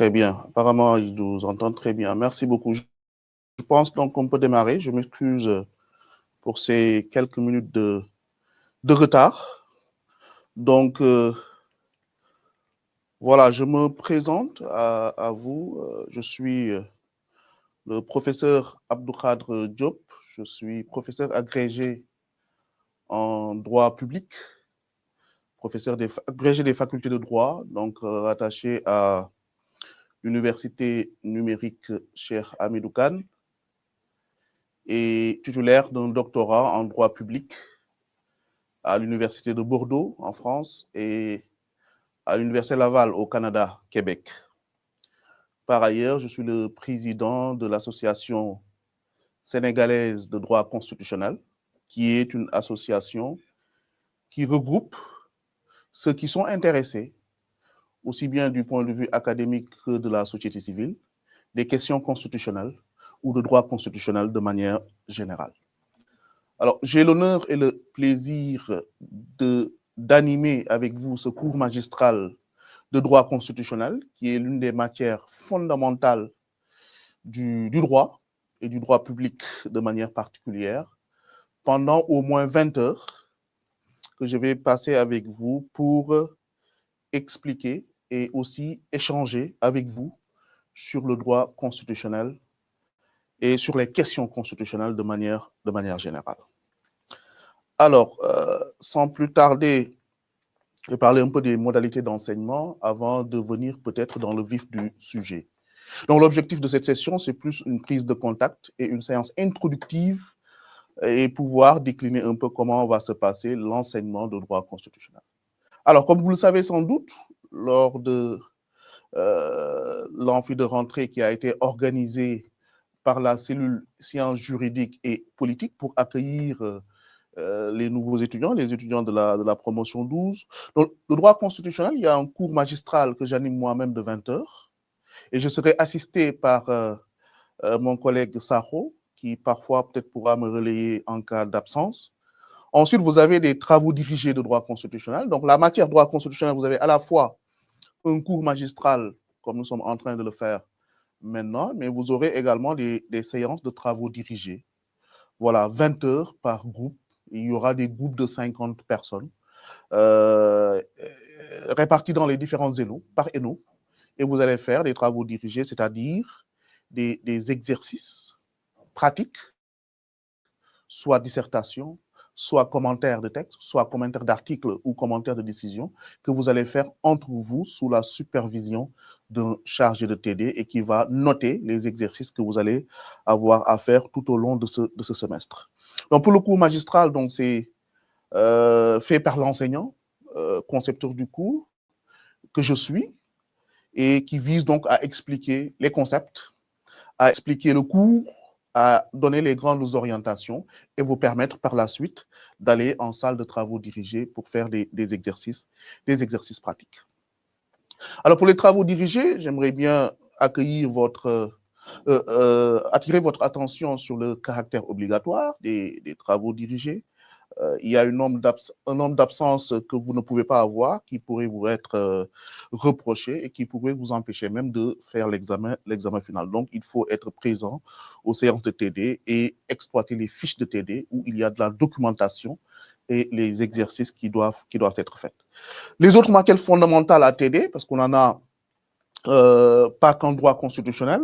Très bien. Apparemment, il nous entend très bien. Merci beaucoup. Je pense donc qu'on peut démarrer. Je m'excuse pour ces quelques minutes de retard. Donc, voilà, je me présente à vous. Je suis le professeur Abdoukhadre Diop. Je suis professeur agrégé en droit public, professeur agrégé des facultés de droit, donc rattaché à l'université numérique Cheikh Hamidou Kane, et titulaire d'un doctorat en droit public à l'université de Bordeaux en France et à l'université Laval au Canada, Québec. Par ailleurs, je suis le président de l'association sénégalaise de droit constitutionnel, qui est une association qui regroupe ceux qui sont intéressés, aussi bien du point de vue académique que de la société civile, des questions constitutionnelles ou de droit constitutionnel de manière générale. Alors, j'ai l'honneur et le plaisir d'animer avec vous ce cours magistral de droit constitutionnel, qui est l'une des matières fondamentales du droit et du droit public de manière particulière, pendant au moins 20 heures que je vais passer avec vous pour expliquer et aussi échanger avec vous sur le droit constitutionnel et sur les questions constitutionnelles de manière générale. Alors, sans plus tarder, je vais parler un peu des modalités d'enseignement avant de venir peut-être dans le vif du sujet. Donc, l'objectif de cette session, c'est plus une prise de contact et une séance introductive et pouvoir décliner un peu comment va se passer l'enseignement de droit constitutionnel. Alors, comme vous le savez sans doute, lors de l'amphi de rentrée qui a été organisée par la cellule sciences juridiques et politiques pour accueillir les nouveaux étudiants, les étudiants de la promotion 12. Donc, le droit constitutionnel, il y a un cours magistral que j'anime moi-même de 20 heures et je serai assisté par mon collègue Saho, qui parfois peut-être pourra me relayer en cas d'absence. Ensuite, vous avez des travaux dirigés de droit constitutionnel. Donc, la matière droit constitutionnel, vous avez à la fois un cours magistral, comme nous sommes en train de le faire maintenant, mais vous aurez également des séances de travaux dirigés. Voilà, 20 heures par groupe. Il y aura des groupes de 50 personnes répartis dans les différents ENO, par ENO, et vous allez faire des travaux dirigés, c'est-à-dire des exercices pratiques, soit dissertation, soit commentaires de texte, soit commentaires d'articles ou commentaires de décision, que vous allez faire entre vous sous la supervision d'un chargé de TD et qui va noter les exercices que vous allez avoir à faire tout au long de ce semestre. Donc, pour le cours magistral, donc c'est fait par l'enseignant, concepteur du cours, que je suis, et qui vise donc à expliquer les concepts, à expliquer le cours, à donner les grandes orientations et vous permettre par la suite d'aller en salle de travaux dirigés pour faire des exercices pratiques. Alors, pour les travaux dirigés, j'aimerais bien attirer votre attention sur le caractère obligatoire des travaux dirigés. Il y a un nombre d'absences que vous ne pouvez pas avoir, qui pourrait vous être reproché et qui pourrait vous empêcher même de faire l'examen final. Donc, il faut être présent aux séances de TD et exploiter les fiches de TD où il y a de la documentation et les exercices qui doivent être faits. Les autres matières fondamentales à TD, parce qu'on n'en a pas qu'en droit constitutionnel,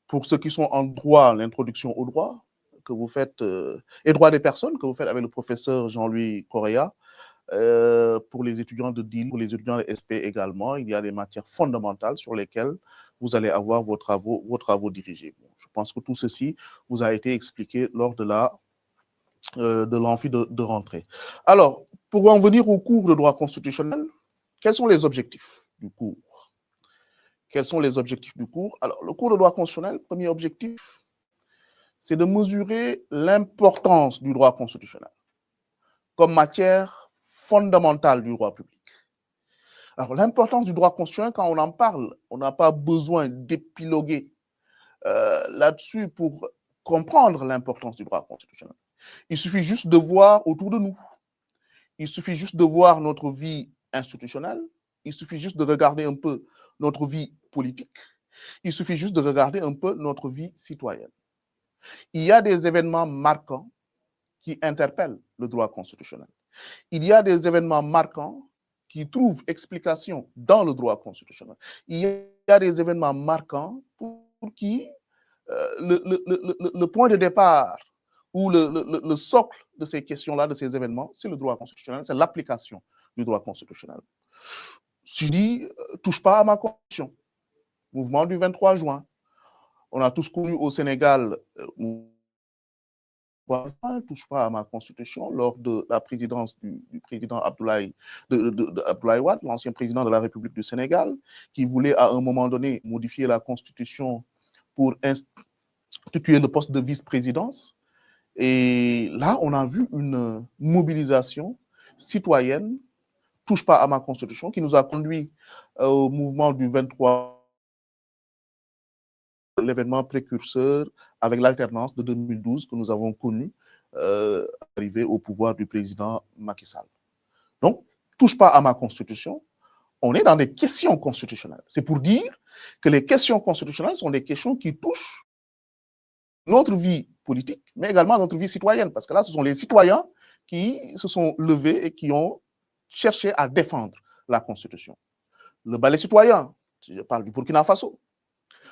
pour ceux qui sont en droit, l'introduction au droit, que vous faites, et droit des personnes, que vous faites avec le professeur Jean-Louis Correa, pour les étudiants de DIL, pour les étudiants de SP également, il y a des matières fondamentales sur lesquelles vous allez avoir vos travaux dirigés. Bon, je pense que tout ceci vous a été expliqué lors de l'amphi de rentrée. Alors, pour en venir au cours de droit constitutionnel, quels sont les objectifs du cours? Quels sont les objectifs du cours? Alors, le cours de droit constitutionnel, premier objectif, c'est de mesurer l'importance du droit constitutionnel comme matière fondamentale du droit public. Alors, l'importance du droit constitutionnel, quand on en parle, on n'a pas besoin d'épiloguer là-dessus pour comprendre l'importance du droit constitutionnel. Il suffit juste de voir autour de nous. Il suffit juste de voir notre vie institutionnelle. Il suffit juste de regarder un peu notre vie politique, il suffit juste de regarder un peu notre vie citoyenne. Il y a des événements marquants qui interpellent le droit constitutionnel. Il y a des événements marquants qui trouvent explication dans le droit constitutionnel. Il y a des événements marquants pour qui le point de départ ou le socle de ces questions-là, de ces événements, c'est le droit constitutionnel, c'est l'application du droit constitutionnel. Si je dis, touche pas à ma constitution, mouvement du 23 juin, on a tous connu au Sénégal, ne touche pas à ma constitution lors de la présidence du président Abdoulaye Wade, l'ancien président de la République du Sénégal, qui voulait à un moment donné modifier la constitution pour instituer le poste de vice-présidence. Et là, on a vu une mobilisation citoyenne, touche pas à ma constitution, qui nous a conduit au mouvement du 23, l'événement précurseur avec l'alternance de 2012 que nous avons connu, arrivé au pouvoir du président Macky Sall. Donc, touche pas à ma constitution, on est dans des questions constitutionnelles. C'est pour dire que les questions constitutionnelles sont des questions qui touchent notre vie politique, mais également notre vie citoyenne, parce que là, ce sont les citoyens qui se sont levés et qui ont cherché à défendre la Constitution. Le ballet citoyen, je parle du Burkina Faso.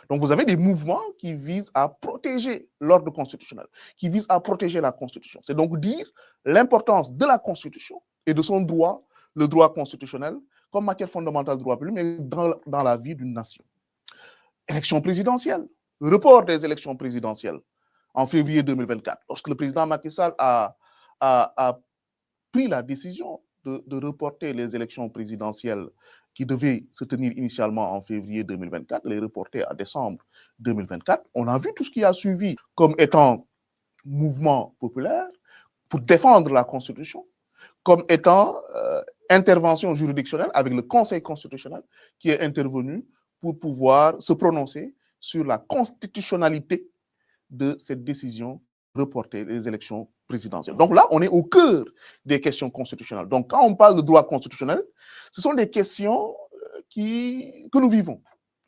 Donc, vous avez des mouvements qui visent à protéger l'ordre constitutionnel, qui visent à protéger la Constitution. C'est donc dire l'importance de la Constitution et de son droit, le droit constitutionnel, comme matière fondamentale du droit public, mais dans la vie d'une nation. Élection présidentielle, report des élections présidentielles en février 2024, lorsque le président Macky Sall a pris la décision de reporter les élections présidentielles qui devaient se tenir initialement en février 2024, les reporter à décembre 2024. On a vu tout ce qui a suivi comme étant mouvement populaire pour défendre la Constitution, comme étant intervention juridictionnelle avec le Conseil constitutionnel qui est intervenu pour pouvoir se prononcer sur la constitutionnalité de cette décision de reporter les élections présidentielles. Donc là, on est au cœur des questions constitutionnelles. Donc quand on parle de droit constitutionnel, ce sont des questions que nous vivons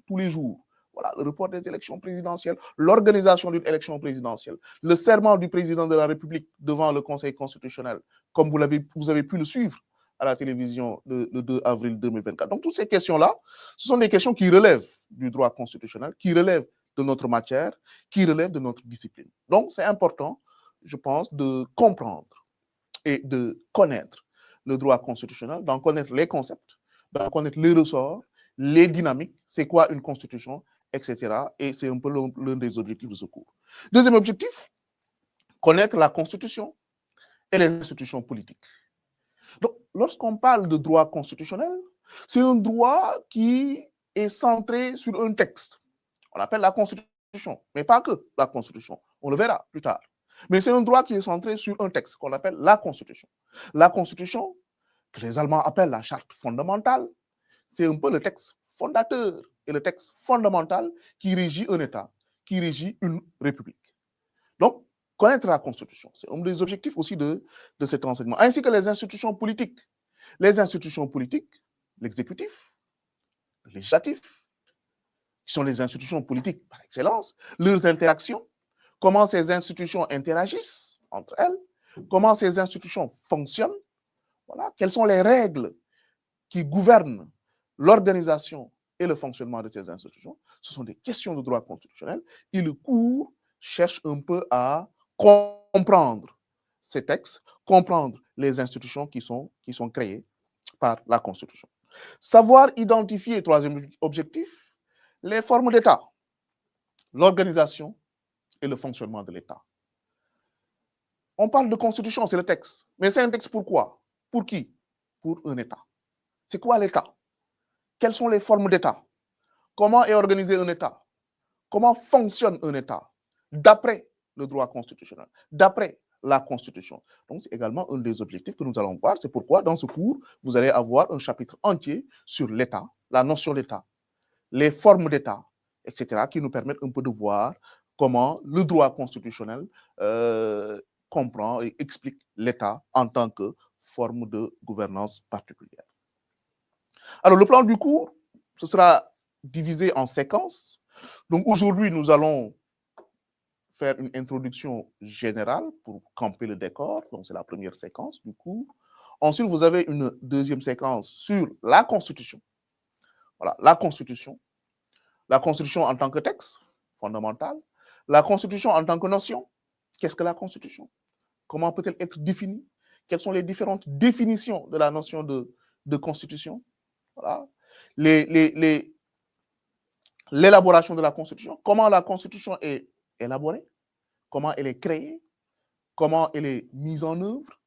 tous les jours. Voilà, le report des élections présidentielles, l'organisation d'une élection présidentielle, le serment du président de la République devant le Conseil constitutionnel, comme vous avez pu le suivre à la télévision le 2 avril 2024. Donc toutes ces questions-là, ce sont des questions qui relèvent du droit constitutionnel, qui relèvent de notre matière, qui relèvent de notre discipline. Donc c'est important, je pense, de comprendre et de connaître le droit constitutionnel, d'en connaître les concepts, d'en connaître les ressorts, les dynamiques, c'est quoi une constitution, etc. Et c'est un peu l'un des objectifs de ce cours. Deuxième objectif, connaître la constitution et les institutions politiques. Donc, lorsqu'on parle de droit constitutionnel, c'est un droit qui est centré sur un texte. On appelle la Constitution, mais pas que la Constitution. On le verra plus tard. Mais c'est un droit qui est centré sur un texte qu'on appelle la Constitution. La Constitution, que les Allemands appellent la charte fondamentale, c'est un peu le texte fondateur et le texte fondamental qui régit un État, qui régit une république. Donc, connaître la Constitution, c'est un des objectifs aussi de cet enseignement, ainsi que les institutions politiques. Les institutions politiques, l'exécutif, le législatif, qui sont les institutions politiques par excellence, leurs interactions, comment ces institutions interagissent entre elles, comment ces institutions fonctionnent, voilà, quelles sont les règles qui gouvernent l'organisation et le fonctionnement de ces institutions. Ce sont des questions de droit constitutionnel et le cours cherche un peu à comprendre ces textes, comprendre les institutions qui sont créées par la Constitution. Savoir identifier, troisième objectif, les formes d'État, l'organisation et le fonctionnement de l'État. On parle de Constitution, c'est le texte. Mais c'est un texte pour quoi? Pour qui? Pour un État. C'est quoi l'État? Quelles sont les formes d'État? Comment est organisé un État? Comment fonctionne un État? D'après le droit constitutionnel, d'après la Constitution. Donc, c'est également un des objectifs que nous allons voir. C'est pourquoi, dans ce cours, vous allez avoir un chapitre entier sur l'État, la notion d'État, les formes d'État, etc., qui nous permettent un peu de voir comment le droit constitutionnel comprend et explique l'État en tant que forme de gouvernance particulière. Alors, le plan du cours, ce sera divisé en séquences. Donc aujourd'hui, nous allons faire une introduction générale pour camper le décor. Donc c'est la première séquence du cours. Ensuite, vous avez une deuxième séquence sur la Constitution. Voilà, la Constitution. La Constitution en tant que texte fondamental. La Constitution en tant que notion. Qu'est-ce que la Constitution? Comment peut-elle être définie? Quelles sont les différentes définitions de la notion de Constitution? Voilà. L'élaboration de la Constitution. Comment la Constitution est élaborée? Comment elle est créée? Comment elle est mise en œuvre?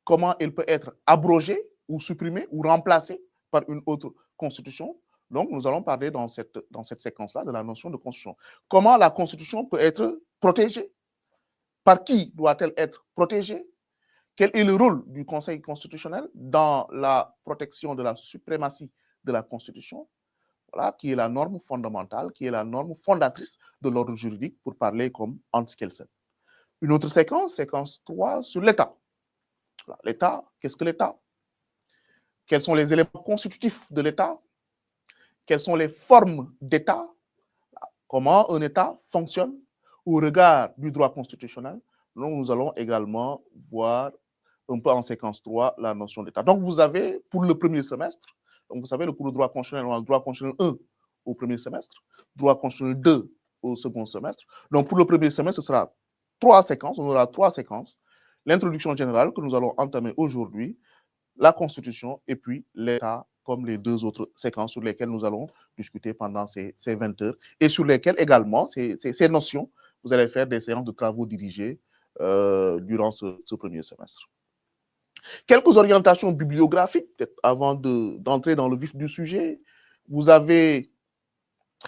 Comment elle peut être abrogée ou supprimée ou remplacée par une autre Constitution? Donc, nous allons parler dans cette séquence-là de la notion de Constitution. Comment la Constitution peut être protégée? Par qui doit-elle être protégée? Quel est le rôle du Conseil constitutionnel dans la protection de la suprématie de la Constitution? Voilà, qui est la norme fondamentale, qui est la norme fondatrice de l'ordre juridique, pour parler comme Hans Kelsen. Une autre séquence, séquence 3, sur l'État. Voilà, l'État, qu'est-ce que l'État? Quels sont les éléments constitutifs de l'État? Quelles sont les formes d'État? Comment un État fonctionne au regard du droit constitutionnel? Donc, nous allons également voir un peu en séquence 3 la notion d'État. Donc, vous avez pour le premier semestre, donc vous savez, le cours de droit constitutionnel, on a le droit constitutionnel 1 au premier semestre, droit constitutionnel 2 au second semestre. Donc, pour le premier semestre, ce sera 3 séquences, on aura 3 séquences. L'introduction générale que nous allons entamer aujourd'hui, la Constitution et puis l'État, comme les 2 autres séquences sur lesquelles nous allons discuter pendant ces 20 heures et sur lesquelles également, ces notions, vous allez faire des séances de travaux dirigés durant ce premier semestre. Quelques orientations bibliographiques, peut-être avant d'entrer dans le vif du sujet. Vous avez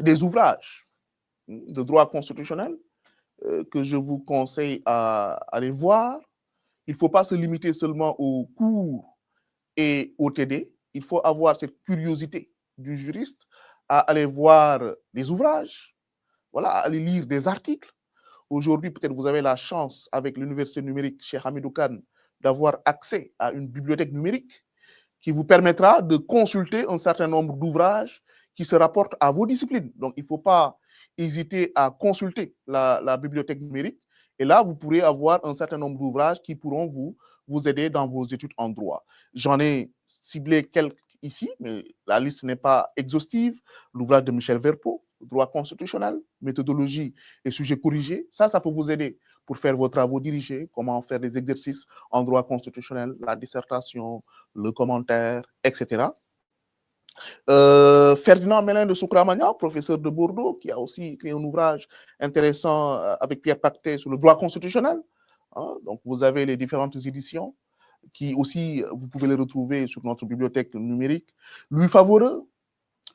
des ouvrages de droit constitutionnel que je vous conseille à aller voir. Il ne faut pas se limiter seulement aux cours et au TD. Il faut avoir cette curiosité du juriste à aller voir des ouvrages, voilà, à aller lire des articles. Aujourd'hui, peut-être vous avez la chance, avec l'université numérique Cheikh Hamidou Kane, d'avoir accès à une bibliothèque numérique qui vous permettra de consulter un certain nombre d'ouvrages qui se rapportent à vos disciplines. Donc, il ne faut pas hésiter à consulter la bibliothèque numérique. Et là, vous pourrez avoir un certain nombre d'ouvrages qui pourront vous aider dans vos études en droit. J'en ai ciblé quelques ici, mais la liste n'est pas exhaustive. L'ouvrage de Michel Verpeau, droit constitutionnel, méthodologie et sujets corrigés, ça peut vous aider pour faire vos travaux dirigés, comment faire des exercices en droit constitutionnel, la dissertation, le commentaire, etc. Ferdinand Mélin de Soukramagna, professeur de Bordeaux, qui a aussi écrit un ouvrage intéressant avec Pierre Pactet sur le droit constitutionnel. Hein, donc, vous avez les différentes éditions qui aussi, vous pouvez les retrouver sur notre bibliothèque numérique. Louis Favoreux,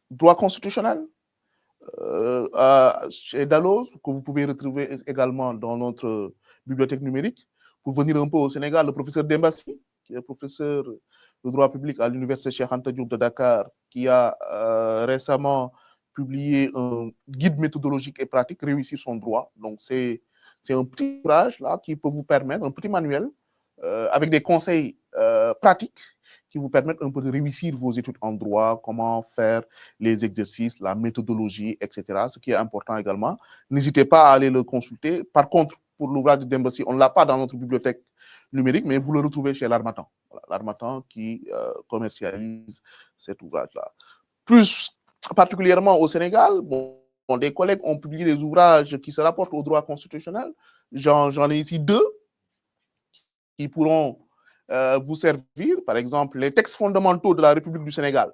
droit constitutionnel, chez Dalloz, que vous pouvez retrouver également dans notre bibliothèque numérique. Pour venir un peu au Sénégal, le professeur Dembassi, qui est professeur de droit public à l'université Cheikh Anta Diop de Dakar, qui a récemment publié un guide méthodologique et pratique, Réussir son droit. Donc, c'est un petit ouvrage là qui peut vous permettre, un petit manuel avec des conseils pratiques qui vous permettent un peu de réussir vos études en droit, comment faire les exercices, la méthodologie, etc. Ce qui est important également. N'hésitez pas à aller le consulter. Par contre, pour l'ouvrage de Dembassi, on ne l'a pas dans notre bibliothèque numérique, mais vous le retrouvez chez l'Harmattan. Voilà, l'Harmattan qui commercialise cet ouvrage-là. Plus particulièrement au Sénégal, des collègues ont publié des ouvrages qui se rapportent au droit constitutionnel. J'en ai ici 2 qui pourront vous servir, par exemple, les textes fondamentaux de la République du Sénégal,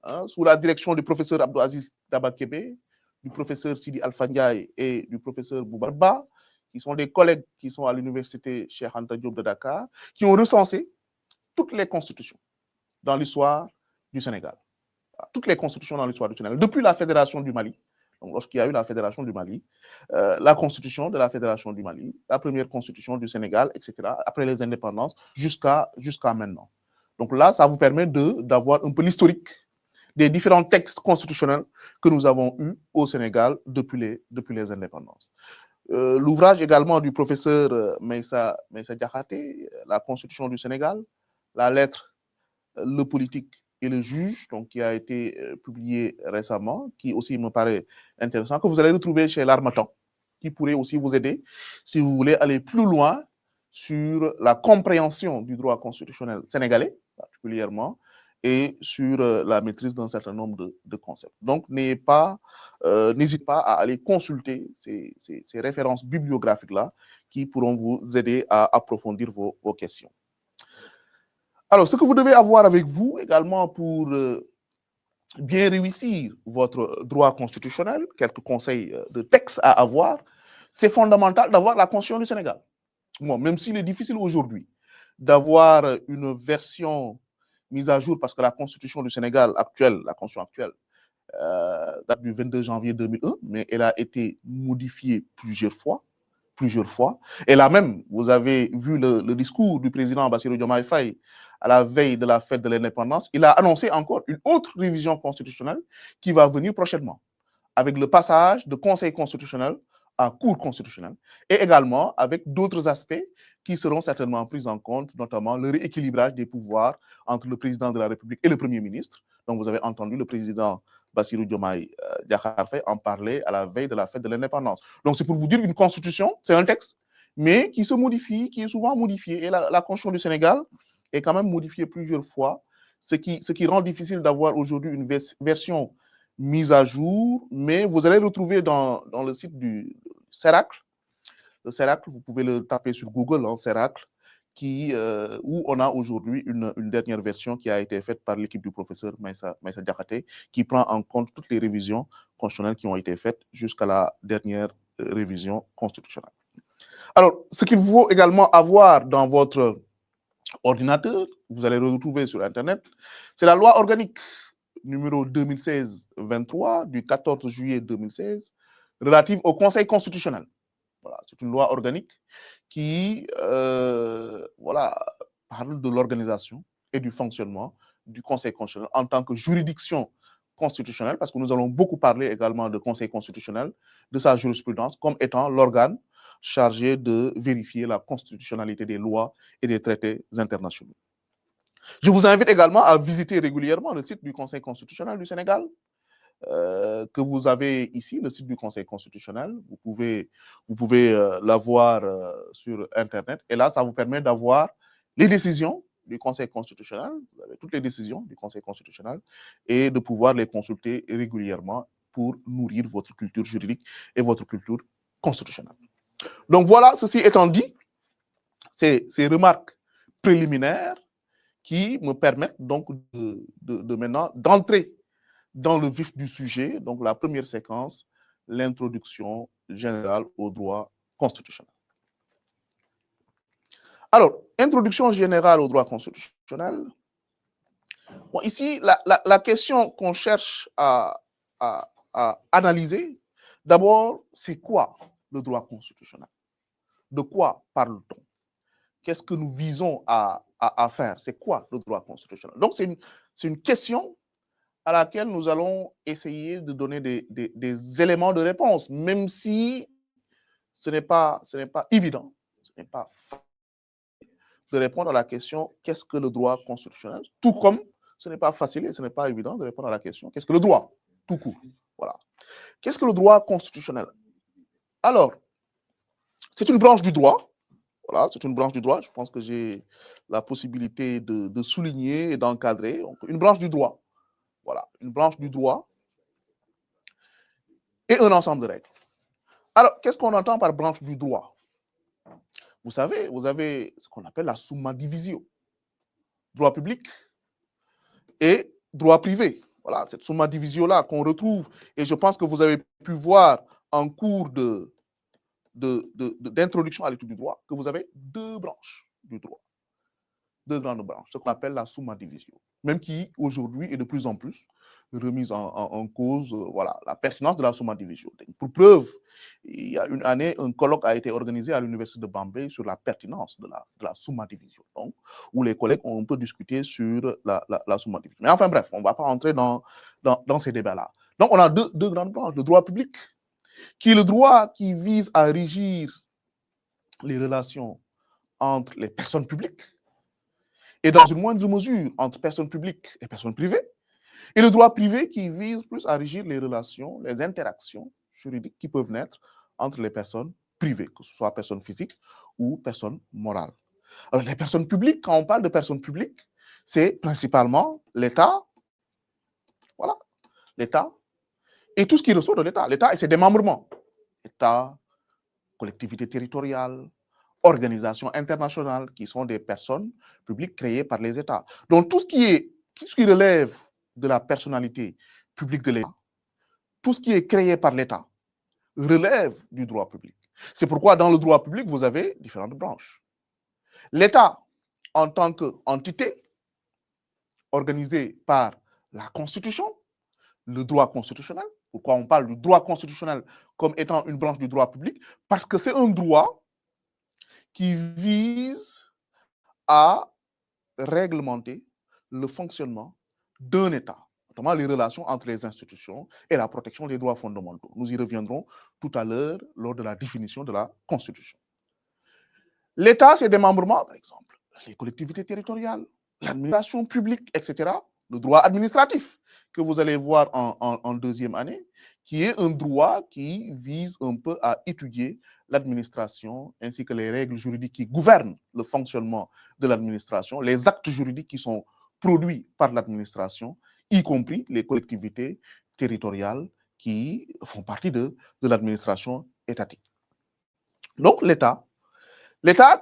hein, sous la direction du professeur Abdou Aziz Dabakebe, du professeur Sidi Alpha Ndiaye et du professeur Boubarba, qui sont des collègues qui sont à l'université Cheikh Anta Diop de Dakar, qui ont recensé toutes les constitutions dans l'histoire du Sénégal. Toutes les constitutions dans l'histoire du Sénégal, depuis la Fédération du Mali. Donc, lorsqu'il y a eu la Fédération du Mali, la constitution de la Fédération du Mali, la première constitution du Sénégal, etc., après les indépendances, jusqu'à maintenant. Donc là, ça vous permet d'avoir un peu l'historique des différents textes constitutionnels que nous avons eus au Sénégal depuis les indépendances. L'ouvrage également du professeur Meissa Diakhaté, La Constitution du Sénégal, la lettre, le politique et le juge, donc, qui a été publié récemment, qui aussi me paraît intéressant, que vous allez retrouver chez l'Harmattan, qui pourrait aussi vous aider si vous voulez aller plus loin sur la compréhension du droit constitutionnel sénégalais, particulièrement, et sur la maîtrise d'un certain nombre de concepts. Donc, n'hésitez pas à aller consulter ces références bibliographiques-là qui pourront vous aider à approfondir vos questions. Alors, ce que vous devez avoir avec vous également pour bien réussir votre droit constitutionnel, quelques conseils de texte à avoir, c'est fondamental d'avoir la Constitution du Sénégal. Bon, même s'il est difficile aujourd'hui d'avoir une version mise à jour, parce que la Constitution du Sénégal actuelle, la Constitution actuelle, date du 22 janvier 2001, mais elle a été modifiée plusieurs fois. Et là même, vous avez vu le discours du président Bassirou Diomaye Faye à la veille de la fête de l'indépendance. Il a annoncé encore une autre révision constitutionnelle qui va venir prochainement, avec le passage de Conseil constitutionnel à Cour constitutionnelle, et également avec d'autres aspects qui seront certainement pris en compte, notamment le rééquilibrage des pouvoirs entre le président de la République et le Premier ministre. Donc, vous avez entendu le président Bassirou Diomaye Diakhar Faye en parler à la veille de la fête de l'indépendance. Donc, c'est pour vous dire qu'une constitution, c'est un texte, mais qui se modifie, qui est souvent modifié. Et la Constitution du Sénégal est quand même modifiée plusieurs fois, ce qui rend difficile d'avoir aujourd'hui une version mise à jour, mais vous allez le trouver dans le site du Céracle. Le Céracle, vous pouvez le taper sur Google, hein, Céracle, où on a aujourd'hui une dernière version qui a été faite par l'équipe du professeur Maïssa Diakhaté, qui prend en compte toutes les révisions constitutionnelles qui ont été faites jusqu'à la dernière révision constitutionnelle. Alors, ce qu'il faut également avoir dans votre ordinateur, vous allez le retrouver sur Internet, c'est la loi organique numéro 2016-23 du 14 juillet 2016 relative au Conseil constitutionnel. Voilà, c'est une loi organique qui parle de l'organisation et du fonctionnement du Conseil constitutionnel en tant que juridiction constitutionnelle, parce que nous allons beaucoup parler également de Conseil constitutionnel, de sa jurisprudence, comme étant l'organe chargé de vérifier la constitutionnalité des lois et des traités internationaux. Je vous invite également à visiter régulièrement le site du Conseil constitutionnel du Sénégal, que vous avez ici, le site du Conseil constitutionnel. Vous pouvez l'avoir sur Internet. Et là, ça vous permet d'avoir les décisions du Conseil constitutionnel. Vous avez toutes les décisions du Conseil constitutionnel et de pouvoir les consulter régulièrement pour nourrir votre culture juridique et votre culture constitutionnelle. Donc voilà, ceci étant dit, ces remarques préliminaires qui me permettent donc de maintenant d'entrer dans le vif du sujet, donc la première séquence, l'introduction générale au droit constitutionnel. Alors, introduction générale au droit constitutionnel. Bon, ici, la question qu'on cherche à analyser, d'abord, c'est quoi le droit constitutionnel? De quoi parle-t-on? Qu'est-ce que nous visons à faire? C'est quoi le droit constitutionnel? Donc, c'est une question à laquelle nous allons essayer de donner des éléments de réponse, même si ce n'est pas évident, ce n'est pas facile de répondre à la question « qu'est-ce que le droit constitutionnel ?» Tout comme ce n'est pas facile et ce n'est pas évident de répondre à la question « qu'est-ce que le droit ?» Tout court. Voilà. Qu'est-ce que le droit constitutionnel? Alors, c'est une branche du droit. Voilà, c'est une branche du droit. Je pense que j'ai la possibilité de souligner et d'encadrer. Une branche du droit. Voilà, une branche du droit et un ensemble de règles. Alors, qu'est-ce qu'on entend par branche du droit? Vous savez, vous avez ce qu'on appelle la summa divisio. Droit public et droit privé. Voilà, cette summa divisio-là qu'on retrouve, et je pense que vous avez pu voir en cours d'introduction à l'étude du droit, que vous avez deux branches du droit. Deux grandes branches, ce qu'on appelle la summa divisio, même qui aujourd'hui est de plus en plus remise en cause, voilà, la pertinence de la summa divisio. Pour preuve, il y a une année, un colloque a été organisé à l'université de Bombay sur la pertinence de la summa divisio, donc, où les collègues ont un peu discuté sur la summa divisio. Mais enfin bref, on ne va pas entrer dans ces débats-là. Donc on a deux grandes branches, le droit public, qui est le droit qui vise à régir les relations entre les personnes publiques, et dans une moindre mesure entre personnes publiques et personnes privées, et le droit privé qui vise plus à régir les relations, les interactions juridiques qui peuvent naître entre les personnes privées, que ce soit personnes physiques ou personnes morales. Alors, les personnes publiques, quand on parle de personnes publiques, c'est principalement l'État, voilà, l'État, et tout ce qui ressort de l'État, l'État et ses démembrements, État, collectivités territoriales, organisations internationales, qui sont des personnes publiques créées par les États. Donc, tout ce qui relève de la personnalité publique de l'État, tout ce qui est créé par l'État, relève du droit public. C'est pourquoi dans le droit public, vous avez différentes branches. L'État, en tant qu'entité organisée par la Constitution, le droit constitutionnel. Pourquoi on parle du droit constitutionnel comme étant une branche du droit public? Parce que c'est un droit qui vise à réglementer le fonctionnement d'un État, notamment les relations entre les institutions et la protection des droits fondamentaux. Nous y reviendrons tout à l'heure lors de la définition de la Constitution. L'État, c'est des démembrements, par exemple, les collectivités territoriales, l'administration publique, etc. Le droit administratif que vous allez voir en deuxième année, qui est un droit qui vise un peu à étudier l'administration ainsi que les règles juridiques qui gouvernent le fonctionnement de l'administration, les actes juridiques qui sont produits par l'administration, y compris les collectivités territoriales qui font partie de l'administration étatique. Donc l'État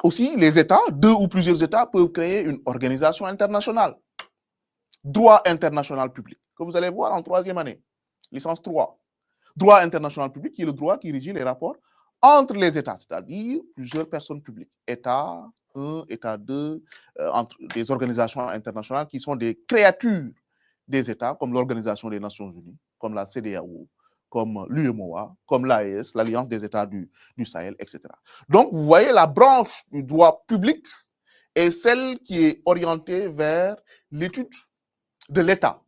aussi, les États, deux ou plusieurs États peuvent créer une organisation internationale. Droit international public, que vous allez voir en troisième année, licence 3. Droit international public, qui est le droit qui régit les rapports entre les États, c'est-à-dire plusieurs personnes publiques. État 1, État 2, entre des organisations internationales qui sont des créatures des États, comme l'Organisation des Nations Unies, comme la CEDEAO, comme l'UEMOA, comme l'AES, l'Alliance des États du Sahel, etc. Donc, vous voyez, la branche du droit public est celle qui est orientée vers l'étude de l'État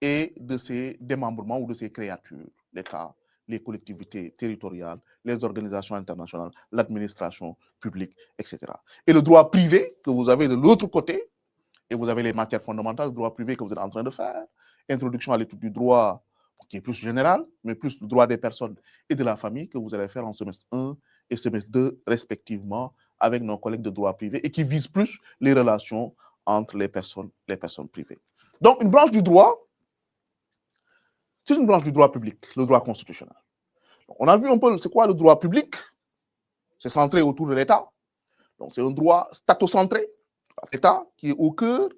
et de ses démembrements ou de ses créatures, l'État, les collectivités territoriales, les organisations internationales, l'administration publique, etc. Et le droit privé que vous avez de l'autre côté, et vous avez les matières fondamentales, le droit privé que vous êtes en train de faire, introduction à l'étude du droit qui est plus général, mais plus le droit des personnes et de la famille que vous allez faire en semestre 1 et semestre 2 respectivement avec nos collègues de droit privé et qui vise plus les relations entre les personnes privées. Donc, une branche du droit, c'est une branche du droit public, le droit constitutionnel. Donc, on a vu un peu c'est quoi le droit public. C'est centré autour de l'État. Donc, c'est un droit statocentré, l'État qui est au cœur.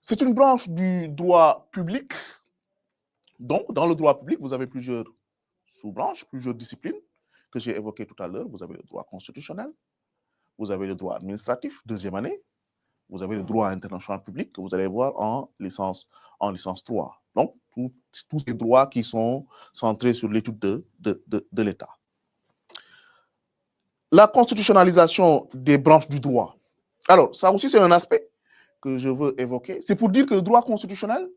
C'est une branche du droit public. Donc, dans le droit public, vous avez plusieurs sous-branches, plusieurs disciplines que j'ai évoquées tout à l'heure. Vous avez le droit constitutionnel, vous avez le droit administratif, deuxième année, vous avez le droit international public que vous allez voir en licence 3. Donc, tous ces droits qui sont centrés sur l'étude de l'État. La constitutionnalisation des branches du droit. Alors, ça aussi, c'est un aspect que je veux évoquer. C'est pour dire que le droit constitutionnel,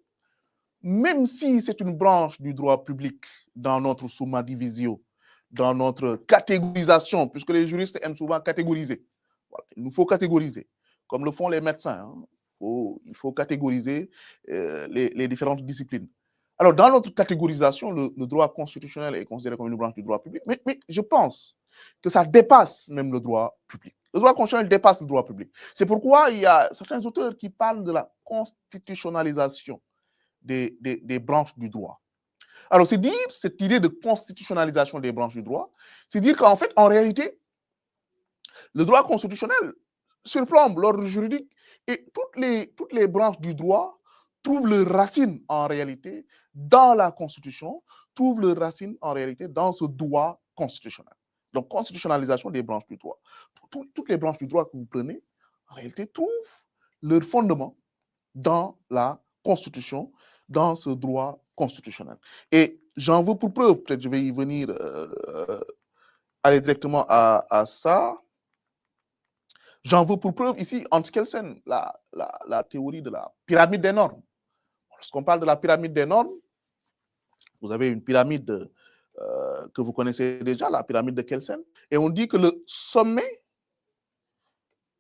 même si c'est une branche du droit public dans notre summa divisio, dans notre catégorisation, puisque les juristes aiment souvent catégoriser. Voilà, il nous faut catégoriser, comme le font les médecins. Hein. Il faut catégoriser les différentes disciplines. Alors, dans notre catégorisation, le droit constitutionnel est considéré comme une branche du droit public, mais je pense que ça dépasse même le droit public. Le droit constitutionnel dépasse le droit public. C'est pourquoi il y a certains auteurs qui parlent de la constitutionnalisation des branches du droit. Alors, c'est dire, cette idée de constitutionnalisation des branches du droit, c'est dire qu'en fait, en réalité, le droit constitutionnel surplombe l'ordre juridique et toutes les branches du droit trouvent leurs racines en réalité dans la Constitution, trouvent leurs racines en réalité dans ce droit constitutionnel. Donc, constitutionnalisation des branches du droit. Toutes les branches du droit que vous prenez, en réalité, trouvent leur fondement dans la Constitution, dans ce droit constitutionnel. Et j'en veux pour preuve, peut-être je vais y venir, aller directement à ça. J'en veux pour preuve ici, Hans Kelsen, la théorie de la pyramide des normes. Lorsqu'on parle de la pyramide des normes, vous avez une pyramide que vous connaissez déjà, la pyramide de Kelsen, et on dit que le sommet,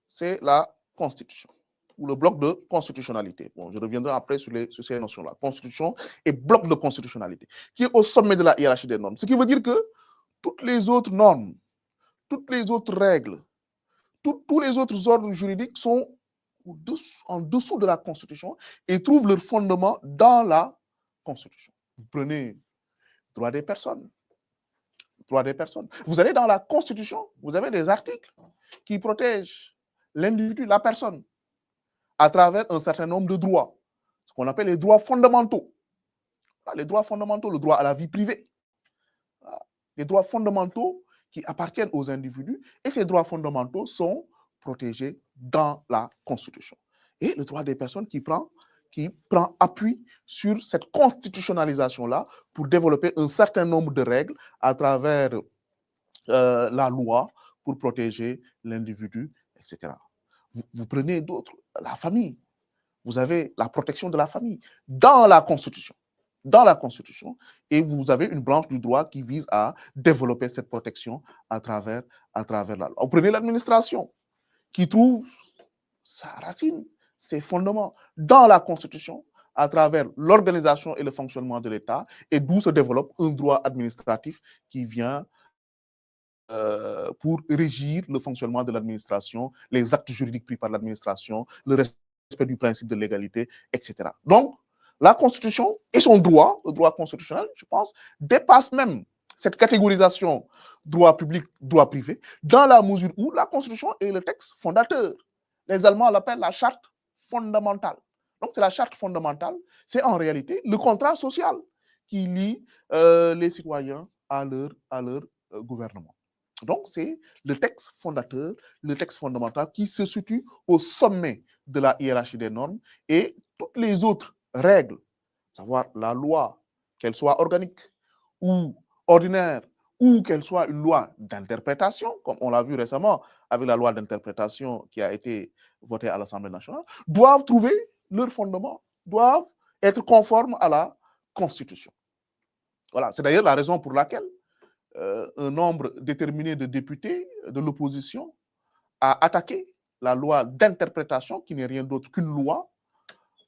c'est la Constitution. ou le bloc de constitutionnalité. Bon, je reviendrai après sur ces notions-là. Constitution et bloc de constitutionnalité, qui est au sommet de la hiérarchie des normes. Ce qui veut dire que toutes les autres normes, toutes les autres règles, tous les autres ordres juridiques sont en dessous de la Constitution et trouvent leur fondement dans la Constitution. Vous prenez droit des personnes. Droit des personnes. Vous allez dans la Constitution, vous avez des articles qui protègent l'individu, la personne, à travers un certain nombre de droits, ce qu'on appelle les droits fondamentaux. Les droits fondamentaux, le droit à la vie privée, les droits fondamentaux qui appartiennent aux individus, et ces droits fondamentaux sont protégés dans la Constitution. Et le droit des personnes qui prend appui sur cette constitutionnalisation-là pour développer un certain nombre de règles à travers la loi pour protéger l'individu, etc. Vous prenez d'autres, la famille. Vous avez la protection de la famille dans la Constitution. Dans la Constitution, et vous avez une branche du droit qui vise à développer cette protection à travers la loi. Vous prenez l'administration, qui trouve sa racine, ses fondements dans la Constitution, à travers l'organisation et le fonctionnement de l'État, et d'où se développe un droit administratif qui vient pour régir le fonctionnement de l'administration, les actes juridiques pris par l'administration, le respect du principe de légalité, etc. Donc, la Constitution et son droit, le droit constitutionnel, je pense, dépasse même cette catégorisation droit public, droit privé, dans la mesure où la Constitution est le texte fondateur. Les Allemands l'appellent la charte fondamentale. Donc, c'est la charte fondamentale, c'est en réalité le contrat social qui lie les citoyens à leur gouvernement. Donc, c'est le texte fondateur, le texte fondamental qui se situe au sommet de la hiérarchie des normes, et toutes les autres règles, savoir la loi, qu'elle soit organique ou ordinaire, ou qu'elle soit une loi d'interprétation, comme on l'a vu récemment avec la loi d'interprétation qui a été votée à l'Assemblée nationale, doivent trouver leur fondement, doivent être conformes à la Constitution. Voilà, c'est d'ailleurs la raison pour laquelle un nombre déterminé de députés de l'opposition a attaqué la loi d'interprétation, qui n'est rien d'autre qu'une loi,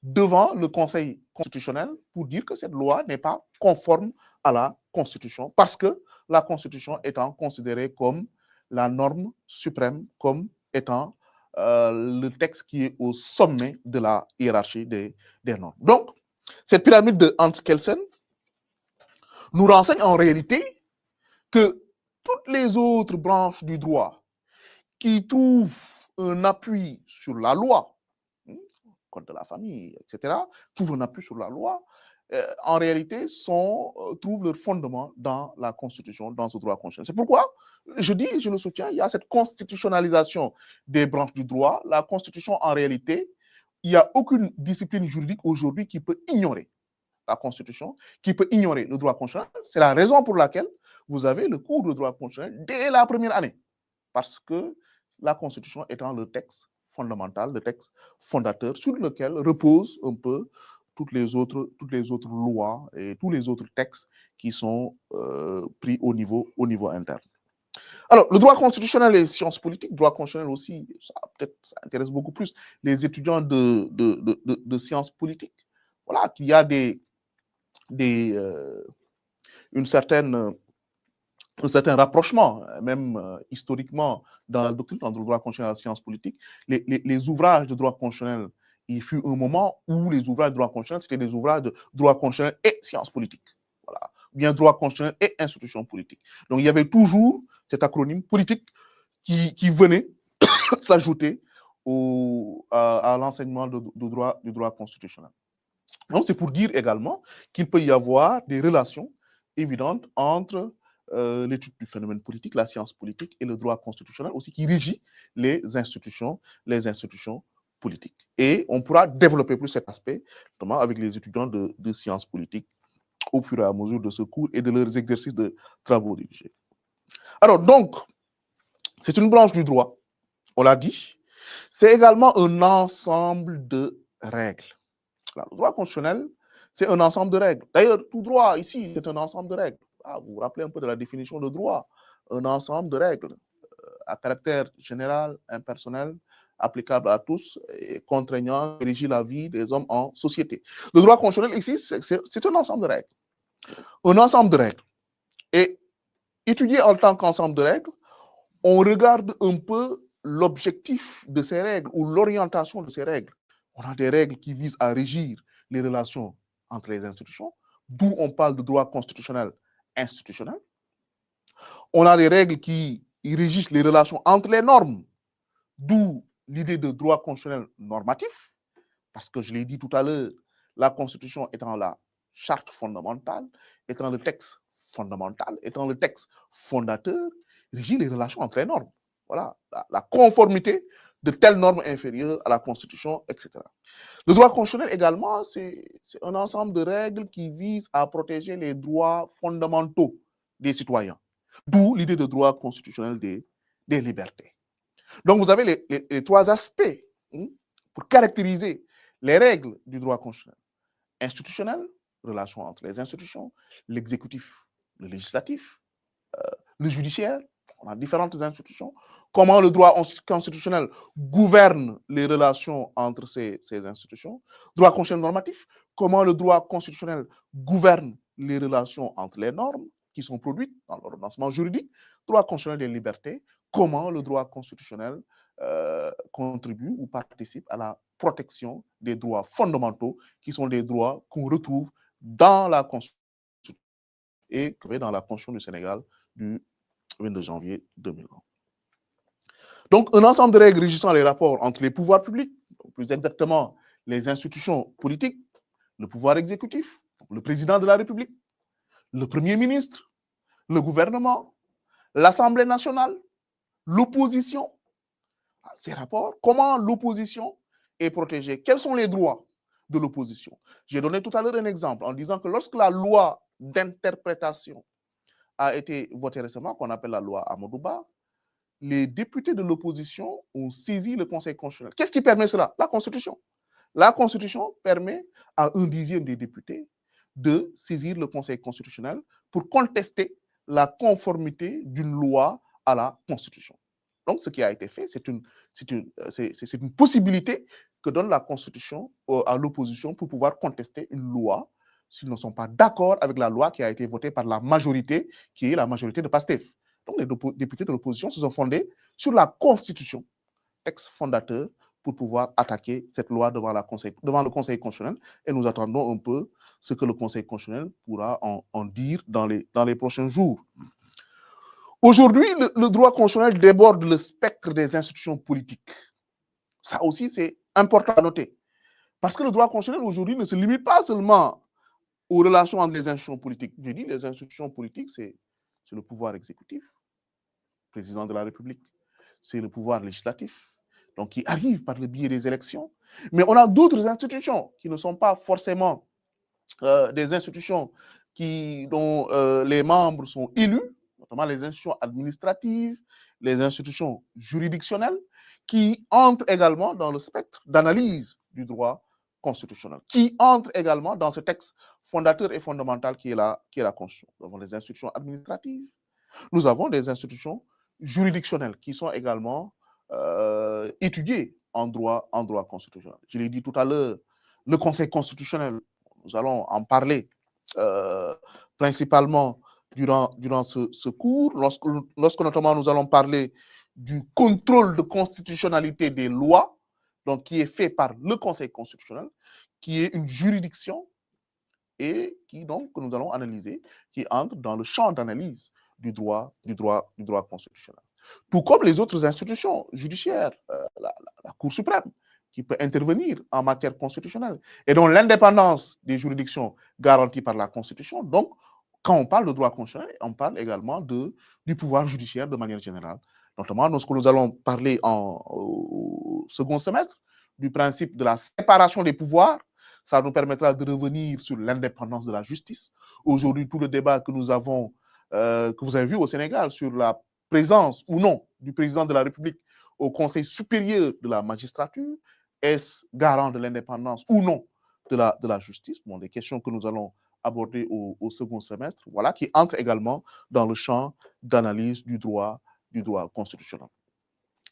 devant le Conseil constitutionnel pour dire que cette loi n'est pas conforme à la Constitution, parce que la Constitution étant considérée comme la norme suprême, comme étant le texte qui est au sommet de la hiérarchie des normes. Donc, cette pyramide de Hans Kelsen nous renseigne en réalité que toutes les autres branches du droit qui trouvent un appui sur la loi, code de la famille, etc., trouvent un appui sur la loi, en réalité trouvent leur fondement dans la Constitution, dans ce droit constitutionnel. C'est pourquoi je dis, je le soutiens, il y a cette constitutionnalisation des branches du droit. La Constitution, en réalité, il n'y a aucune discipline juridique aujourd'hui qui peut ignorer la Constitution, qui peut ignorer le droit constitutionnel. C'est la raison pour laquelle vous avez le cours de droit constitutionnel dès la première année, parce que la Constitution étant le texte fondamental, le texte fondateur sur lequel reposent un peu toutes les autres lois et tous les autres textes qui sont pris au niveau interne. Alors, le droit constitutionnel et les sciences politiques, le droit constitutionnel aussi, ça intéresse beaucoup plus les étudiants de sciences politiques. Voilà, qu'il y a un certain rapprochement, même historiquement, dans la doctrine, dans le droit constitutionnel et la science politique. Les ouvrages de droit constitutionnel, il fut un moment où les ouvrages de droit constitutionnel, c'était des ouvrages de droit constitutionnel et sciences politiques. Voilà. Bien droit constitutionnel et institutions politiques. Donc, il y avait toujours cet acronyme politique qui venait s'ajouter à l'enseignement du droit constitutionnel. Donc, c'est pour dire également qu'il peut y avoir des relations évidentes entre l'étude du phénomène politique, la science politique et le droit constitutionnel aussi, qui régit les institutions politiques. Et on pourra développer plus cet aspect, notamment avec les étudiants de sciences politiques au fur et à mesure de ce cours et de leurs exercices de travaux dirigés. Alors donc, c'est une branche du droit, on l'a dit. C'est également un ensemble de règles. Alors, le droit constitutionnel, c'est un ensemble de règles. D'ailleurs, tout droit ici, c'est un ensemble de règles. Vous vous rappelez un peu de la définition de droit, un ensemble de règles à caractère général, impersonnel, applicable à tous, et contraignant, régit la vie des hommes en société. Le droit constitutionnel ici, c'est un ensemble de règles. Un ensemble de règles. Et étudié en tant qu'ensemble de règles, on regarde un peu l'objectif de ces règles ou l'orientation de ces règles. On a des règles qui visent à régir les relations entre les institutions, d'où on parle de droit constitutionnel institutionnel. On a des règles qui régissent les relations entre les normes, d'où l'idée de droit constitutionnel normatif, parce que je l'ai dit tout à l'heure, la Constitution étant la charte fondamentale, étant le texte fondamental, étant le texte fondateur, régit les relations entre les normes. Voilà, la conformité de telles normes inférieures à la Constitution, etc. Le droit constitutionnel également, c'est un ensemble de règles qui visent à protéger les droits fondamentaux des citoyens, d'où l'idée de droit constitutionnel des libertés. Donc, vous avez les trois aspects pour caractériser les règles du droit constitutionnel. Institutionnel, relation entre les institutions, l'exécutif, le législatif, le judiciaire, on a différentes institutions. Comment le droit constitutionnel gouverne les relations entre ces institutions. Droit constitutionnel normatif, comment le droit constitutionnel gouverne les relations entre les normes qui sont produites dans l'ordonnancement juridique. Droit constitutionnel des libertés, comment le droit constitutionnel contribue ou participe à la protection des droits fondamentaux qui sont des droits qu'on retrouve dans la Constitution et dans la Constitution du Sénégal du 22 janvier 2001. Donc, un ensemble de règles régissant les rapports entre les pouvoirs publics, plus exactement les institutions politiques, le pouvoir exécutif, le président de la République, le Premier ministre, le gouvernement, l'Assemblée nationale, l'opposition. Ces rapports, comment l'opposition est protégée? Quels sont les droits de l'opposition? J'ai donné tout à l'heure un exemple en disant que lorsque la loi d'interprétation a été votée récemment, qu'on appelle la loi Amadouba, les députés de l'opposition ont saisi le Conseil constitutionnel. Qu'est-ce qui permet cela? La Constitution. La Constitution permet à 1/10 des députés de saisir le Conseil constitutionnel pour contester la conformité d'une loi à la Constitution. Donc, ce qui a été fait, c'est une possibilité que donne la Constitution à l'opposition pour pouvoir contester une loi s'ils ne sont pas d'accord avec la loi qui a été votée par la majorité, qui est la majorité de PASTEF. Donc, les députés de l'opposition se sont fondés sur la Constitution, texte fondateur, pour pouvoir attaquer cette loi devant le Conseil constitutionnel. Et nous attendons un peu ce que le Conseil constitutionnel pourra en dire dans les prochains jours. Aujourd'hui, le droit constitutionnel déborde le spectre des institutions politiques. Ça aussi, c'est important à noter. Parce que le droit constitutionnel aujourd'hui ne se limite pas seulement aux relations entre les institutions politiques. Je dis les institutions politiques, c'est le pouvoir exécutif, le président de la République, c'est le pouvoir législatif, donc qui arrive par le biais des élections. Mais on a d'autres institutions qui ne sont pas forcément des institutions dont les membres sont élus, notamment les institutions administratives, les institutions juridictionnelles, qui entrent également dans le spectre d'analyse du droit constitutionnel, qui entrent également dans ce texte fondateur et fondamental qui est la Constitution. Nous avons les institutions administratives, nous avons des institutions juridictionnelles qui sont également étudiées en droit constitutionnel. Je l'ai dit tout à l'heure, le Conseil constitutionnel, nous allons en parler principalement durant ce cours, lorsque notamment nous allons parler du contrôle de constitutionnalité des lois, donc qui est fait par le Conseil constitutionnel, qui est une juridiction et qui donc que nous allons analyser, qui entre dans le champ d'analyse du droit constitutionnel. Tout comme les autres institutions judiciaires, la Cour suprême, qui peut intervenir en matière constitutionnelle, et dont l'indépendance des juridictions garantie par la Constitution. Donc, quand on parle de droit constitutionnel, on parle également du pouvoir judiciaire de manière générale. Notamment, lorsque nous allons parler au second semestre du principe de la séparation des pouvoirs, ça nous permettra de revenir sur l'indépendance de la justice. Aujourd'hui, tout le débat que nous avons, que vous avez vu au Sénégal sur la présence ou non du président de la République au Conseil supérieur de la magistrature, est-ce garant de l'indépendance ou non de la justice? Bon, des questions que nous allons aborder au second semestre, voilà, qui entrent également dans le champ d'analyse du droit constitutionnel.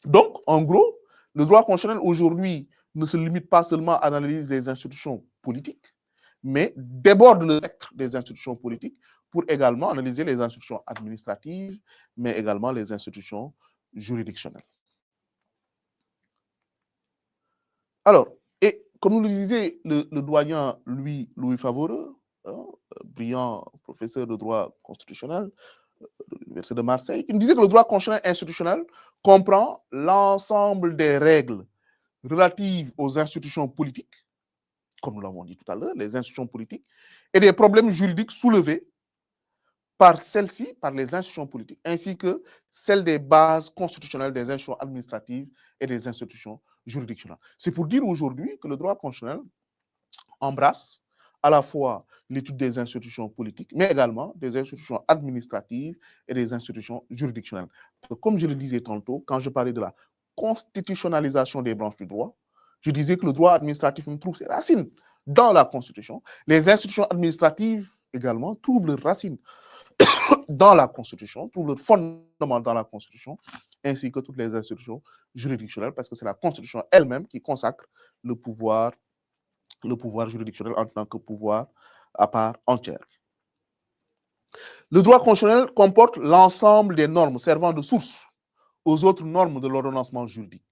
Donc, en gros, Le droit constitutionnel aujourd'hui ne se limite pas seulement à l'analyse des institutions politiques, mais déborde le spectre des institutions politiques pour également analyser les institutions administratives, mais également les institutions juridictionnelles. Alors, et comme nous le disait le doyen Louis Favoreux, hein, brillant professeur de droit constitutionnel de l'Université de Marseille, qui nous disait que le droit constitutionnel institutionnel comprend l'ensemble des règles relatives aux institutions politiques, comme nous l'avons dit tout à l'heure, les institutions politiques, et des problèmes juridiques soulevés par celles-ci, par les institutions politiques, ainsi que celles des bases constitutionnelles des institutions administratives et des institutions juridictionnelles. C'est pour dire aujourd'hui que le droit constitutionnel embrasse à la fois l'étude des institutions politiques, mais également des institutions administratives et des institutions juridictionnelles. Comme je le disais tantôt, quand je parlais de la constitutionnalisation des branches du droit, je disais que le droit administratif trouve ses racines dans la Constitution. Les institutions administratives également trouvent leurs racines dans la Constitution, trouvent leur fondement dans la Constitution, ainsi que toutes les institutions juridictionnelles, parce que c'est la Constitution elle-même qui consacre le pouvoir juridictionnel en tant que pouvoir à part entière. Le droit constitutionnel comporte l'ensemble des normes servant de source aux autres normes de l'ordonnancement juridique.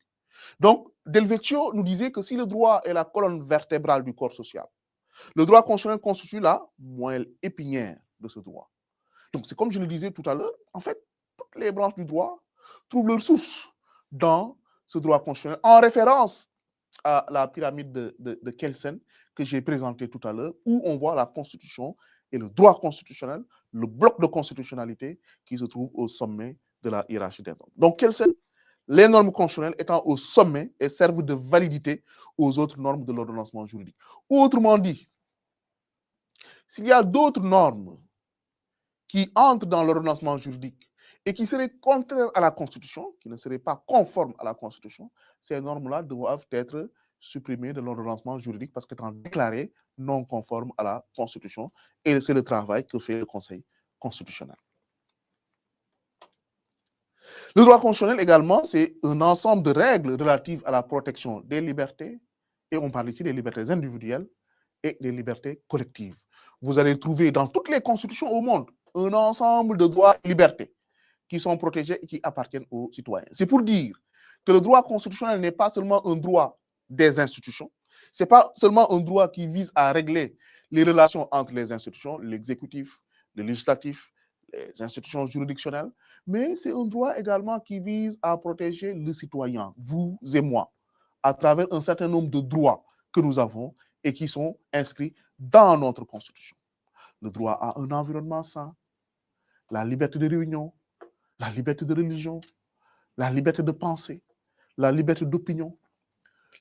Donc, Del Vecchio nous disait que si le droit est la colonne vertébrale du corps social, le droit constitutionnel constitue la moelle épinière de ce droit. Donc, c'est comme je le disais tout à l'heure, en fait, toutes les branches du droit trouvent leur source dans ce droit constitutionnel, en référence à la pyramide de Kelsen que j'ai présentée tout à l'heure, où on voit la Constitution et le droit constitutionnel, le bloc de constitutionnalité qui se trouve au sommet de la hiérarchie des normes. Donc, Kelsen, les normes constitutionnelles étant au sommet et servent de validité aux autres normes de l'ordonnancement juridique. Autrement dit, s'il y a d'autres normes qui entrent dans l'ordonnancement juridique et qui seraient contraires à la Constitution, qui ne seraient pas conformes à la Constitution, ces normes-là doivent être supprimées de l'ordonnancement juridique parce qu'elles sont déclarées non conformes à la Constitution. Et c'est le travail que fait le Conseil constitutionnel. Le droit constitutionnel également, c'est un ensemble de règles relatives à la protection des libertés, et on parle ici des libertés individuelles et des libertés collectives. Vous allez trouver dans toutes les constitutions au monde un ensemble de droits et libertés qui sont protégés et qui appartiennent aux citoyens. C'est pour dire que le droit constitutionnel n'est pas seulement un droit des institutions, ce n'est pas seulement un droit qui vise à régler les relations entre les institutions, l'exécutif, le législatif, les institutions juridictionnelles, mais c'est un droit également qui vise à protéger le citoyen, vous et moi, à travers un certain nombre de droits que nous avons et qui sont inscrits dans notre Constitution. Le droit à un environnement sain, la liberté de réunion, la liberté de religion, la liberté de pensée, la liberté d'opinion,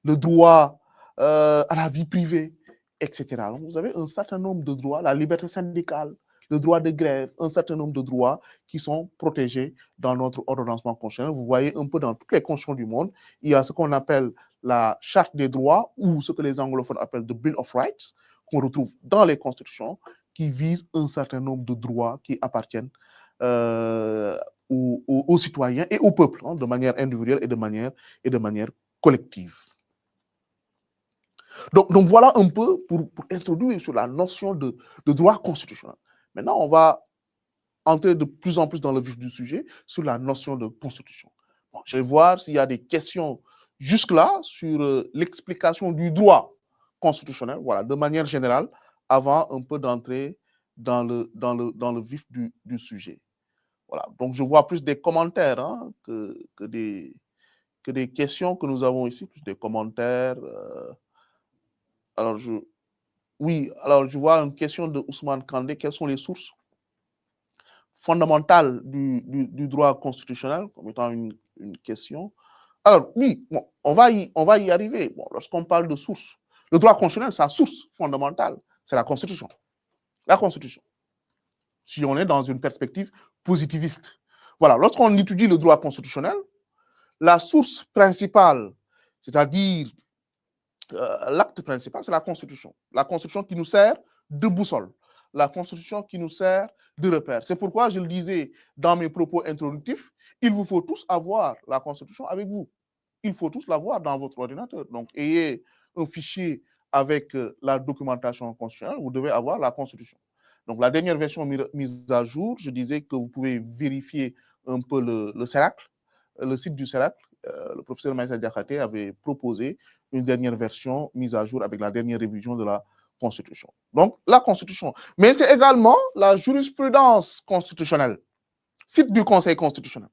le droit à la vie privée, etc. Donc, vous avez un certain nombre de droits, la liberté syndicale, le droit de grève, un certain nombre de droits qui sont protégés dans notre ordonnancement constitutionnel. Vous voyez un peu dans toutes les constitutions du monde, il y a ce qu'on appelle la charte des droits ou ce que les anglophones appellent the Bill of Rights, qu'on retrouve dans les constitutions, qui visent un certain nombre de droits qui appartiennent aux citoyens et au peuple, hein, de manière individuelle et de manière collective. Donc voilà un peu pour introduire sur la notion de droit constitutionnel. Maintenant, on va entrer de plus en plus dans le vif du sujet sur la notion de constitution. Bon, je vais voir s'il y a des questions jusque-là sur l'explication du droit constitutionnel, voilà, de manière générale, avant un peu d'entrer dans le vif du sujet. Voilà, donc je vois plus des commentaires hein, que des questions que nous avons ici, plus des commentaires. Alors, je vois une question de Ousmane Kandé. Quelles sont les sources fondamentales du droit constitutionnel, comme étant une question. Alors, oui, bon, on va y arriver. Bon, lorsqu'on parle de source, le droit constitutionnel, sa source fondamentale, c'est la Constitution. La Constitution. Si on est dans une perspective positiviste. Voilà, lorsqu'on étudie le droit constitutionnel, la source principale, c'est-à-dire l'acte principal, c'est la Constitution. La Constitution qui nous sert de boussole. La Constitution qui nous sert de repère. C'est pourquoi je le disais dans mes propos introductifs, il vous faut tous avoir la Constitution avec vous. il faut tous l'avoir dans votre ordinateur. Donc, ayez un fichier avec la documentation constitutionnelle, vous devez avoir la Constitution. Donc, la dernière version mise à jour, je disais que vous pouvez vérifier un peu le CERAC, le site du CERAC. Le professeur Maïssa Diakhaté avait proposé une dernière version mise à jour avec la dernière révision de la Constitution. Donc, la Constitution. Mais c'est également la jurisprudence constitutionnelle, site du Conseil constitutionnel.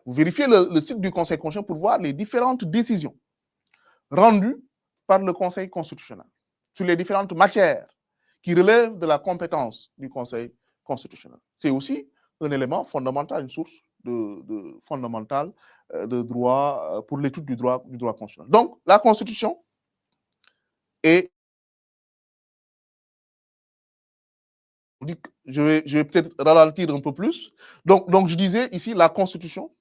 Vous vérifiez le site du Conseil constitutionnel pour voir les différentes décisions rendues par le Conseil constitutionnel sur les différentes matières qui relèvent de la compétence du Conseil constitutionnel. C'est aussi un élément fondamental, une source fondamentale de droit pour l'étude du droit constitutionnel. Donc, la Constitution est... Je vais peut-être ralentir un peu plus. Donc, je disais ici la Constitution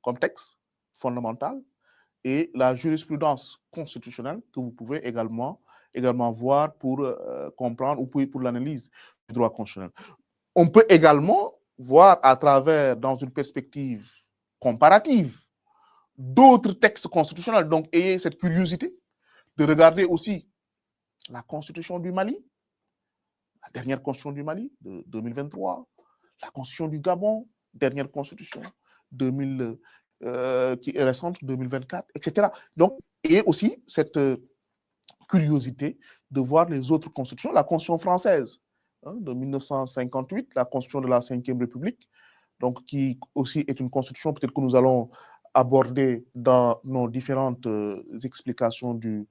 comme texte fondamental et la jurisprudence constitutionnelle que vous pouvez également voir pour comprendre ou pour l'analyse du droit constitutionnel. On peut également voir à travers, dans une perspective comparative, d'autres textes constitutionnels. Donc, ayez cette curiosité de regarder aussi la Constitution du Mali, la dernière Constitution du Mali de 2023, la Constitution du Gabon, dernière Constitution 2000, qui est récente, 2024, etc. Donc, et aussi cette curiosité de voir les autres constitutions, la Constitution française de 1958, la Constitution de la Ve République, donc qui aussi est une constitution peut-être que nous allons aborder dans nos différentes explications du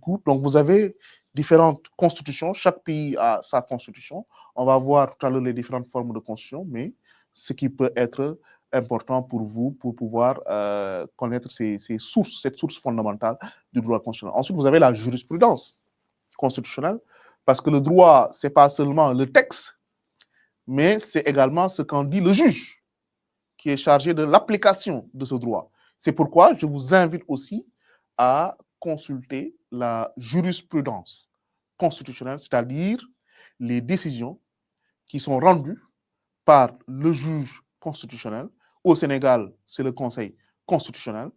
cours. Donc, vous avez différentes constitutions, chaque pays a sa constitution. On va voir tout à l'heure les différentes formes de constitution, mais ce qui peut être important pour vous, pour pouvoir connaître ces sources, cette source fondamentale du droit constitutionnel. Ensuite, vous avez la jurisprudence constitutionnelle, parce que le droit, ce n'est pas seulement le texte, mais c'est également ce qu'en dit le juge, qui est chargé de l'application de ce droit. C'est pourquoi je vous invite aussi à consulter la jurisprudence constitutionnelle, c'est-à-dire les décisions qui sont rendues par le juge constitutionnel. Au Sénégal, c'est le Conseil constitutionnel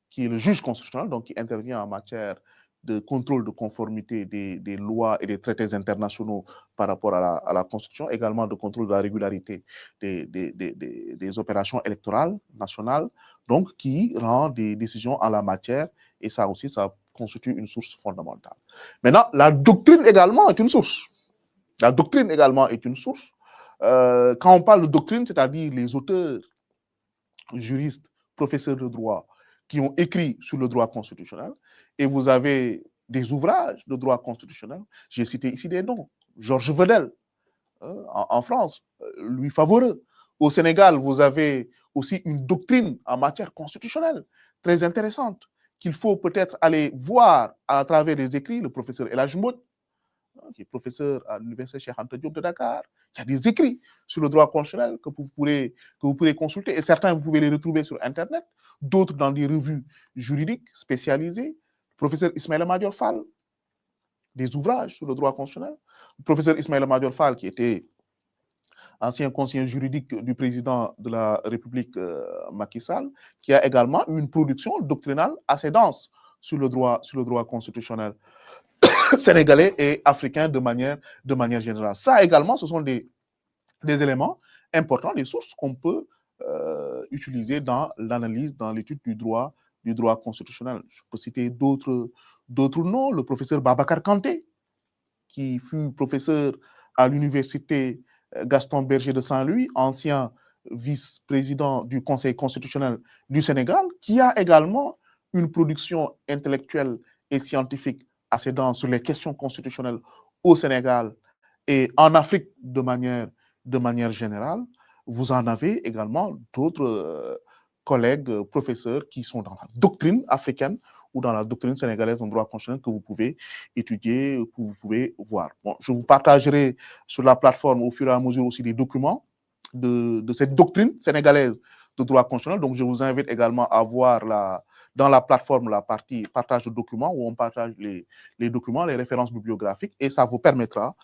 qui est le juge constitutionnel, donc qui intervient en matière de contrôle de conformité des lois et des traités internationaux par rapport à la Constitution, également de contrôle de la régularité des opérations électorales nationales, donc qui rend des décisions en la matière, et ça aussi, ça constitue une source fondamentale. Maintenant, la doctrine également est une source. La doctrine également est une source. Quand on parle de doctrine, c'est-à-dire les auteurs, juristes, professeurs de droit, qui ont écrit sur le droit constitutionnel, et vous avez des ouvrages de droit constitutionnel. J'ai cité ici des noms. Georges Vedel, en France, Louis Favoreux. Au Sénégal, vous avez aussi une doctrine en matière constitutionnelle très intéressante qu'il faut peut-être aller voir à travers les écrits. Le professeur El Hadj Mbodj, qui est professeur à l'université Cheikh Anta Diop de Dakar, il y a des écrits sur le droit constitutionnel que vous pourrez consulter, et certains, vous pouvez les retrouver sur Internet, d'autres dans des revues juridiques spécialisées. Le professeur Ismaïla Madior Fall, des ouvrages sur le droit constitutionnel. Le professeur Ismaïla Madior Fall, qui était ancien conseiller juridique du président de la République Macky Sall, qui a également eu une production doctrinale assez dense sur le droit constitutionnel sénégalais et africain de manière générale. Ça également, ce sont des éléments importants, des sources qu'on peut utiliser dans l'analyse, dans l'étude du droit constitutionnel. Je peux citer d'autres noms, le professeur Babacar Kanté, qui fut professeur à l'université Gaston Berger de Saint-Louis, ancien vice-président du Conseil constitutionnel du Sénégal, qui a également une production intellectuelle et scientifique assez dense sur les questions constitutionnelles au Sénégal et en Afrique de manière générale. Vous en avez également d'autres collègues, professeurs qui sont dans la doctrine africaine ou dans la doctrine sénégalaise en droit constitutionnel que vous pouvez étudier, que vous pouvez voir. Bon, je vous partagerai sur la plateforme au fur et à mesure aussi des documents de cette doctrine sénégalaise de droit constitutionnel. Donc, je vous invite également à voir dans la plateforme la partie partage de documents où on partage les documents, les références bibliographiques, et ça vous permettra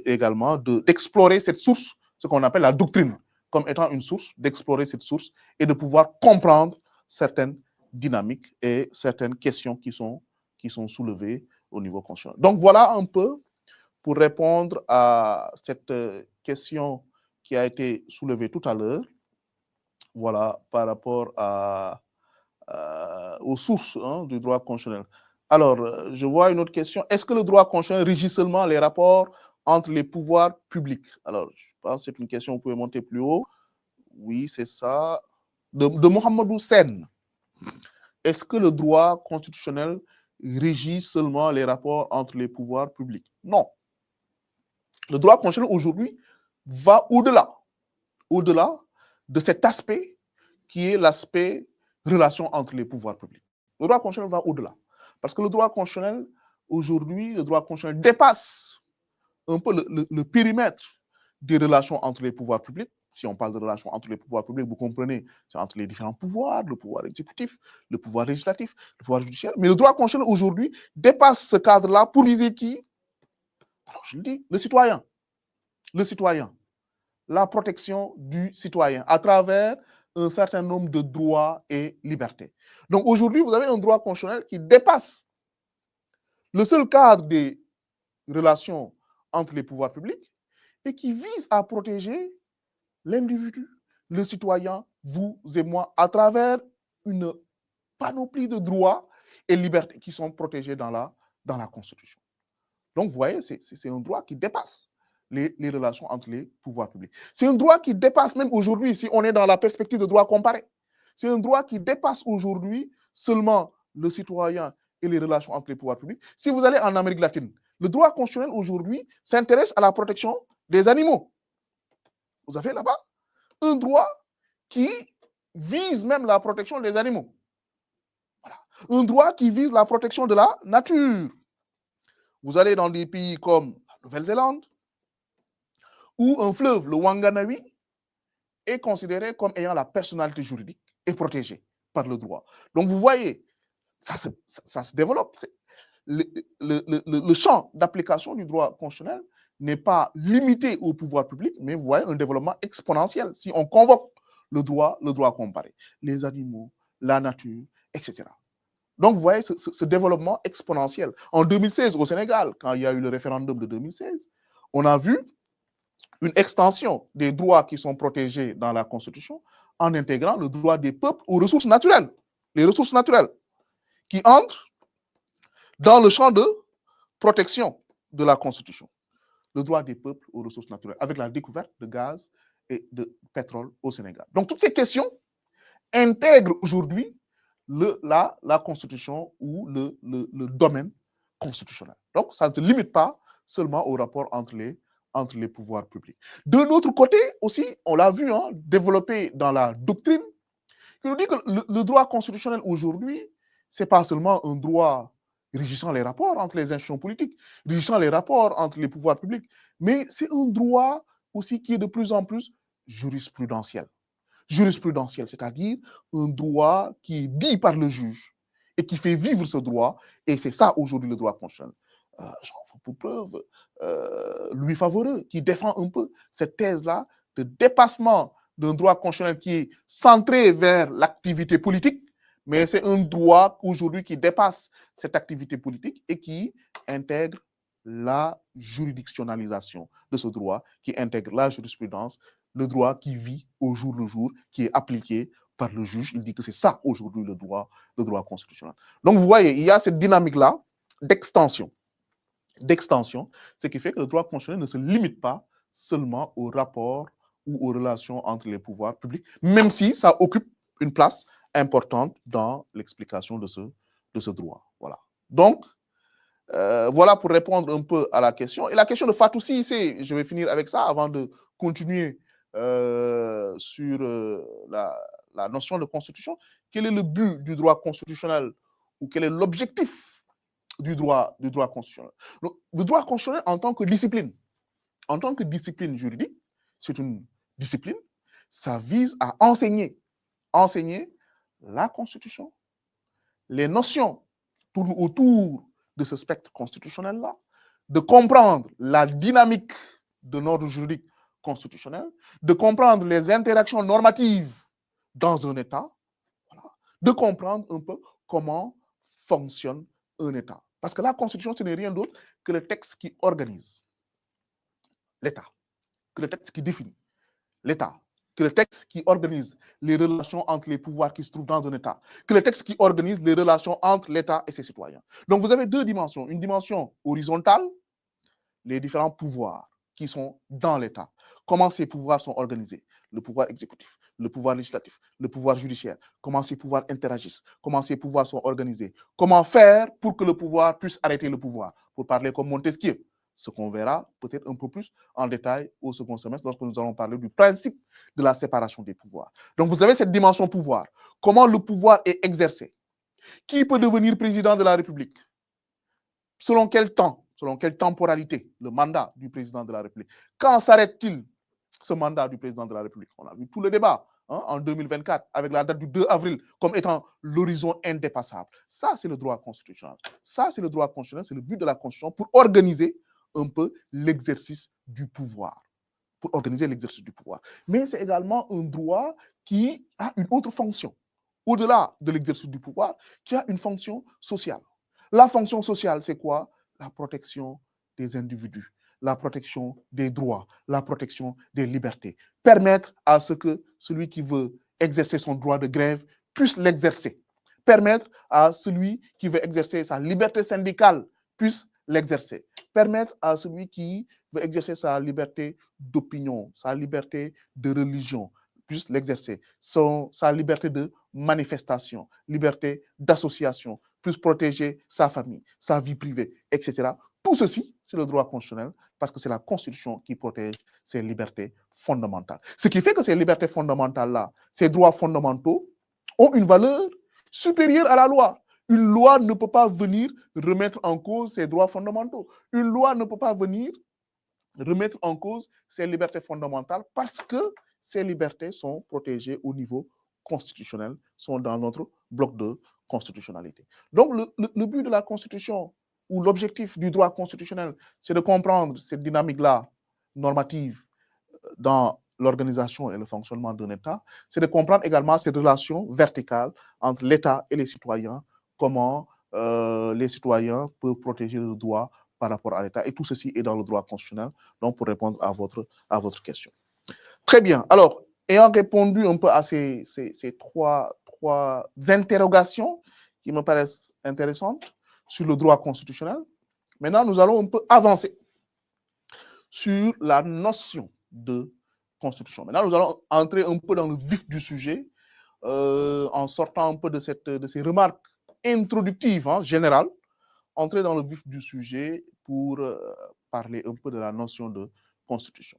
également d'explorer cette source, ce qu'on appelle la doctrine, comme étant une source, d'explorer cette source et de pouvoir comprendre certaines dynamiques et certaines questions qui sont soulevées au niveau constitutionnel. Donc voilà un peu pour répondre à cette question qui a été soulevée tout à l'heure, voilà, par rapport aux sources du droit constitutionnel. Alors, je vois une autre question. Est-ce que le droit constitutionnel régit seulement les rapports entre les pouvoirs publics? Alors, je pense que c'est une question, vous pouvez monter plus haut. Oui, c'est ça. De Mohamedou Sen. Est-ce que le droit constitutionnel régit seulement les rapports entre les pouvoirs publics? Non. Le droit constitutionnel aujourd'hui va au-delà de cet aspect qui est l'aspect relation entre les pouvoirs publics. Le droit constitutionnel va au-delà. Parce que le droit constitutionnel, aujourd'hui, le droit constitutionnel dépasse un peu le périmètre des relations entre les pouvoirs publics. Si on parle de relations entre les pouvoirs publics, vous comprenez, c'est entre les différents pouvoirs, le pouvoir exécutif, le pouvoir législatif, le pouvoir judiciaire. Mais le droit constitutionnel aujourd'hui dépasse ce cadre-là pour viser qui? Alors je le dis, le citoyen. Le citoyen. La protection du citoyen à travers un certain nombre de droits et libertés. Donc aujourd'hui, vous avez un droit constitutionnel qui dépasse le seul cadre des relations entre les pouvoirs publics et qui vise à protéger l'individu, le citoyen, vous et moi, à travers une panoplie de droits et libertés qui sont protégés dans la Constitution. Donc, vous voyez, c'est un droit qui dépasse les relations entre les pouvoirs publics. C'est un droit qui dépasse même aujourd'hui, si on est dans la perspective de droit comparé. C'est un droit qui dépasse aujourd'hui seulement le citoyen et les relations entre les pouvoirs publics. Si vous allez en Amérique latine, le droit constitutionnel aujourd'hui s'intéresse à la protection des animaux. Vous avez là-bas un droit qui vise même la protection des animaux. Voilà. Un droit qui vise la protection de la nature. Vous allez dans des pays comme la Nouvelle-Zélande, où un fleuve, le Wanganawi, est considéré comme ayant la personnalité juridique et protégé par le droit. Donc vous voyez, ça se développe. Le champ d'application du droit constitutionnel n'est pas limité au pouvoir public, mais vous voyez un développement exponentiel si on convoque le droit comparé, les animaux, la nature, etc. Donc vous voyez ce développement exponentiel. En 2016, au Sénégal, quand il y a eu le référendum de 2016, on a vu une extension des droits qui sont protégés dans la Constitution en intégrant le droit des peuples aux ressources naturelles, les ressources naturelles, qui entrent dans le champ de protection de la Constitution. Le droit des peuples aux ressources naturelles, avec la découverte de gaz et de pétrole au Sénégal. Donc, toutes ces questions intègrent aujourd'hui la Constitution ou le domaine constitutionnel. Donc, ça ne se limite pas seulement au rapport entre les pouvoirs publics. De l'autre côté aussi, on l'a vu développé dans la doctrine, qui nous dit que le droit constitutionnel aujourd'hui, ce n'est pas seulement un droit régissant les rapports entre les institutions politiques, régissant les rapports entre les pouvoirs publics, mais c'est un droit aussi qui est de plus en plus jurisprudentiel. Jurisprudentiel, c'est-à-dire un droit qui est dit par le juge et qui fait vivre ce droit, et c'est ça aujourd'hui le droit constitutionnel. J'en fais pour preuve Louis Favoreux, qui défend un peu cette thèse-là de dépassement d'un droit constitutionnel qui est centré vers l'activité politique, mais c'est un droit aujourd'hui qui dépasse cette activité politique et qui intègre la juridictionnalisation de ce droit, qui intègre la jurisprudence, le droit qui vit au jour le jour, qui est appliqué par le juge. Il dit que c'est ça aujourd'hui le droit constitutionnel. Donc vous voyez, il y a cette dynamique-là d'extension, ce qui fait que le droit constitutionnel ne se limite pas seulement aux rapports ou aux relations entre les pouvoirs publics, même si ça occupe une place importante dans l'explication de ce droit. Voilà. Donc, voilà pour répondre un peu à la question. Et la question de Fatoussi, je vais finir avec ça avant de continuer sur la notion de constitution. Quel est le but du droit constitutionnel ou quel est l'objectif du droit constitutionnel? Le droit constitutionnel en tant que discipline juridique, c'est une discipline, ça vise à enseigner la Constitution, les notions tournent autour de ce spectre constitutionnel-là, de comprendre la dynamique de l'ordre juridique constitutionnel, de comprendre les interactions normatives dans un État, voilà, de comprendre un peu comment fonctionne un État. Parce que la Constitution, ce n'est rien d'autre que le texte qui organise l'État, que le texte qui définit l'État, que le texte qui organise les relations entre les pouvoirs qui se trouvent dans un État, que le texte qui organise les relations entre l'État et ses citoyens. Donc vous avez deux dimensions, une dimension horizontale, les différents pouvoirs qui sont dans l'État, comment ces pouvoirs sont organisés, le pouvoir exécutif, le pouvoir législatif, le pouvoir judiciaire, comment ces pouvoirs interagissent, comment ces pouvoirs sont organisés, comment faire pour que le pouvoir puisse arrêter le pouvoir, pour parler comme Montesquieu, ce qu'on verra peut-être un peu plus en détail au second semestre lorsque nous allons parler du principe de la séparation des pouvoirs. Donc vous avez cette dimension pouvoir, comment le pouvoir est exercé, qui peut devenir président de la République, selon quel temps, selon quelle temporalité, le mandat du président de la République. Quand s'arrête-t-il ce mandat du président de la République? On a vu tout le débat en 2024 avec la date du 2 avril comme étant l'horizon indépassable. Ça, c'est le droit constitutionnel. Ça, c'est le droit constitutionnel, c'est le but de la Constitution pour organiser un peu l'exercice du pouvoir. Pour organiser l'exercice du pouvoir. Mais c'est également un droit qui a une autre fonction, au-delà de l'exercice du pouvoir, qui a une fonction sociale. La fonction sociale, c'est quoi? La protection des individus, la protection des droits, la protection des libertés. Permettre à ce que celui qui veut exercer son droit de grève puisse l'exercer. Permettre à celui qui veut exercer sa liberté syndicale puisse l'exercer. Permettre à celui qui veut exercer sa liberté d'opinion, sa liberté de religion, puisse l'exercer. Sa liberté de manifestation, liberté d'association, puisse protéger sa famille, sa vie privée, etc. Tout ceci, c'est le droit constitutionnel parce que c'est la Constitution qui protège ces libertés fondamentales. Ce qui fait que ces libertés fondamentales-là, ces droits fondamentaux, ont une valeur supérieure à la loi. Une loi ne peut pas venir remettre en cause ces droits fondamentaux. Une loi ne peut pas venir remettre en cause ces libertés fondamentales parce que ces libertés sont protégées au niveau constitutionnel, sont dans notre bloc de constitutionnalité. Donc, le but de la Constitution ou l'objectif du droit constitutionnel, c'est de comprendre cette dynamique-là normative dans l'organisation et le fonctionnement d'un État, c'est de comprendre également ces relations verticales entre l'État et les citoyens, comment les citoyens peuvent protéger leurs droits par rapport à l'État. Et tout ceci est dans le droit constitutionnel, donc pour répondre à votre question. Très bien. Alors, ayant répondu un peu à ces trois interrogations qui me paraissent intéressantes sur le droit constitutionnel, maintenant, nous allons un peu avancer sur la notion de constitution. Maintenant, nous allons entrer un peu dans le vif du sujet en sortant un peu de ces remarques introductives générales, entrer dans le vif du sujet pour parler un peu de la notion de constitution.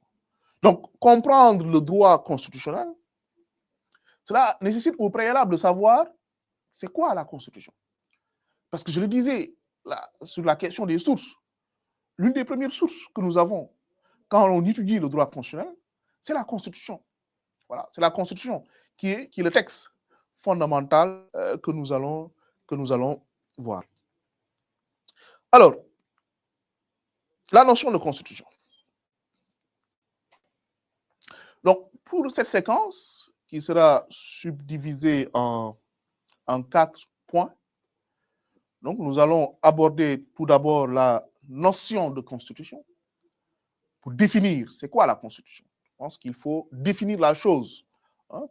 Donc, comprendre le droit constitutionnel, cela nécessite au préalable de savoir c'est quoi la constitution. Parce que je le disais sur la question des sources, l'une des premières sources que nous avons quand on étudie le droit constitutionnel, c'est la Constitution. Voilà, c'est la Constitution qui est le texte fondamental que nous allons voir. Alors, la notion de constitution. Donc, pour cette séquence, qui sera subdivisée en 4 points, donc nous allons aborder tout d'abord la notion de constitution, pour définir c'est quoi la constitution. Je pense qu'il faut définir la chose.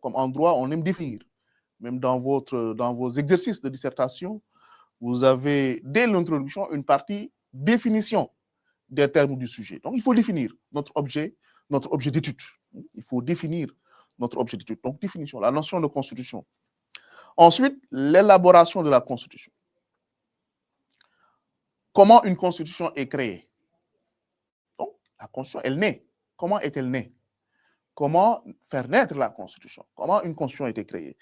Comme en droit, on aime définir. Même dans vos exercices de dissertation, vous avez, dès l'introduction, une partie définition des termes du sujet. Donc, il faut définir notre objet d'étude. Il faut définir notre objet d'étude. Donc, définition, la notion de constitution. Ensuite, l'élaboration de la constitution. Comment une constitution est créée? Donc, la constitution, elle naît. Comment est-elle née? Comment faire naître la constitution? Comment une constitution a été créée?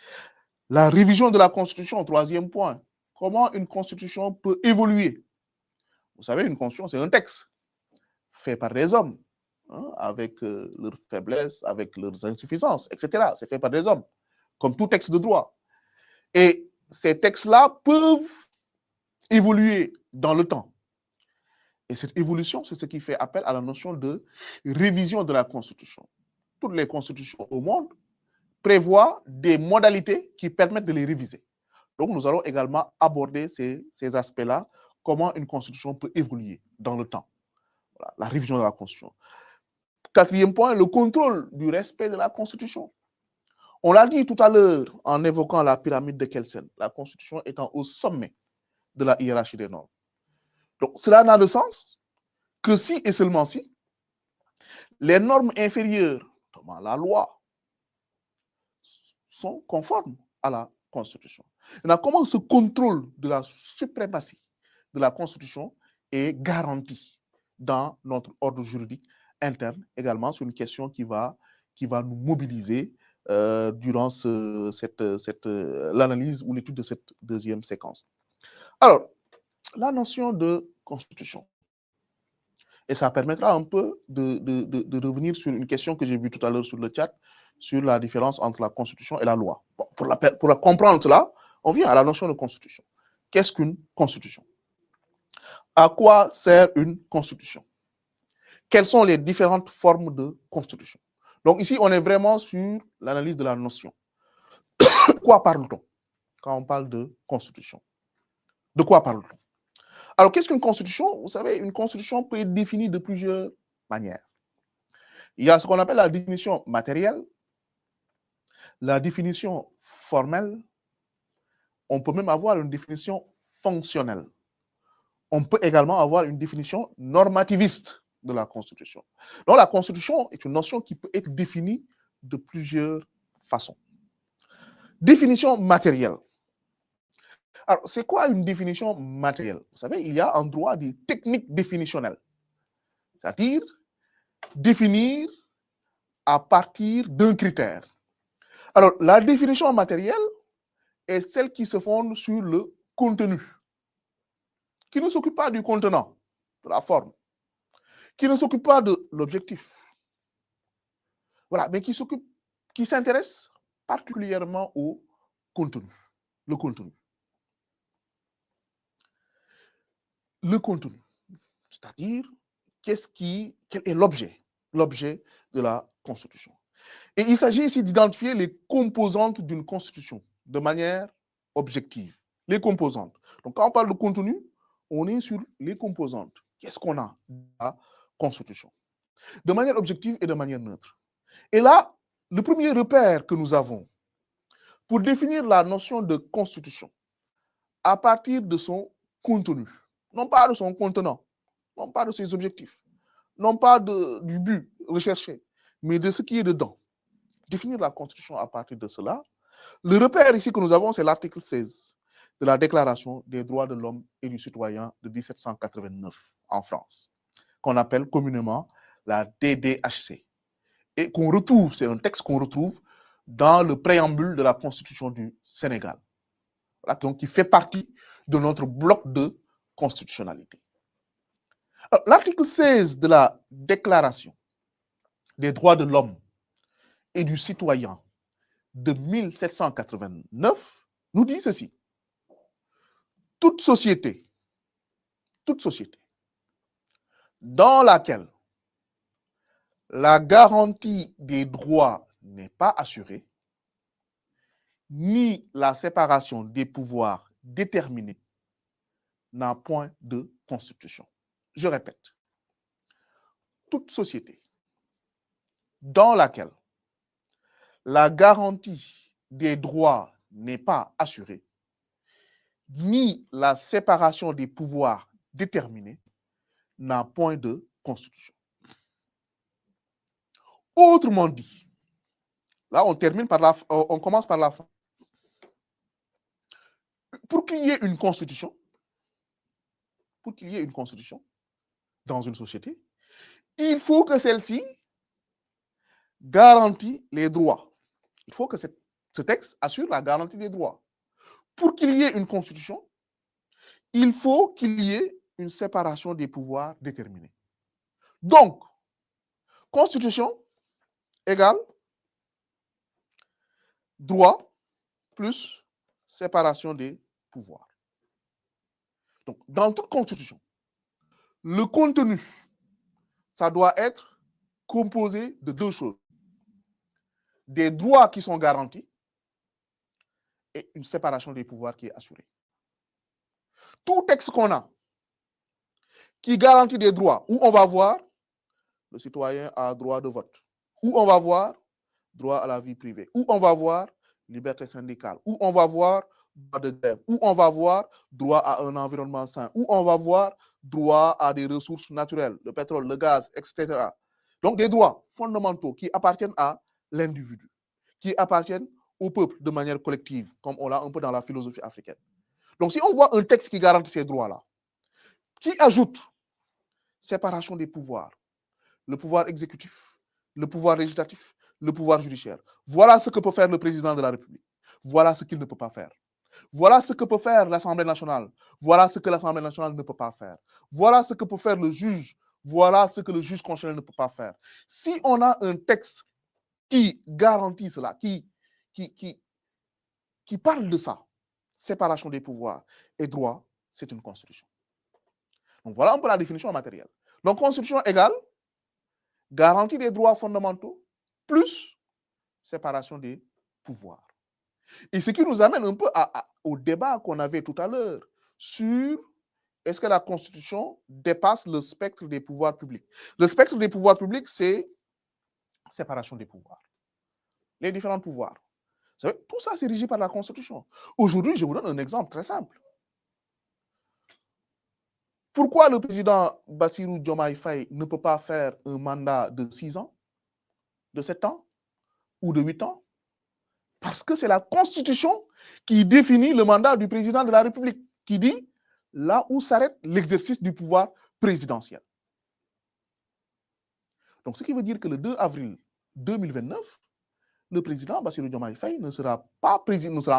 La révision de la constitution, troisième point. Comment une constitution peut évoluer? Vous savez, une constitution, c'est un texte fait par des hommes, avec leurs faiblesses, avec leurs insuffisances, etc. C'est fait par des hommes, comme tout texte de droit. Et ces textes-là peuvent évoluer dans le temps. Et cette évolution, c'est ce qui fait appel à la notion de révision de la Constitution. Toutes les constitutions au monde prévoient des modalités qui permettent de les réviser. Donc, nous allons également aborder ces aspects-là, comment une constitution peut évoluer dans le temps. Voilà, la révision de la constitution. Quatrième point, le contrôle du respect de la constitution. On l'a dit tout à l'heure en évoquant la pyramide de Kelsen, la constitution étant au sommet de la hiérarchie des normes. Donc, cela n'a de sens que si et seulement si les normes inférieures, notamment la loi, sont conformes à la Constitution. Maintenant, comment ce contrôle de la suprématie de la Constitution est garanti dans notre ordre juridique interne, également sur une question qui va nous mobiliser durant l'analyse ou l'étude de cette deuxième séquence. Alors, la notion de Constitution. Et ça permettra un peu de revenir sur une question que j'ai vue tout à l'heure sur le chat, sur la différence entre la Constitution et la loi. Bon, pour comprendre cela, on vient à la notion de Constitution. Qu'est-ce qu'une Constitution? À quoi sert une Constitution? Quelles sont les différentes formes de Constitution? Donc ici, on est vraiment sur l'analyse de la notion. De quoi parle-t-on quand on parle de Constitution? De quoi parle-t-on? Alors, qu'est-ce qu'une Constitution? Vous savez, une Constitution peut être définie de plusieurs manières. Il y a ce qu'on appelle la définition matérielle, la définition formelle, on peut même avoir une définition fonctionnelle. On peut également avoir une définition normativiste de la Constitution. Donc la Constitution est une notion qui peut être définie de plusieurs façons. Définition matérielle. Alors, c'est quoi une définition matérielle? Vous savez, il y a en droit des techniques définitionnelles, c'est-à-dire définir à partir d'un critère. Alors, la définition matérielle est celle qui se fonde sur le contenu, qui ne s'occupe pas du contenant, de la forme, qui ne s'occupe pas de l'objectif. Voilà, mais qui s'intéresse particulièrement au contenu, le contenu. Le contenu, c'est-à-dire quel est l'objet de la Constitution. Et il s'agit ici d'identifier les composantes d'une Constitution de manière objective. Les composantes. Donc, quand on parle de contenu, on est sur les composantes. Qu'est-ce qu'on a dans la Constitution? De manière objective et de manière neutre. Et là, le premier repère que nous avons pour définir la notion de Constitution à partir de son contenu, non pas de son contenant, non pas de ses objectifs, non pas du but recherché, mais de ce qui est dedans. Définir la Constitution à partir de cela. Le repère ici que nous avons, c'est l'article 16 de la Déclaration des droits de l'homme et du citoyen de 1789 en France, qu'on appelle communément la DDHC. Et qu'on retrouve, c'est un texte qu'on retrouve dans le préambule de la Constitution du Sénégal. Voilà, donc qui fait partie de notre bloc de constitutionnalité. L'article 16 de la Déclaration des droits de l'homme et du citoyen de 1789 nous dit ceci. Toute société dans laquelle la garantie des droits n'est pas assurée, ni la séparation des pouvoirs déterminée, n'a point de constitution. Je répète, toute société dans laquelle la garantie des droits n'est pas assurée, ni la séparation des pouvoirs déterminée, n'a point de constitution. Autrement dit, là on commence par la fin. Pour qu'il y ait une constitution, dans une société, il faut que celle-ci garantisse les droits. Il faut que ce texte assure la garantie des droits. Pour qu'il y ait une constitution, il faut qu'il y ait une séparation des pouvoirs déterminée. Donc, constitution égale droit plus séparation des pouvoirs. Donc, dans toute constitution, le contenu, ça doit être composé de deux choses. Des droits qui sont garantis et une séparation des pouvoirs qui est assurée. Tout texte qu'on a qui garantit des droits, où on va voir le citoyen a droit de vote, où on va voir droit à la vie privée, où on va voir liberté syndicale, où on va voir droit de grève, où on va voir droit à un environnement sain, où on va voir droit à des ressources naturelles, le pétrole, le gaz, etc. Donc des droits fondamentaux qui appartiennent à l'individu, qui appartiennent au peuple de manière collective, comme on l'a un peu dans la philosophie africaine. Donc si on voit un texte qui garantit ces droits-là, qui ajoute séparation des pouvoirs, le pouvoir exécutif, le pouvoir législatif, le pouvoir judiciaire. Voilà ce que peut faire le président de la République. Voilà ce qu'il ne peut pas faire. Voilà ce que peut faire l'Assemblée nationale. Voilà ce que l'Assemblée nationale ne peut pas faire. Voilà ce que peut faire le juge. Voilà ce que le juge constitutionnel ne peut pas faire. Si on a un texte qui garantit cela, qui parle de ça, séparation des pouvoirs et droits, c'est une constitution. Donc voilà un peu la définition matérielle. Donc constitution égale garantie des droits fondamentaux plus séparation des pouvoirs. Et ce qui nous amène un peu au débat qu'on avait tout à l'heure sur est-ce que la Constitution dépasse le spectre des pouvoirs publics. Le spectre des pouvoirs publics, c'est séparation des pouvoirs. Les différents pouvoirs. Vous savez, tout ça, c'est régi par la Constitution. Aujourd'hui, je vous donne un exemple très simple. Pourquoi le président Bassirou Diomaye Faye ne peut pas faire un mandat de 6 ans, de 7 ans ou de 8 ans? Parce que c'est la Constitution qui définit le mandat du président de la République, qui dit là où s'arrête l'exercice du pouvoir présidentiel. Donc, ce qui veut dire que le 2 avril 2029, le président Bassirou Diomaye Faye ne sera en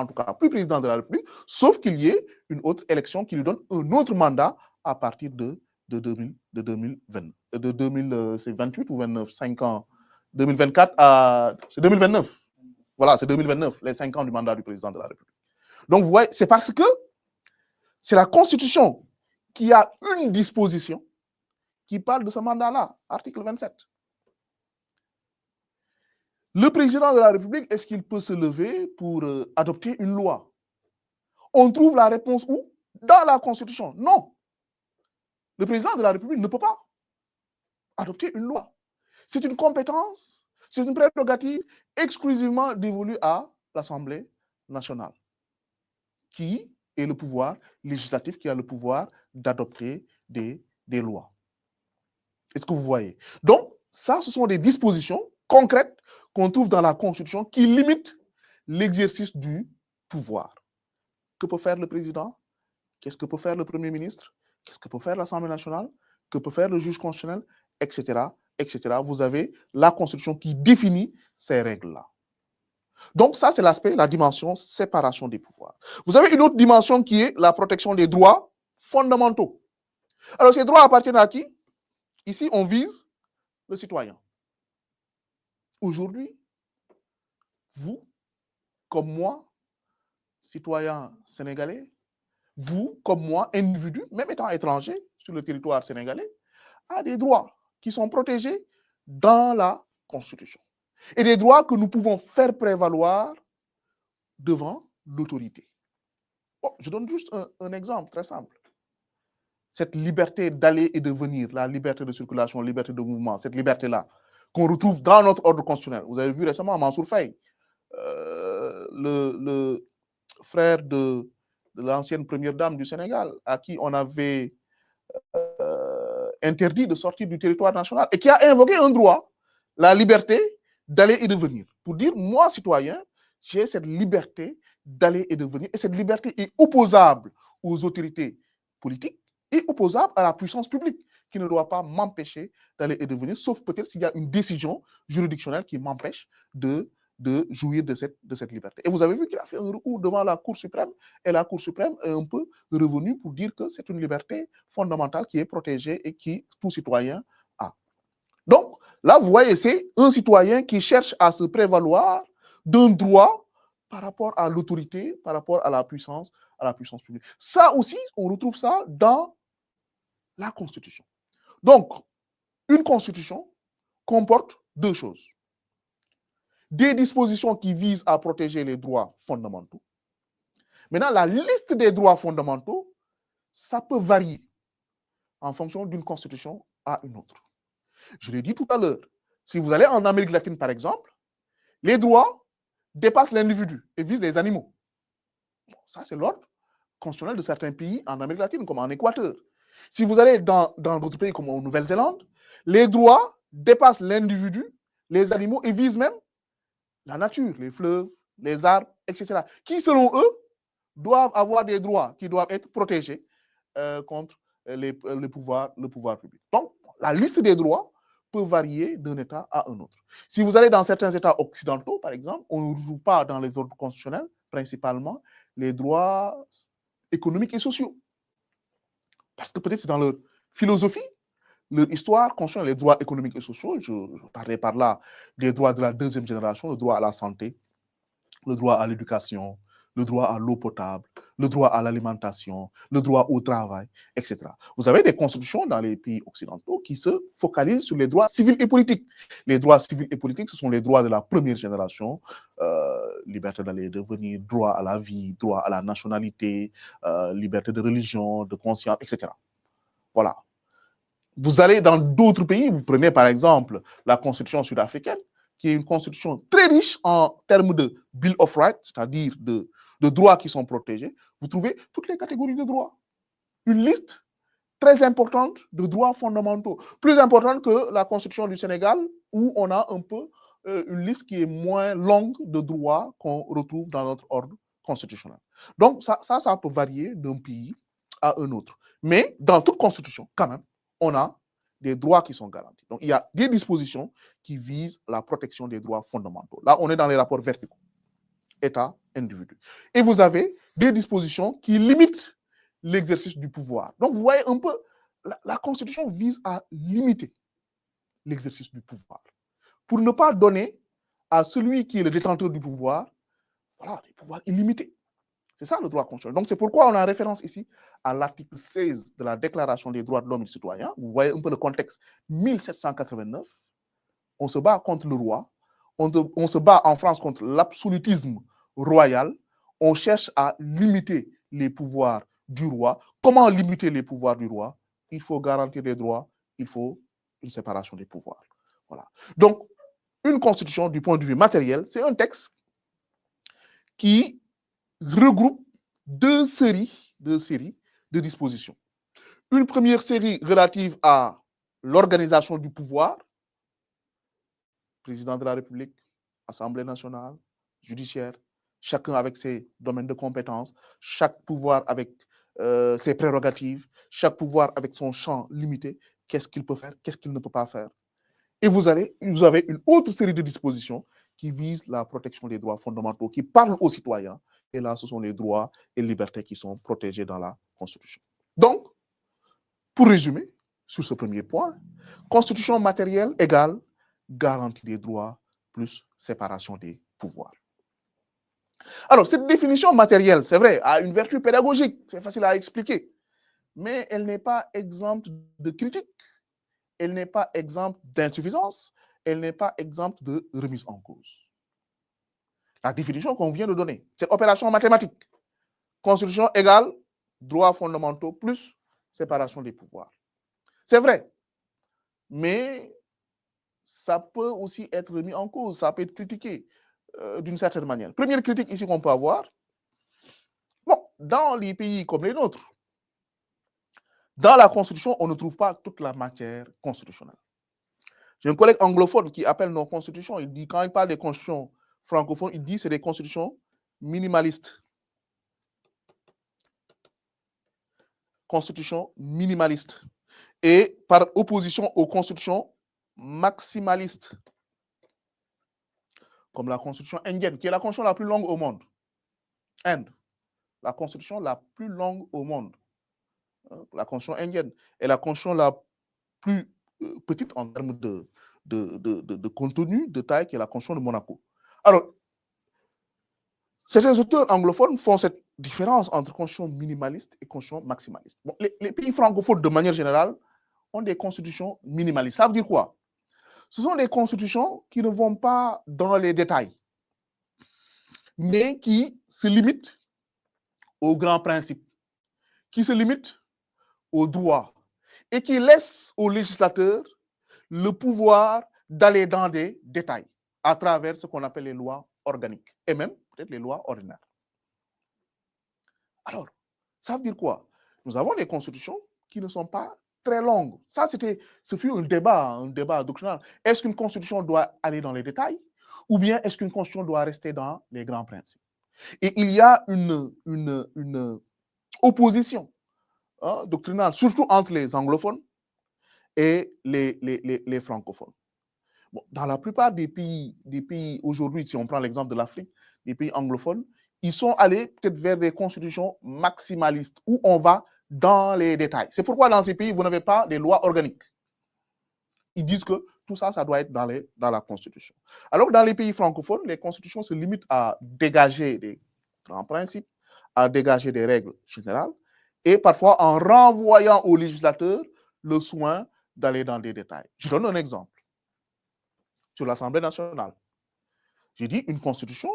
tout cas plus président de la République, sauf qu'il y ait une autre élection qui lui donne un autre mandat à partir de 2028 ou 29, 5 ans, 2024 à... C'est 2029. Voilà, c'est 2029, les 5 ans du mandat du président de la République. Donc, vous voyez, c'est parce que c'est la Constitution qui a une disposition qui parle de ce mandat-là, article 27. Le président de la République, est-ce qu'il peut se lever pour adopter une loi? On trouve la réponse où? Dans la Constitution. Non. Le président de la République ne peut pas adopter une loi. C'est une compétence, c'est une prérogative exclusivement dévolue à l'Assemblée nationale, qui est le pouvoir législatif, qui a le pouvoir d'adopter des lois. Est-ce que vous voyez? Donc, ça, ce sont des dispositions concrètes qu'on trouve dans la Constitution qui limitent l'exercice du pouvoir. Que peut faire le président? Qu'est-ce que peut faire le Premier ministre? Qu'est-ce que peut faire l'Assemblée nationale? Que peut faire le juge constitutionnel? Etc. etc. Vous avez la Constitution qui définit ces règles-là. Donc, ça, c'est l'aspect, la dimension séparation des pouvoirs. Vous avez une autre dimension qui est la protection des droits fondamentaux. Alors, ces droits appartiennent à qui? Ici, on vise le citoyen. Aujourd'hui, vous, comme moi, citoyen sénégalais, vous, comme moi, individu, même étant étranger sur le territoire sénégalais, a des droits qui sont protégés dans la Constitution. Et des droits que nous pouvons faire prévaloir devant l'autorité. Bon, je donne juste un exemple très simple. Cette liberté d'aller et de venir, la liberté de circulation, la liberté de mouvement, cette liberté-là, qu'on retrouve dans notre ordre constitutionnel. Vous avez vu récemment Mansour Faye, le frère de l'ancienne première dame du Sénégal, à qui on avait interdit de sortir du territoire national et qui a invoqué un droit, la liberté d'aller et de venir. Pour dire, moi, citoyen, j'ai cette liberté d'aller et de venir. Et cette liberté est opposable aux autorités politiques et opposable à la puissance publique qui ne doit pas m'empêcher d'aller et de venir, sauf peut-être s'il y a une décision juridictionnelle qui m'empêche de jouir de cette liberté. Et vous avez vu qu'il a fait un recours devant la Cour suprême, et la Cour suprême est un peu revenue pour dire que c'est une liberté fondamentale qui est protégée et qui tout citoyen a. Donc, là, vous voyez, c'est un citoyen qui cherche à se prévaloir d'un droit par rapport à l'autorité, par rapport à la puissance publique. Ça aussi, on retrouve ça dans la Constitution. Donc, une Constitution comporte deux choses. Des dispositions qui visent à protéger les droits fondamentaux Maintenant, la liste des droits fondamentaux, ça peut varier en fonction d'une constitution à une autre. Je l'ai dit tout à l'heure, si vous allez en Amérique latine, par exemple, les droits dépassent l'individu et visent les animaux. Bon, ça, c'est l'ordre constitutionnel de certains pays en Amérique latine, comme en Équateur. Si vous allez dans d'autres pays comme en Nouvelle-Zélande, les droits dépassent l'individu, les animaux et visent même la nature, les fleuves, les arbres, etc. Qui, selon eux, doivent avoir des droits qui doivent être protégés contre le pouvoir public. Donc, la liste des droits peut varier d'un État à un autre. Si vous allez dans certains États occidentaux, par exemple, on ne retrouve pas dans les ordres constitutionnels, principalement, les droits économiques et sociaux. Parce que peut-être c'est dans leur philosophie, leur histoire concerne les droits économiques et sociaux. Je parlais par là des droits de la deuxième génération, le droit à la santé, le droit à l'éducation, le droit à l'eau potable, le droit à l'alimentation, le droit au travail, etc. Vous avez des constitutions dans les pays occidentaux qui se focalisent sur les droits civils et politiques. Les droits civils et politiques, ce sont les droits de la première génération, liberté d'aller et de venir, droit à la vie, droit à la nationalité, liberté de religion, de conscience, etc. Voilà. Vous allez dans d'autres pays, vous prenez par exemple la constitution sud-africaine, qui est une constitution très riche en termes de Bill of Rights, c'est-à-dire de droits qui sont protégés. Vous trouvez toutes les catégories de droits. Une liste très importante de droits fondamentaux, plus importante que la constitution du Sénégal, où on a un peu une liste qui est moins longue de droits qu'on retrouve dans notre ordre constitutionnel. Donc ça peut varier d'un pays à un autre. Mais dans toute constitution, quand même, on a des droits qui sont garantis. Donc, il y a des dispositions qui visent la protection des droits fondamentaux. Là, on est dans les rapports verticaux, État-individu. Et vous avez des dispositions qui limitent l'exercice du pouvoir. Donc, vous voyez un peu, la Constitution vise à limiter l'exercice du pouvoir pour ne pas donner à celui qui est le détenteur du pouvoir, voilà, des pouvoirs illimités. C'est ça le droit constitutionnel. Donc, c'est pourquoi on a référence ici à l'article 16 de la Déclaration des droits de l'homme et du citoyen. Vous voyez un peu le contexte. 1789, on se bat contre le roi. On se bat en France contre l'absolutisme royal. On cherche à limiter les pouvoirs du roi. Comment limiter les pouvoirs du roi? Il faut garantir les droits. Il faut une séparation des pouvoirs. Voilà. Donc, une constitution, du point de vue matériel, c'est un texte qui regroupe deux séries de dispositions. Une première série relative à l'organisation du pouvoir, président de la République, Assemblée nationale, judiciaire, chacun avec ses domaines de compétences, chaque pouvoir avec ses prérogatives, chaque pouvoir avec son champ limité, qu'est-ce qu'il peut faire, qu'est-ce qu'il ne peut pas faire. Et vous avez une autre série de dispositions qui visent la protection des droits fondamentaux, qui parlent aux citoyens. Et là, ce sont les droits et libertés qui sont protégés dans la Constitution. Donc, pour résumer, sur ce premier point, constitution matérielle égale garantie des droits plus séparation des pouvoirs. Alors, cette définition matérielle, c'est vrai, a une vertu pédagogique, c'est facile à expliquer, mais elle n'est pas exempte de critique, elle n'est pas exempte d'insuffisance, elle n'est pas exempte de remise en cause. La définition qu'on vient de donner, c'est opération mathématique. Constitution égale droits fondamentaux plus séparation des pouvoirs. C'est vrai, mais ça peut aussi être remis en cause, ça peut être critiqué d'une certaine manière. Première critique ici qu'on peut avoir, bon, dans les pays comme les nôtres, dans la Constitution, on ne trouve pas toute la matière constitutionnelle. J'ai un collègue anglophone qui appelle nos constitutions, il dit, quand il parle des constitutions francophones, il dit que c'est des constitutions minimalistes. Constitution minimaliste. Et par opposition aux constitutions maximalistes, comme la constitution indienne, qui est la constitution la plus longue au monde. Inde, la constitution la plus longue au monde. La constitution indienne est la constitution la plus petite en termes de contenu, de taille, qui est la constitution de Monaco. Alors, certains auteurs anglophones font cette différence entre constitution minimaliste et constitution maximaliste. Bon, les pays francophones, de manière générale, ont des constitutions minimalistes. Ça veut dire quoi? Ce sont des constitutions qui ne vont pas dans les détails, mais qui se limitent aux grands principes, qui se limite aux droits et qui laisse aux législateurs le pouvoir d'aller dans des détails à travers ce qu'on appelle les lois organiques et même peut-être les lois ordinaires. Alors, ça veut dire quoi? Nous avons des constitutions qui ne sont pas très longues. Ça, ce fut un débat doctrinal. Est-ce qu'une constitution doit aller dans les détails ou bien est-ce qu'une constitution doit rester dans les grands principes? Et il y a une opposition doctrinale, surtout entre les anglophones et les francophones. Bon, dans la plupart des pays aujourd'hui, si on prend l'exemple de l'Afrique, des pays anglophones, ils sont allés peut-être vers des constitutions maximalistes où on va dans les détails. C'est pourquoi dans ces pays, vous n'avez pas des lois organiques. Ils disent que tout ça, ça doit être dans la constitution. Alors que dans les pays francophones, les constitutions se limitent à dégager des grands principes, à dégager des règles générales, et parfois en renvoyant aux législateurs le soin d'aller dans des détails. Je donne un exemple. Sur l'Assemblée nationale, j'ai dit une constitution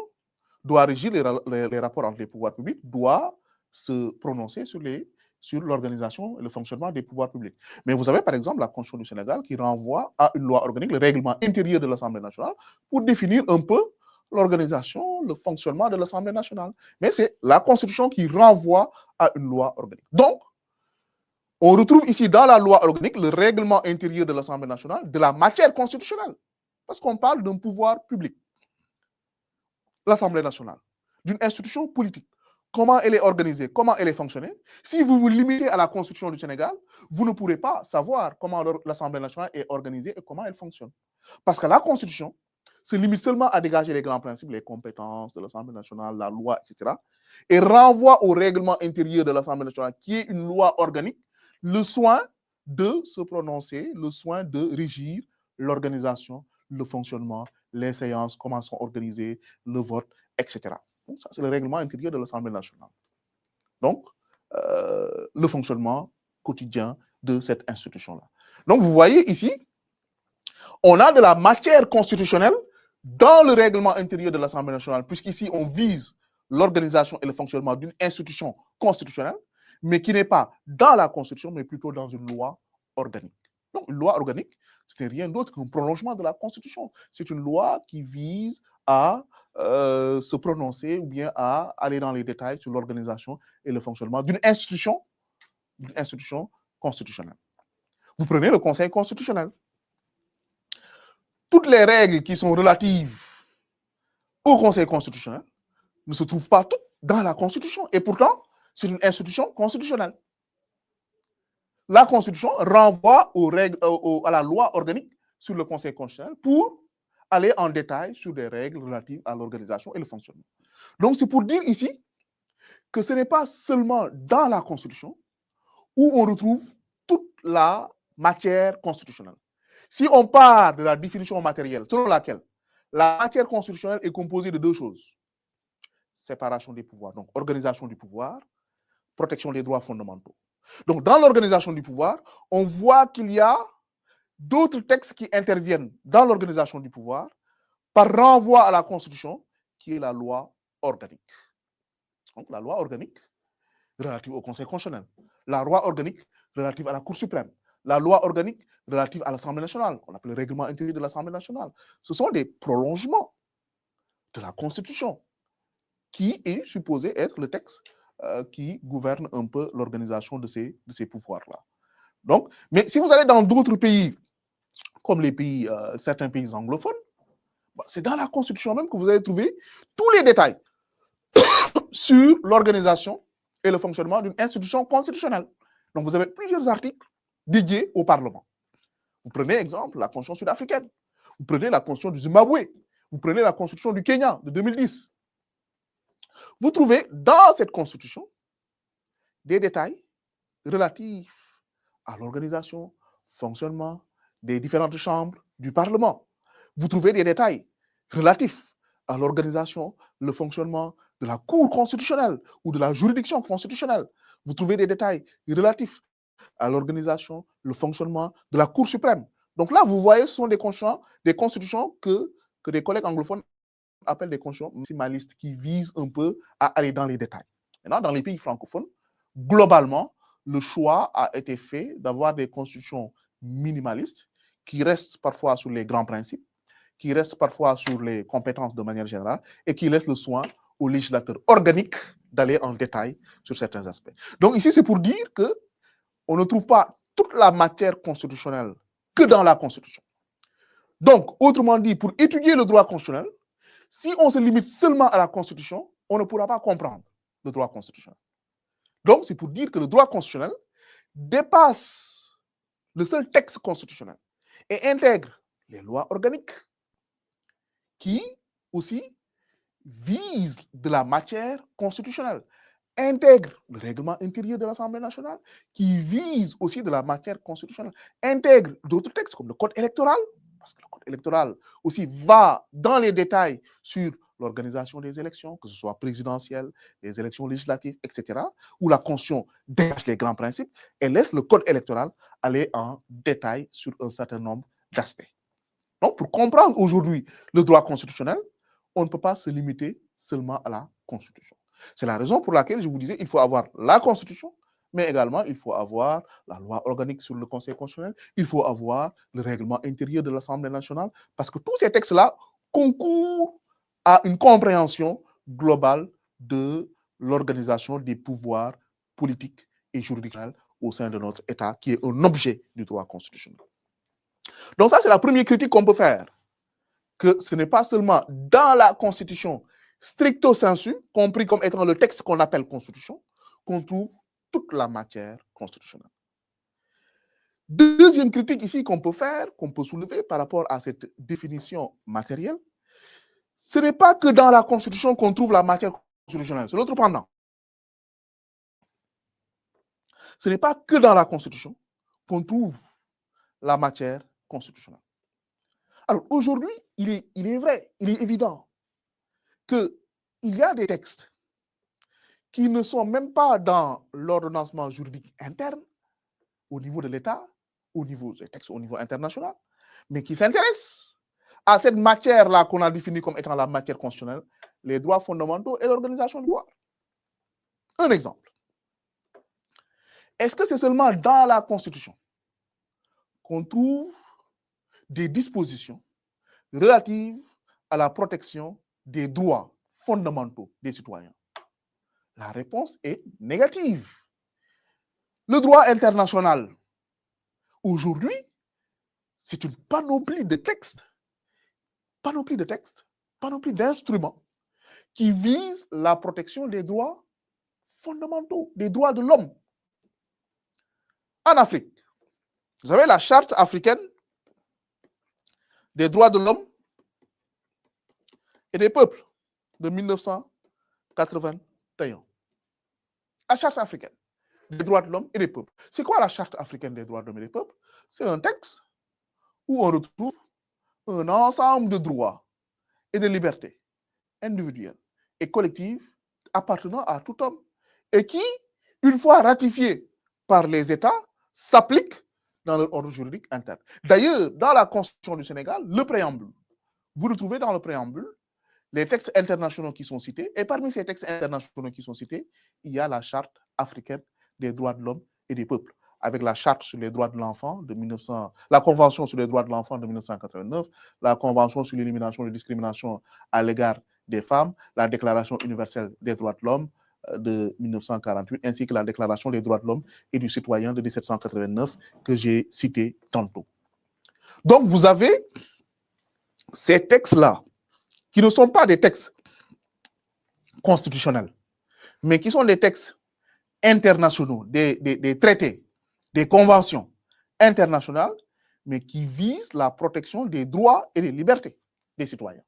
doit régir les rapports entre les pouvoirs publics, doit se prononcer sur l'organisation et le fonctionnement des pouvoirs publics. Mais vous avez par exemple la Constitution du Sénégal qui renvoie à une loi organique, le règlement intérieur de l'Assemblée nationale, pour définir un peu l'organisation, le fonctionnement de l'Assemblée nationale. Mais c'est la Constitution qui renvoie à une loi organique. Donc, on retrouve ici dans la loi organique le règlement intérieur de l'Assemblée nationale de la matière constitutionnelle. Parce qu'on parle d'un pouvoir public, l'Assemblée nationale, d'une institution politique. Comment elle est organisée, comment elle est fonctionnée. Si vous vous limitez à la Constitution du Sénégal, vous ne pourrez pas savoir comment l'Assemblée nationale est organisée et comment elle fonctionne. Parce que la Constitution se limite seulement à dégager les grands principes, les compétences de l'Assemblée nationale, la loi, etc. Et renvoie au règlement intérieur de l'Assemblée nationale, qui est une loi organique, le soin de se prononcer, le soin de régir l'organisation, le fonctionnement, les séances, comment sont organisées, le vote, etc. Donc, ça, c'est le règlement intérieur de l'Assemblée nationale. Donc, le fonctionnement quotidien de cette institution-là. Donc, vous voyez ici, on a de la matière constitutionnelle dans le règlement intérieur de l'Assemblée nationale, puisqu'ici, on vise l'organisation et le fonctionnement d'une institution constitutionnelle, mais qui n'est pas dans la Constitution, mais plutôt dans une loi organique. Donc, une loi organique, ce n'est rien d'autre qu'un prolongement de la Constitution. C'est une loi qui vise à se prononcer ou bien à aller dans les détails sur l'organisation et le fonctionnement d'une institution constitutionnelle. Vous prenez le Conseil constitutionnel. Toutes les règles qui sont relatives au Conseil constitutionnel ne se trouvent pas toutes dans la Constitution. Et pourtant, c'est une institution constitutionnelle. La Constitution renvoie à la loi organique sur le Conseil constitutionnel pour aller en détail sur des règles relatives à l'organisation et le fonctionnement. Donc, c'est pour dire ici que ce n'est pas seulement dans la Constitution où on retrouve toute la matière constitutionnelle. Si on part de la définition matérielle, selon laquelle la matière constitutionnelle est composée de deux choses. Séparation des pouvoirs, donc organisation du pouvoir, protection des droits fondamentaux. Donc, dans l'organisation du pouvoir, on voit qu'il y a d'autres textes qui interviennent dans l'organisation du pouvoir par renvoi à la Constitution, qui est la loi organique. Donc, la loi organique relative au Conseil constitutionnel, la loi organique relative à la Cour suprême, la loi organique relative à l'Assemblée nationale, qu'on appelle le règlement intérieur de l'Assemblée nationale. Ce sont des prolongements de la Constitution qui est supposé être le texte qui gouverne un peu l'organisation de ces pouvoirs-là. Donc, mais si vous allez dans d'autres pays, comme les pays, certains pays anglophones, c'est dans la Constitution même que vous allez trouver tous les détails sur l'organisation et le fonctionnement d'une institution constitutionnelle. Donc, vous avez plusieurs articles dédiés au Parlement. Vous prenez, exemple, la Constitution sud-africaine. Vous prenez la Constitution du Zimbabwe. Vous prenez la Constitution du Kenya de 2010. Vous trouvez dans cette Constitution des détails relatifs à l'organisation, fonctionnement des différentes chambres du Parlement. Vous trouvez des détails relatifs à l'organisation, le fonctionnement de la Cour constitutionnelle ou de la juridiction constitutionnelle. Vous trouvez des détails relatifs à l'organisation, le fonctionnement de la Cour suprême. Donc là, vous voyez, ce sont des constitutions que des collègues anglophones appellent des constitutions maximalistes qui visent un peu à aller dans les détails. Maintenant, dans les pays francophones, globalement, le choix a été fait d'avoir des constitutions minimalistes qui restent parfois sur les grands principes, qui restent parfois sur les compétences de manière générale et qui laissent le soin aux législateurs organiques d'aller en détail sur certains aspects. Donc ici, c'est pour dire qu'on ne trouve pas toute la matière constitutionnelle que dans la Constitution. Donc, autrement dit, pour étudier le droit constitutionnel, si on se limite seulement à la Constitution, on ne pourra pas comprendre le droit constitutionnel. Donc, c'est pour dire que le droit constitutionnel dépasse le seul texte constitutionnel et intègre les lois organiques qui aussi visent de la matière constitutionnelle, intègre le règlement intérieur de l'Assemblée nationale qui vise aussi de la matière constitutionnelle, intègre d'autres textes comme le code électoral, parce que le code électoral aussi va dans les détails sur l'organisation des élections, que ce soit présidentielle, les élections législatives, etc., où la Constitution dégage les grands principes et laisse le code électoral aller en détail sur un certain nombre d'aspects. Donc, pour comprendre aujourd'hui le droit constitutionnel, on ne peut pas se limiter seulement à la Constitution. C'est la raison pour laquelle je vous disais qu'il faut avoir la Constitution, mais également il faut avoir la loi organique sur le Conseil constitutionnel, il faut avoir le règlement intérieur de l'Assemblée nationale, parce que tous ces textes-là concourent à une compréhension globale de l'organisation des pouvoirs politiques et juridiques au sein de notre État, qui est un objet du droit constitutionnel. Donc ça, c'est la première critique qu'on peut faire, que ce n'est pas seulement dans la Constitution stricto sensu, compris comme étant le texte qu'on appelle Constitution, qu'on trouve toute la matière constitutionnelle. Deuxième critique ici qu'on peut faire, qu'on peut soulever par rapport à cette définition matérielle, ce n'est pas que dans la Constitution qu'on trouve la matière constitutionnelle, c'est l'autre pendant. Ce n'est pas que dans la Constitution qu'on trouve la matière constitutionnelle. Alors aujourd'hui, il est vrai, il est évident qu'il y a des textes qui ne sont même pas dans l'ordonnancement juridique interne au niveau de l'État, au niveau des textes au niveau international, mais qui s'intéressent à cette matière-là qu'on a définie comme étant la matière constitutionnelle, les droits fondamentaux et l'organisation du droit. Un exemple. Est-ce que c'est seulement dans la Constitution qu'on trouve des dispositions relatives à la protection des droits fondamentaux des citoyens? La réponse est négative. Le droit international, aujourd'hui, c'est une panoplie de textes, panoplie d'instruments qui visent la protection des droits fondamentaux, des droits de l'homme. En Afrique, vous avez la Charte africaine des droits de l'homme et des peuples de 1981. La Charte africaine des droits de l'homme et des peuples. C'est quoi la Charte africaine des droits de l'homme et des peuples? C'est un texte où on retrouve un ensemble de droits et de libertés individuelles et collectives appartenant à tout homme et qui, une fois ratifiés par les États, s'appliquent dans leur ordre juridique interne. D'ailleurs, dans la Constitution du Sénégal, le préambule, vous retrouvez dans le préambule les textes internationaux qui sont cités, et parmi ces textes internationaux qui sont cités, il y a la Charte africaine des droits de l'homme et des peuples, avec la Charte sur les droits de l'enfant de 1900, la Convention sur les droits de l'enfant de 1989, la Convention sur l'élimination de discrimination à l'égard des femmes, la Déclaration universelle des droits de l'homme de 1948, ainsi que la Déclaration des droits de l'homme et du citoyen de 1789 que j'ai cité tantôt. Donc, vous avez ces textes-là, qui ne sont pas des textes constitutionnels, mais qui sont des textes internationaux, des traités, des conventions internationales, mais qui visent la protection des droits et des libertés des citoyens,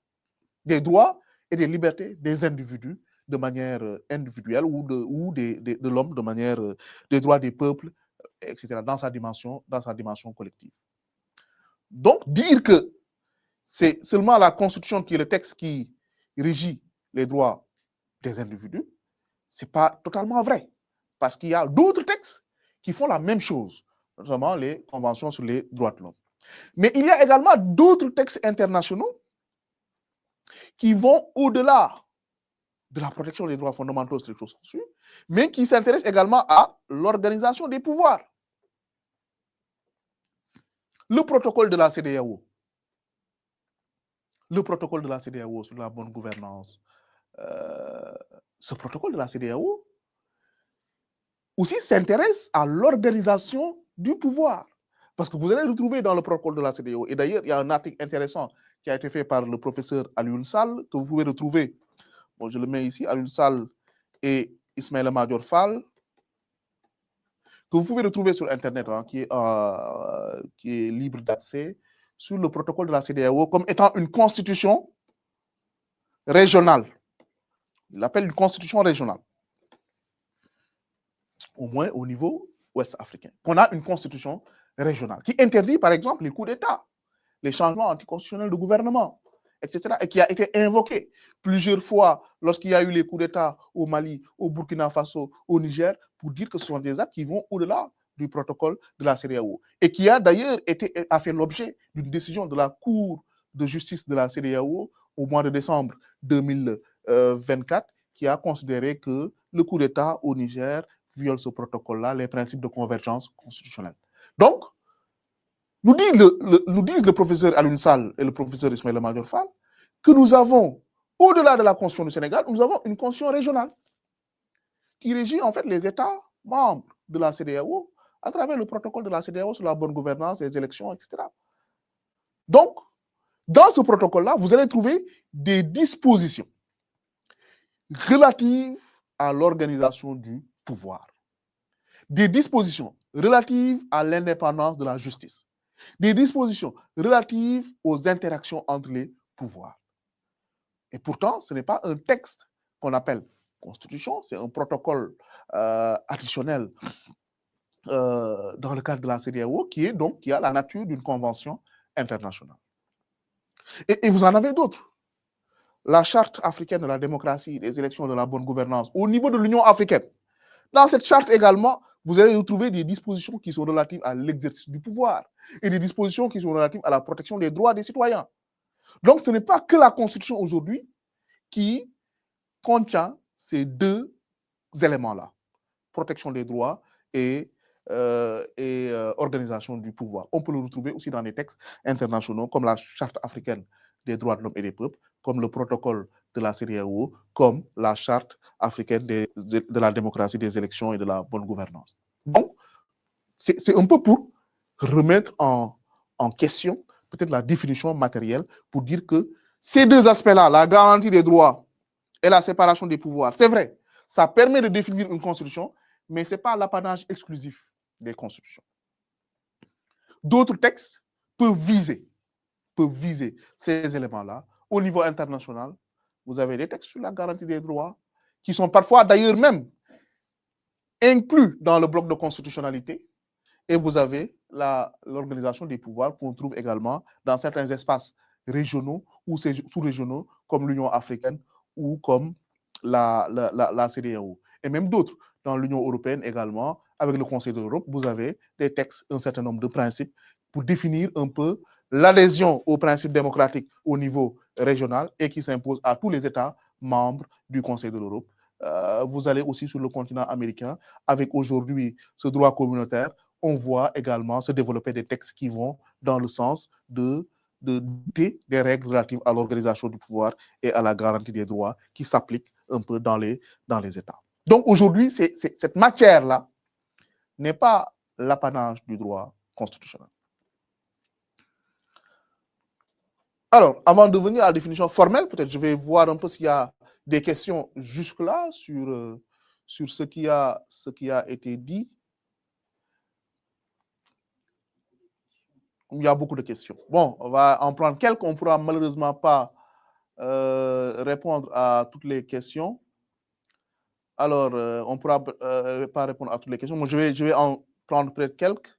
des droits et des libertés des individus de manière individuelle ou de l'homme de manière des droits des peuples, etc., dans sa dimension collective. Donc, dire que c'est seulement la Constitution qui est le texte qui régit les droits des individus, ce n'est pas totalement vrai. Parce qu'il y a d'autres textes qui font la même chose, notamment les conventions sur les droits de l'homme. Mais il y a également d'autres textes internationaux qui vont au-delà de la protection des droits fondamentaux stricto sensu, mais qui s'intéresse également à l'organisation des pouvoirs. Le protocole de la CEDEAO, sur la bonne gouvernance, ce protocole de la CEDEAO aussi s'intéresse à l'organisation du pouvoir. Parce que vous allez retrouver dans le protocole de la CEDEAO, et d'ailleurs, il y a un article intéressant qui a été fait par le professeur Alioune Sall, que vous pouvez retrouver, bon, je le mets ici, Alioune Sall et Ismaïla Madior Fall, que vous pouvez retrouver sur Internet, hein, qui est libre d'accès, sur le protocole de la CEDEAO comme étant une constitution régionale. Il l'appelle une constitution régionale. Au moins au niveau ouest africain. Qu'on a une constitution régionale qui interdit, par exemple, les coups d'État, les changements anticonstitutionnels de gouvernement, etc. et qui a été invoqué plusieurs fois lorsqu'il y a eu les coups d'État au Mali, au Burkina Faso, au Niger, pour dire que ce sont des actes qui vont au-delà du protocole de la CEDEAO et qui a d'ailleurs fait l'objet d'une décision de la Cour de justice de la CEDEAO au mois de décembre 2024 qui a considéré que le coup d'État au Niger viole ce protocole-là, les principes de convergence constitutionnelle. Donc, nous disent le professeur Alioune Sall et le professeur Ismaïla Madior Fall que nous avons, au-delà de la Constitution du Sénégal, nous avons une Constitution régionale qui régit en fait les États membres de la CEDEAO à travers le protocole de la CEDEAO sur la bonne gouvernance, les élections, etc. Donc, dans ce protocole-là, vous allez trouver des dispositions relatives à l'organisation du pouvoir, des dispositions relatives à l'indépendance de la justice, des dispositions relatives aux interactions entre les pouvoirs. Et pourtant, ce n'est pas un texte qu'on appelle constitution, c'est un protocole additionnel dans le cadre de la CEDEAO qui a la nature d'une convention internationale. Et vous en avez d'autres. La charte africaine de la démocratie, des élections, de la bonne gouvernance, au niveau de l'Union africaine. Dans cette charte également, vous allez retrouver des dispositions qui sont relatives à l'exercice du pouvoir et des dispositions qui sont relatives à la protection des droits des citoyens. Donc, ce n'est pas que la Constitution aujourd'hui qui contient ces deux éléments-là, protection des droits et organisation du pouvoir. On peut le retrouver aussi dans des textes internationaux comme la Charte africaine des droits de l'homme et des peuples, comme le protocole de la CEDEAO, comme la Charte africaine de la démocratie, des élections et de la bonne gouvernance. Donc, c'est un peu pour remettre en question peut-être la définition matérielle pour dire que ces deux aspects-là, la garantie des droits et la séparation des pouvoirs, c'est vrai, ça permet de définir une constitution, mais ce n'est pas l'apanage exclusif des constitutions. D'autres textes peuvent viser ces éléments-là. Au niveau international, vous avez des textes sur la garantie des droits qui sont parfois d'ailleurs même inclus dans le bloc de constitutionnalité. Et vous avez l'organisation des pouvoirs qu'on trouve également dans certains espaces régionaux ou sous-régionaux comme l'Union africaine ou comme la CEDEAO. Et même d'autres. Dans l'Union européenne également, avec le Conseil de l'Europe, vous avez des textes, un certain nombre de principes pour définir un peu l'adhésion aux principes démocratiques au niveau régional et qui s'impose à tous les États membres du Conseil de l'Europe. Vous allez aussi sur le continent américain, avec aujourd'hui ce droit communautaire, on voit également se développer des textes qui vont dans le sens des règles relatives à l'organisation du pouvoir et à la garantie des droits qui s'appliquent un peu dans les États. Donc aujourd'hui, cette matière-là n'est pas l'apanage du droit constitutionnel. Alors, avant de venir à la définition formelle, peut-être je vais voir un peu s'il y a des questions jusque-là sur ce qui a été dit. Il y a beaucoup de questions. Bon, on va en prendre quelques. On ne pourra malheureusement pas répondre à toutes les questions. Alors, on ne pourra pas répondre à toutes les questions. Moi, je vais en prendre peut-être quelques.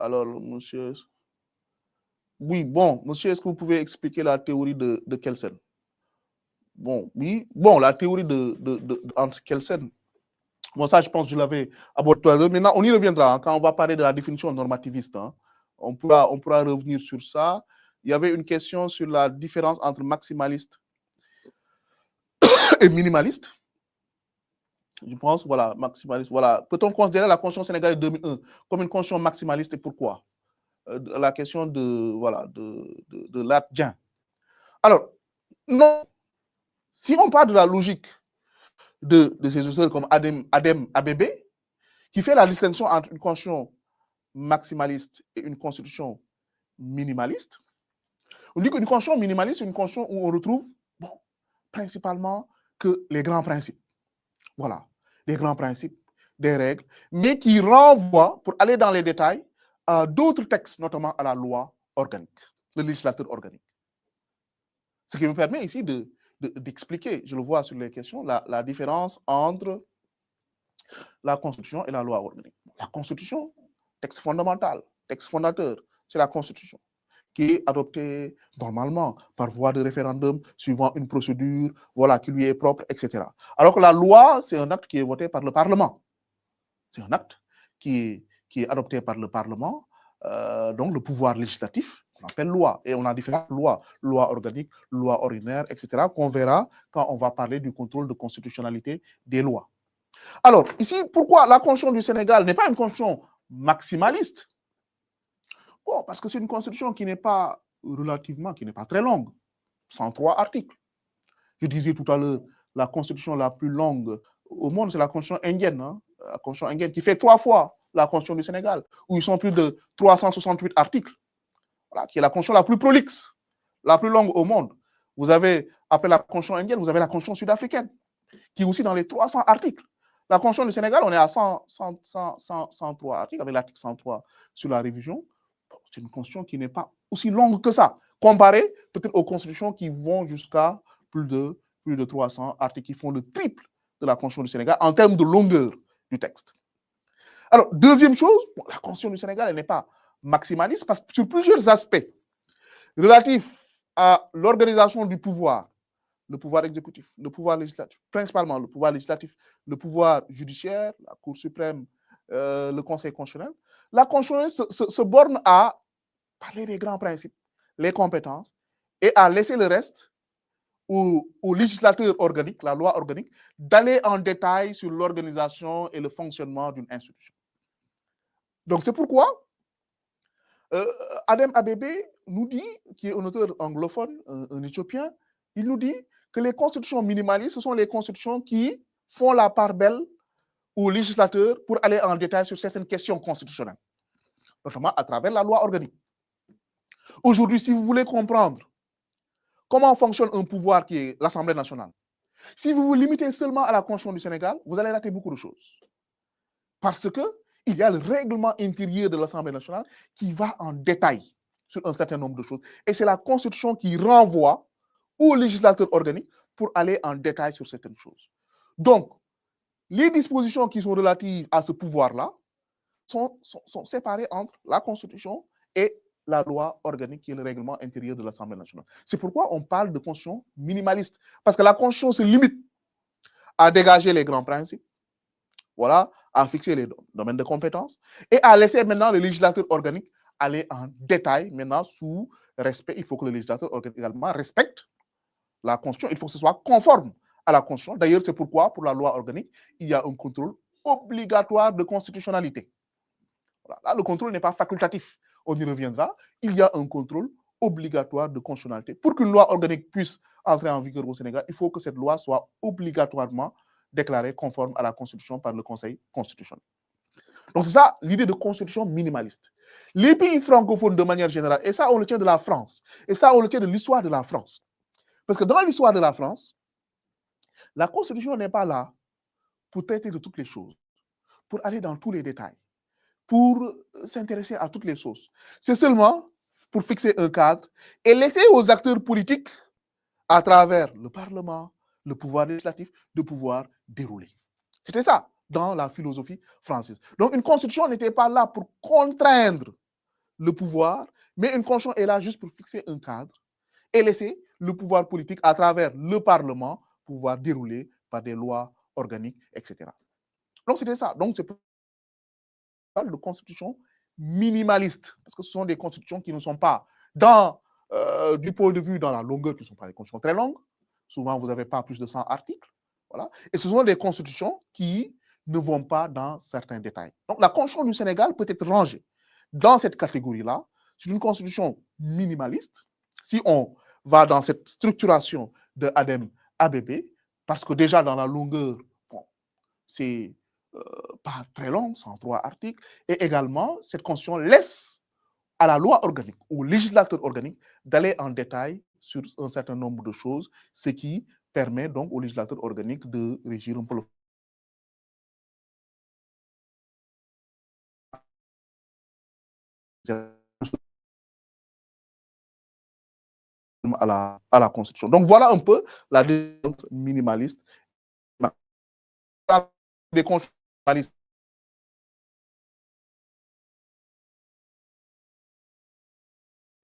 Alors, monsieur... Oui, bon, monsieur, est-ce que vous pouvez expliquer la théorie de Kelsen? Bon, oui. Bon, la théorie de Hans Kelsen. Bon, ça, je pense que je l'avais abordé tout à l'heure. Maintenant, on y reviendra hein, quand on va parler de la définition normativiste. Hein. On pourra revenir sur ça. il y avait une question sur la différence entre maximaliste et minimaliste. Je pense, voilà, maximaliste. Voilà. Peut-on considérer la Constitution sénégalaise de 2001 comme une Constitution maximaliste et pourquoi? La question de l'Adjen. Alors, non, si on parle de la logique de ces auteurs comme Adem Abébé, qui fait la distinction entre une constitution maximaliste et une constitution minimaliste, on dit qu'une constitution minimaliste, c'est une constitution où on retrouve, bon, principalement que les grands principes. Voilà, les grands principes, des règles, mais qui renvoient, pour aller dans les détails, à d'autres textes, notamment à la loi organique, le législateur organique. Ce qui me permet ici d'expliquer, je le vois sur les questions, la différence entre la Constitution et la loi organique. La Constitution, texte fondamental, texte fondateur, c'est la Constitution, qui est adoptée normalement par voie de référendum, suivant une procédure, voilà, qui lui est propre, etc. Alors que la loi, c'est un acte qui est voté par le Parlement. C'est un acte qui est adopté par le Parlement, donc le pouvoir législatif, qu'on appelle loi. Et on a différentes lois, loi organique, loi ordinaire, etc., qu'on verra quand on va parler du contrôle de constitutionnalité des lois. Alors, ici, pourquoi la Constitution du Sénégal n'est pas une Constitution maximaliste? Bon, parce que c'est une Constitution qui n'est pas qui n'est pas très longue, 103 articles. Je disais tout à l'heure, la Constitution la plus longue au monde, c'est la Constitution indienne, hein, la Constitution indienne, qui fait 3 fois la Constitution du Sénégal, où ils sont plus de 368 articles, voilà, qui est la Constitution la plus prolixe, la plus longue au monde. Vous avez, après la Constitution indienne, vous avez la Constitution sud-africaine, qui est aussi dans les 300 articles. La Constitution du Sénégal, on est à 103 articles, avec l'article 103 sur la révision. C'est une Constitution qui n'est pas aussi longue que ça, comparée peut-être aux constitutions qui vont jusqu'à plus de 300 articles, qui font le triple de la Constitution du Sénégal en termes de longueur du texte. Alors, deuxième chose, la Constitution du Sénégal, elle n'est pas maximaliste parce que sur plusieurs aspects relatifs à l'organisation du pouvoir, le pouvoir exécutif, le pouvoir législatif, principalement le pouvoir législatif, le pouvoir judiciaire, la Cour suprême, le Conseil constitutionnel, la Constitution se borne à parler des grands principes, les compétences, et à laisser le reste au législateur organique, la loi organique, d'aller en détail sur l'organisation et le fonctionnement d'une institution. Donc c'est pourquoi Adem Abébé nous dit, qui est un auteur anglophone, un Éthiopien, il nous dit que les constitutions minimalistes, ce sont les constitutions qui font la part belle aux législateurs pour aller en détail sur certaines questions constitutionnelles, notamment à travers la loi organique. Aujourd'hui, si vous voulez comprendre comment fonctionne un pouvoir qui est l'Assemblée nationale, si vous vous limitez seulement à la Constitution du Sénégal, vous allez rater beaucoup de choses. Parce qu'il y a le règlement intérieur de l'Assemblée nationale qui va en détail sur un certain nombre de choses. Et c'est la Constitution qui renvoie aux législateurs organiques pour aller en détail sur certaines choses. Donc, les dispositions qui sont relatives à ce pouvoir-là sont séparées entre la Constitution et la loi organique qui est le règlement intérieur de l'Assemblée nationale. C'est pourquoi on parle de constitution minimaliste. Parce que la Constitution se limite à dégager les grands principes, voilà, à fixer les domaines de compétences et à laisser maintenant le législateur organique aller en détail, maintenant sous respect. Il faut que le législateur organique également respecte la Constitution. Il faut que ce soit conforme à la Constitution. D'ailleurs, c'est pourquoi, pour la loi organique, il y a un contrôle obligatoire de constitutionnalité. Voilà. Là, le contrôle n'est pas facultatif. On y reviendra. Il y a un contrôle obligatoire de constitutionnalité. Pour qu'une loi organique puisse entrer en vigueur au Sénégal, il faut que cette loi soit obligatoirement déclarée conforme à la Constitution par le Conseil constitutionnel. Donc, c'est ça l'idée de constitution minimaliste. Les pays francophones, de manière générale, et ça, on le tient de la France, et ça, on le tient de l'histoire de la France. Parce que dans l'histoire de la France, la Constitution n'est pas là pour traiter de toutes les choses, pour aller dans tous les détails, pour s'intéresser à toutes les choses. C'est seulement pour fixer un cadre et laisser aux acteurs politiques, à travers le Parlement, le pouvoir législatif, de pouvoir dérouler. C'était ça dans la philosophie française. Donc une constitution n'était pas là pour contraindre le pouvoir, mais une constitution est là juste pour fixer un cadre et laisser le pouvoir politique, à travers le Parlement, pouvoir dérouler par des lois organiques, etc. Donc c'était ça. Donc c'est de constitution minimaliste, parce que ce sont des constitutions qui ne sont pas dans du point de vue dans la longueur, qui ne sont pas des constitutions très longues. Souvent, vous n'avez pas plus de 100 articles. Voilà. Et ce sont des constitutions qui ne vont pas dans certains détails. Donc, la Constitution du Sénégal peut être rangée dans cette catégorie-là. C'est une constitution minimaliste. Si on va dans cette structuration de Adem ABB, parce que déjà dans la longueur, bon, c'est pas très long, 103 articles, et également, cette constitution laisse à la loi organique, au législateur organique, d'aller en détail sur un certain nombre de choses, ce qui permet donc au législateur organique de régir un peu le à la Constitution. Donc voilà un peu la différence minimaliste des constitutionnalistes.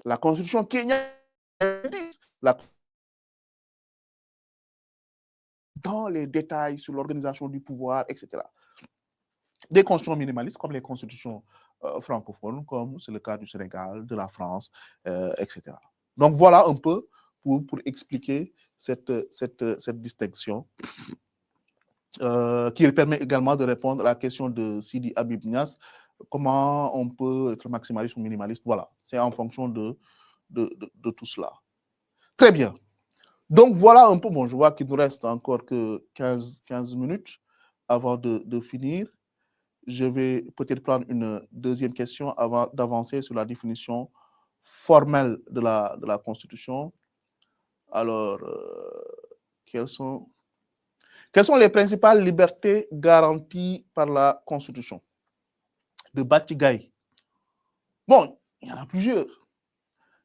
La Constitution kenyane, dans les détails sur l'organisation du pouvoir, etc. Des constitutions minimalistes comme les constitutions francophones, comme c'est le cas du Sénégal, de la France, etc. Donc voilà un peu pour expliquer cette distinction qui permet également de répondre à la question de Sidi Habib Niass, comment on peut être maximaliste ou minimaliste. Voilà, c'est en fonction de tout cela. Très bien. Donc voilà un peu, bon, je vois qu'il nous reste encore que 15 minutes avant de finir. Je vais peut-être prendre une deuxième question avant d'avancer sur la définition formelle de la Constitution. Alors, quelles sont les principales libertés garanties par la Constitution? De Batigay. Bon, il y en a plusieurs.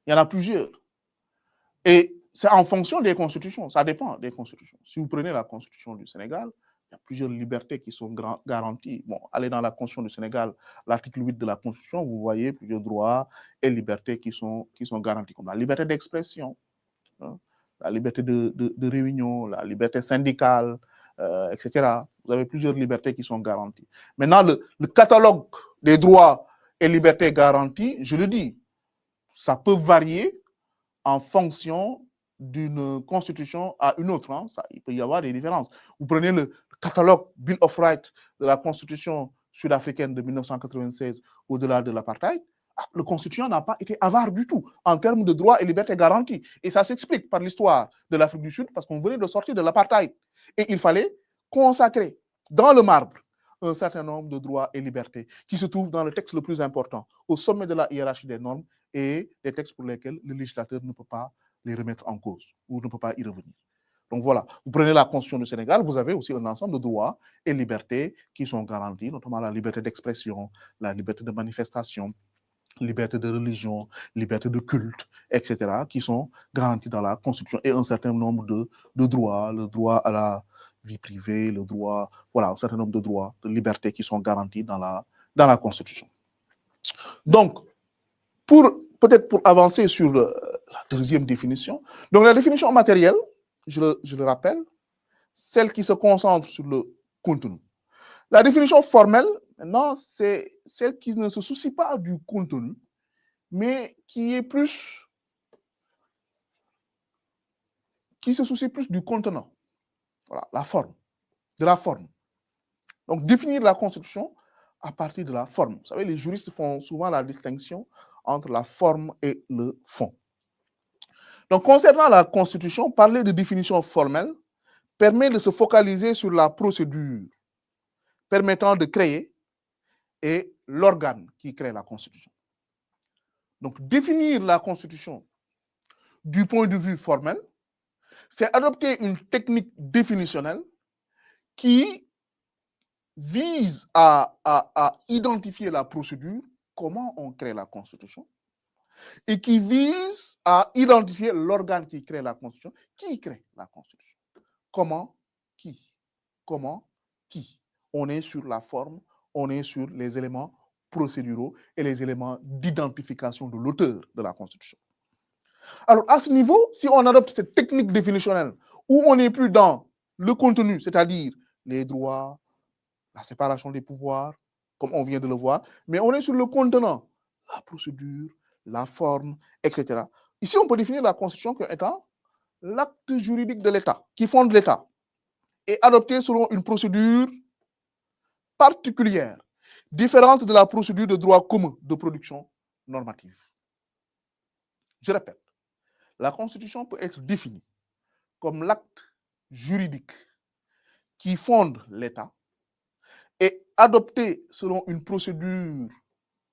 Il y en a plusieurs. Et c'est en fonction des constitutions. Ça dépend des constitutions. Si vous prenez la Constitution du Sénégal, il y a plusieurs libertés qui sont garanties. Bon, allez dans la Constitution du Sénégal, l'article 8 de la Constitution, vous voyez plusieurs droits et libertés qui sont garantis, comme la liberté d'expression, hein, la liberté de réunion, la liberté syndicale, etc. Vous avez plusieurs libertés qui sont garanties. Maintenant, le catalogue des droits et libertés garantis, je le dis, ça peut varier en fonction d'une constitution à une autre. Hein. Ça, il peut y avoir des différences. Vous prenez le catalogue Bill of Rights de la constitution sud-africaine de 1996 au-delà de l'apartheid. Le constituant n'a pas été avare du tout en termes de droits et libertés garantis. Et ça s'explique par l'histoire de l'Afrique du Sud parce qu'on venait de sortir de l'apartheid. Et il fallait consacrer dans le marbre un certain nombre de droits et libertés qui se trouvent dans le texte le plus important, au sommet de la hiérarchie des normes et des textes pour lesquels le législateur ne peut pas les remettre en cause ou ne peut pas y revenir. Donc voilà, vous prenez la Constitution du Sénégal, vous avez aussi un ensemble de droits et libertés qui sont garantis, notamment la liberté d'expression, la liberté de manifestation, liberté de religion, liberté de culte, etc., qui sont garantis dans la Constitution et un certain nombre de droits, le droit à la vie privée, le droit, voilà, un certain nombre de droits, de libertés qui sont garantis dans la Constitution. Donc, peut-être pour avancer sur la deuxième définition, donc la définition matérielle, je le rappelle, celle qui se concentre sur le contenu. La définition formelle, maintenant, c'est celle qui ne se soucie pas du contenu, mais qui se soucie plus du contenant. Voilà, la forme, de la forme. Donc, définir la Constitution à partir de la forme. Vous savez, les juristes font souvent la distinction entre la forme et le fond. Donc, concernant la Constitution, parler de définition formelle permet de se focaliser sur la procédure permettant de créer et l'organe qui crée la Constitution. Donc, définir la Constitution du point de vue formel, c'est adopter une technique définitionnelle qui vise à identifier la procédure, comment on crée la Constitution, et qui vise à identifier l'organe qui crée la Constitution. Qui crée la Constitution? Comment? Qui? Comment? Qui? On est sur la forme, on est sur les éléments procéduraux et les éléments d'identification de l'auteur de la Constitution. Alors, à ce niveau, si on adopte cette technique définitionnelle, où on n'est plus dans le contenu, c'est-à-dire les droits, la séparation des pouvoirs, comme on vient de le voir, mais on est sur le contenant, la procédure, la forme, etc. Ici, on peut définir la Constitution comme étant l'acte juridique de l'État, qui fonde l'État, et adopté selon une procédure particulière, différente de la procédure de droit commun de production normative. Je répète, la Constitution peut être définie comme l'acte juridique qui fonde l'État et adopté selon une procédure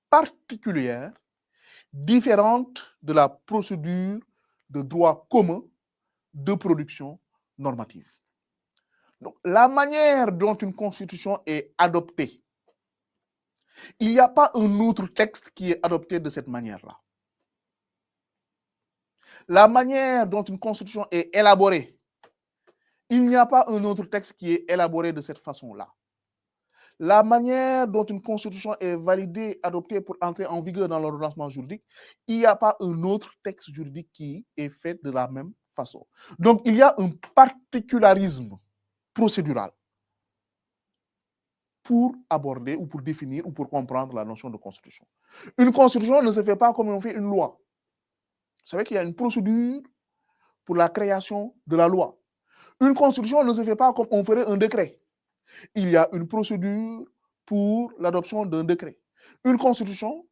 particulière, différente de la procédure de droit commun de production normative. Donc, la manière dont une constitution est adoptée, il n'y a pas un autre texte qui est adopté de cette manière-là. La manière dont une constitution est élaborée, il n'y a pas un autre texte qui est élaboré de cette façon-là. La manière dont une constitution est validée, adoptée pour entrer en vigueur dans l'ordonnancement juridique, il n'y a pas un autre texte juridique qui est fait de la même façon. Donc, il y a un particularisme procédural pour aborder ou pour définir ou pour comprendre la notion de constitution. Une constitution ne se fait pas comme on fait une loi. Vous savez qu'il y a une procédure pour la création de la loi. Une constitution ne se fait pas comme on ferait un décret. Il y a une procédure pour l'adoption d'un décret. Une constitution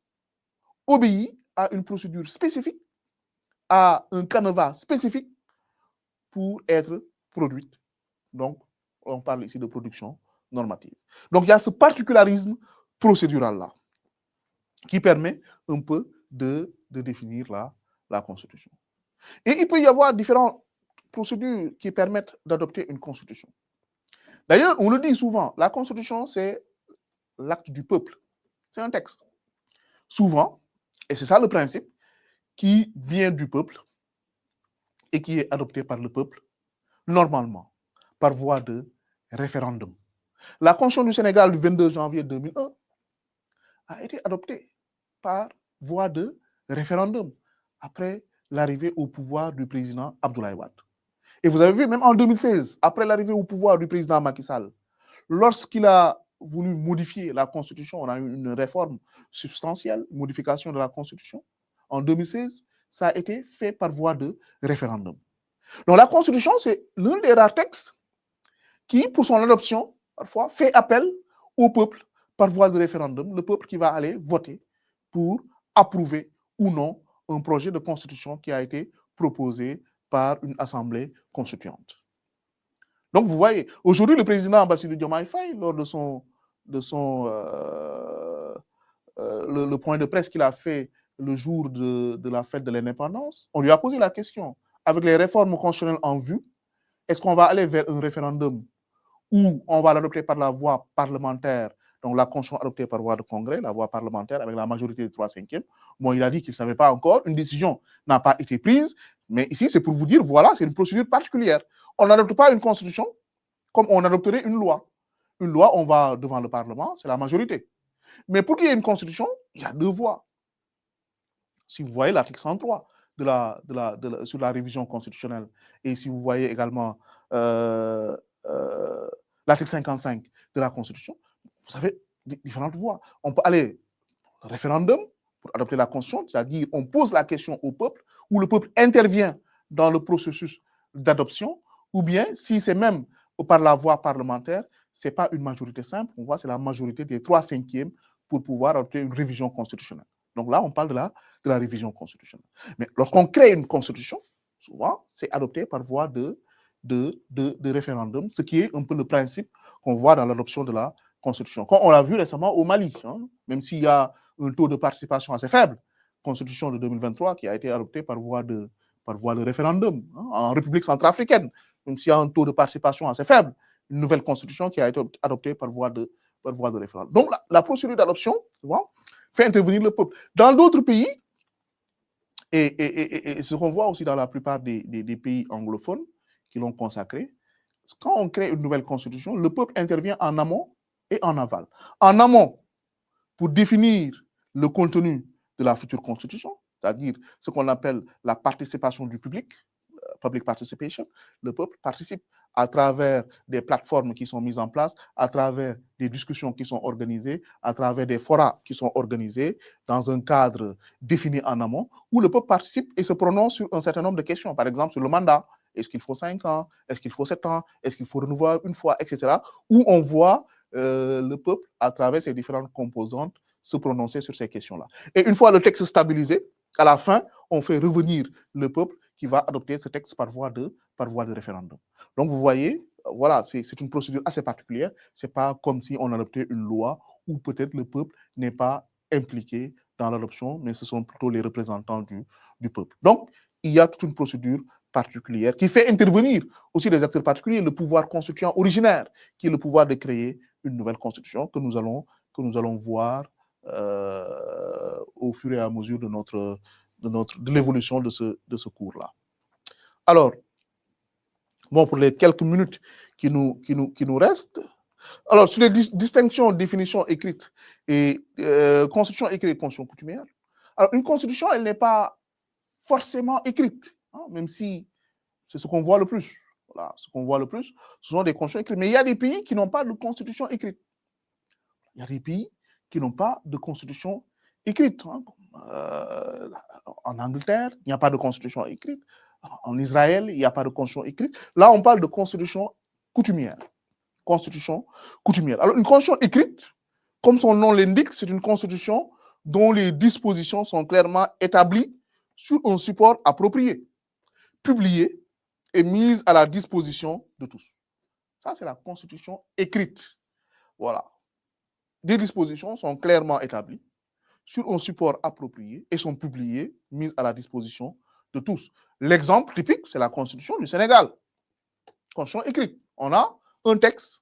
obéit à une procédure spécifique, à un canevas spécifique pour être produite. Donc, on parle ici de production normative. Donc, il y a ce particularisme procédural-là qui permet un peu de définir la Constitution. Et il peut y avoir différentes procédures qui permettent d'adopter une Constitution. D'ailleurs, on le dit souvent, la Constitution, c'est l'acte du peuple. C'est un texte. Souvent, et c'est ça le principe, qui vient du peuple et qui est adopté par le peuple, normalement, par voie de référendum. La Constitution du Sénégal du 22 janvier 2001 a été adoptée par voie de référendum après l'arrivée au pouvoir du président Abdoulaye Wade. Et vous avez vu, même en 2016, après l'arrivée au pouvoir du président Macky Sall, lorsqu'il a voulu modifier la Constitution, on a eu une réforme substantielle, une modification de la Constitution. En 2016, ça a été fait par voie de référendum. Donc la Constitution, c'est l'un des rares textes qui, pour son adoption, parfois, fait appel au peuple par voie de référendum, le peuple qui va aller voter pour approuver ou non un projet de constitution qui a été proposé par une assemblée constituante. Donc, vous voyez, aujourd'hui, le président Bassirou Diomaye Faye, lors de le point de presse qu'il a fait le jour de la fête de l'indépendance, on lui a posé la question, avec les réformes constitutionnelles en vue, est-ce qu'on va aller vers un référendum ou on va l'adopter par la voie parlementaire, donc la constitution adoptée par voie de congrès, la voie parlementaire avec la majorité de 3/5. Bon, il a dit qu'il ne savait pas encore, une décision n'a pas été prise, mais ici, c'est pour vous dire, voilà, c'est une procédure particulière. On n'adopte pas une constitution comme on adopterait une loi. Une loi, on va devant le Parlement, c'est la majorité. Mais pour qu'il y ait une constitution, il y a deux voies. Si vous voyez l'article 103 sur la révision constitutionnelle, et si vous voyez également l'article 55 de la Constitution, vous avez différentes voies. On peut aller au référendum pour adopter la Constitution, c'est-à-dire on pose la question au peuple, ou le peuple intervient dans le processus d'adoption, ou bien si c'est même par la voie parlementaire, ce n'est pas une majorité simple, on voit c'est la majorité des 3/5 pour pouvoir adopter une révision constitutionnelle. Donc là, on parle de la révision constitutionnelle. Mais lorsqu'on crée une constitution, souvent, c'est adopté par voie de référendum, ce qui est un peu le principe qu'on voit dans l'adoption de la constitution. Comme on l'a vu récemment au Mali, même s'il y a un taux de participation assez faible, constitution de 2023 qui a été adoptée par voie de référendum, en République centrafricaine, même s'il y a un taux de participation assez faible, une nouvelle constitution qui a été adoptée par voie de référendum. Donc la procédure d'adoption, souvent, fait intervenir le peuple. Dans d'autres pays, et ce qu'on voit aussi dans la plupart des pays anglophones qui l'ont consacré, quand on crée une nouvelle constitution, le peuple intervient en amont et en aval. En amont, pour définir le contenu de la future constitution, c'est-à-dire ce qu'on appelle la participation du public, public participation, le peuple participe à travers des plateformes qui sont mises en place, à travers des discussions qui sont organisées, à travers des forats qui sont organisés dans un cadre défini en amont, où le peuple participe et se prononce sur un certain nombre de questions. Par exemple, sur le mandat. Est-ce qu'il faut 5 ans? Est-ce qu'il faut 7 ans? Est-ce qu'il faut renouveler une fois, etc. Où on voit le peuple, à travers ses différentes composantes, se prononcer sur ces questions-là. Et une fois le texte stabilisé, à la fin, on fait revenir le peuple qui va adopter ce texte par voie de référendum. Donc, vous voyez, voilà, c'est une procédure assez particulière. Ce n'est pas comme si on adoptait une loi où peut-être le peuple n'est pas impliqué dans l'adoption, mais ce sont plutôt les représentants du peuple. Donc, il y a toute une procédure particulière qui fait intervenir aussi des acteurs particuliers, le pouvoir constituant originaire, qui est le pouvoir de créer une nouvelle constitution que nous allons voir au fur et à mesure de l'évolution de ce cours-là. Alors, bon, pour les quelques minutes qui nous restent, alors sur les distinctions, définitions écrites et constitution écrite et constitution coutumière, alors une constitution, elle n'est pas forcément écrite, hein, même si c'est ce qu'on voit le plus. Voilà, ce qu'on voit le plus, ce sont des constitutions écrites. Mais il y a des pays qui n'ont pas de constitution écrite. Il y a des pays qui n'ont pas de constitution écrite. Hein. En Angleterre, il n'y a pas de constitution écrite. En Israël, il n'y a pas de constitution écrite. Là, on parle de constitution coutumière. Constitution coutumière. Alors, une constitution écrite, comme son nom l'indique, c'est une constitution dont les dispositions sont clairement établies sur un support approprié, publié et mise à la disposition de tous. Ça, c'est la constitution écrite. Voilà. Des dispositions sont clairement établies sur un support approprié et sont publiées, mises à la disposition de tous. L'exemple typique, c'est la Constitution du Sénégal. Constitution écrite. On a un texte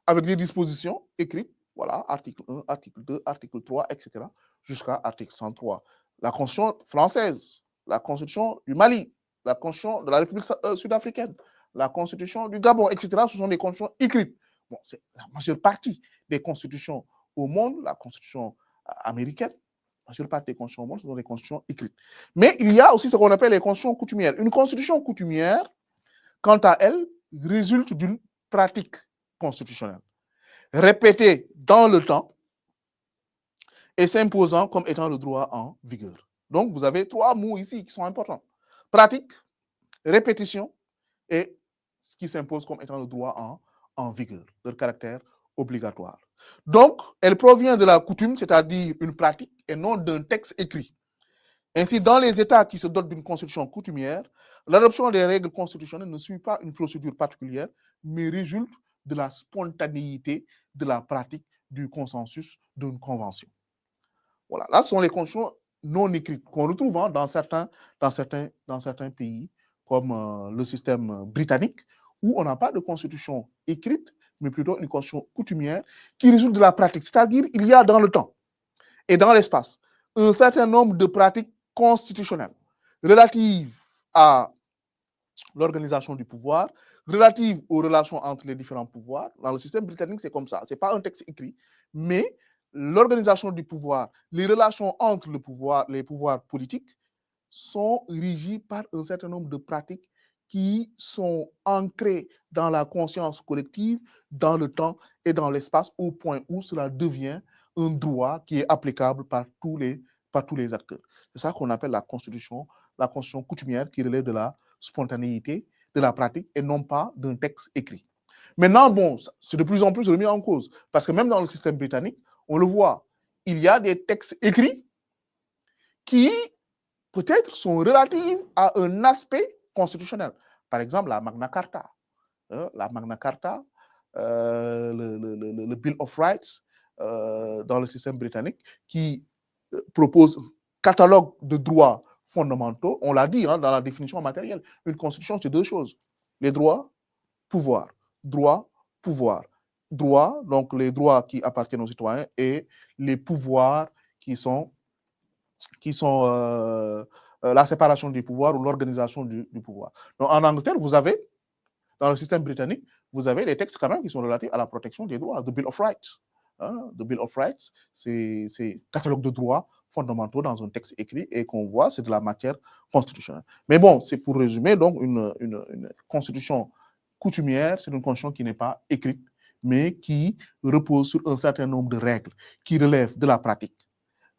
avec des dispositions écrites, voilà, article 1, article 2, article 3, etc., jusqu'à article 103. La Constitution française, la Constitution du Mali, la Constitution de la République sud-africaine, la Constitution du Gabon, etc., ce sont des constitutions écrites. Bon, c'est la majeure partie des constitutions au monde, la Constitution américaine, la majeure partie des constitutions au monde, ce sont des constitutions écrites. Mais il y a aussi ce qu'on appelle les constitutions coutumières. Une constitution coutumière, quant à elle, résulte d'une pratique constitutionnelle répétée dans le temps et s'imposant comme étant le droit en vigueur. Donc, vous avez 3 mots ici qui sont importants. Pratique, répétition et ce qui s'impose comme étant le droit en vigueur, leur caractère obligatoire. Donc, elle provient de la coutume, c'est-à-dire une pratique, et non d'un texte écrit. Ainsi, dans les États qui se dotent d'une constitution coutumière, l'adoption des règles constitutionnelles ne suit pas une procédure particulière, mais résulte de la spontanéité de la pratique du consensus d'une convention. Voilà, là, ce sont les constitutions non écrites qu'on retrouve dans certains pays, comme le système britannique, où on n'a pas de constitution écrite, mais plutôt une constitution coutumière qui résulte de la pratique. C'est-à-dire, il y a dans le temps et dans l'espace un certain nombre de pratiques constitutionnelles relatives à l'organisation du pouvoir, relatives aux relations entre les différents pouvoirs. Dans le système britannique, c'est comme ça. Ce n'est pas un texte écrit, mais l'organisation du pouvoir, les relations entre les pouvoirs politiques sont régies par un certain nombre de pratiques qui sont ancrées dans la conscience collective, dans le temps et dans l'espace, au point où cela devient un droit qui est applicable par tous les acteurs. C'est ça qu'on appelle la constitution coutumière qui relève de la spontanéité, de la pratique et non pas d'un texte écrit. Maintenant, bon, c'est de plus en plus remis en cause parce que même dans le système britannique, on le voit, il y a des textes écrits qui peut-être sont relatifs à un aspect constitutionnel. Par exemple, la Magna Carta. Le Bill of Rights dans le système britannique qui propose un catalogue de droits fondamentaux. On l'a dit dans la définition matérielle. Une constitution, c'est 2 choses. Les droits, pouvoir. Droit, pouvoir. Droit, donc les droits qui appartiennent aux citoyens et les pouvoirs qui sont la séparation du pouvoir ou l'organisation du pouvoir. Donc en Angleterre, vous avez, dans le système britannique, vous avez des textes quand même qui sont relatifs à la protection des droits, the Bill of Rights. The Bill of Rights, c'est catalogue de droits fondamentaux dans un texte écrit et qu'on voit, c'est de la matière constitutionnelle. Mais bon, c'est pour résumer, donc une constitution coutumière, c'est une constitution qui n'est pas écrite, mais qui repose sur un certain nombre de règles qui relèvent de la pratique,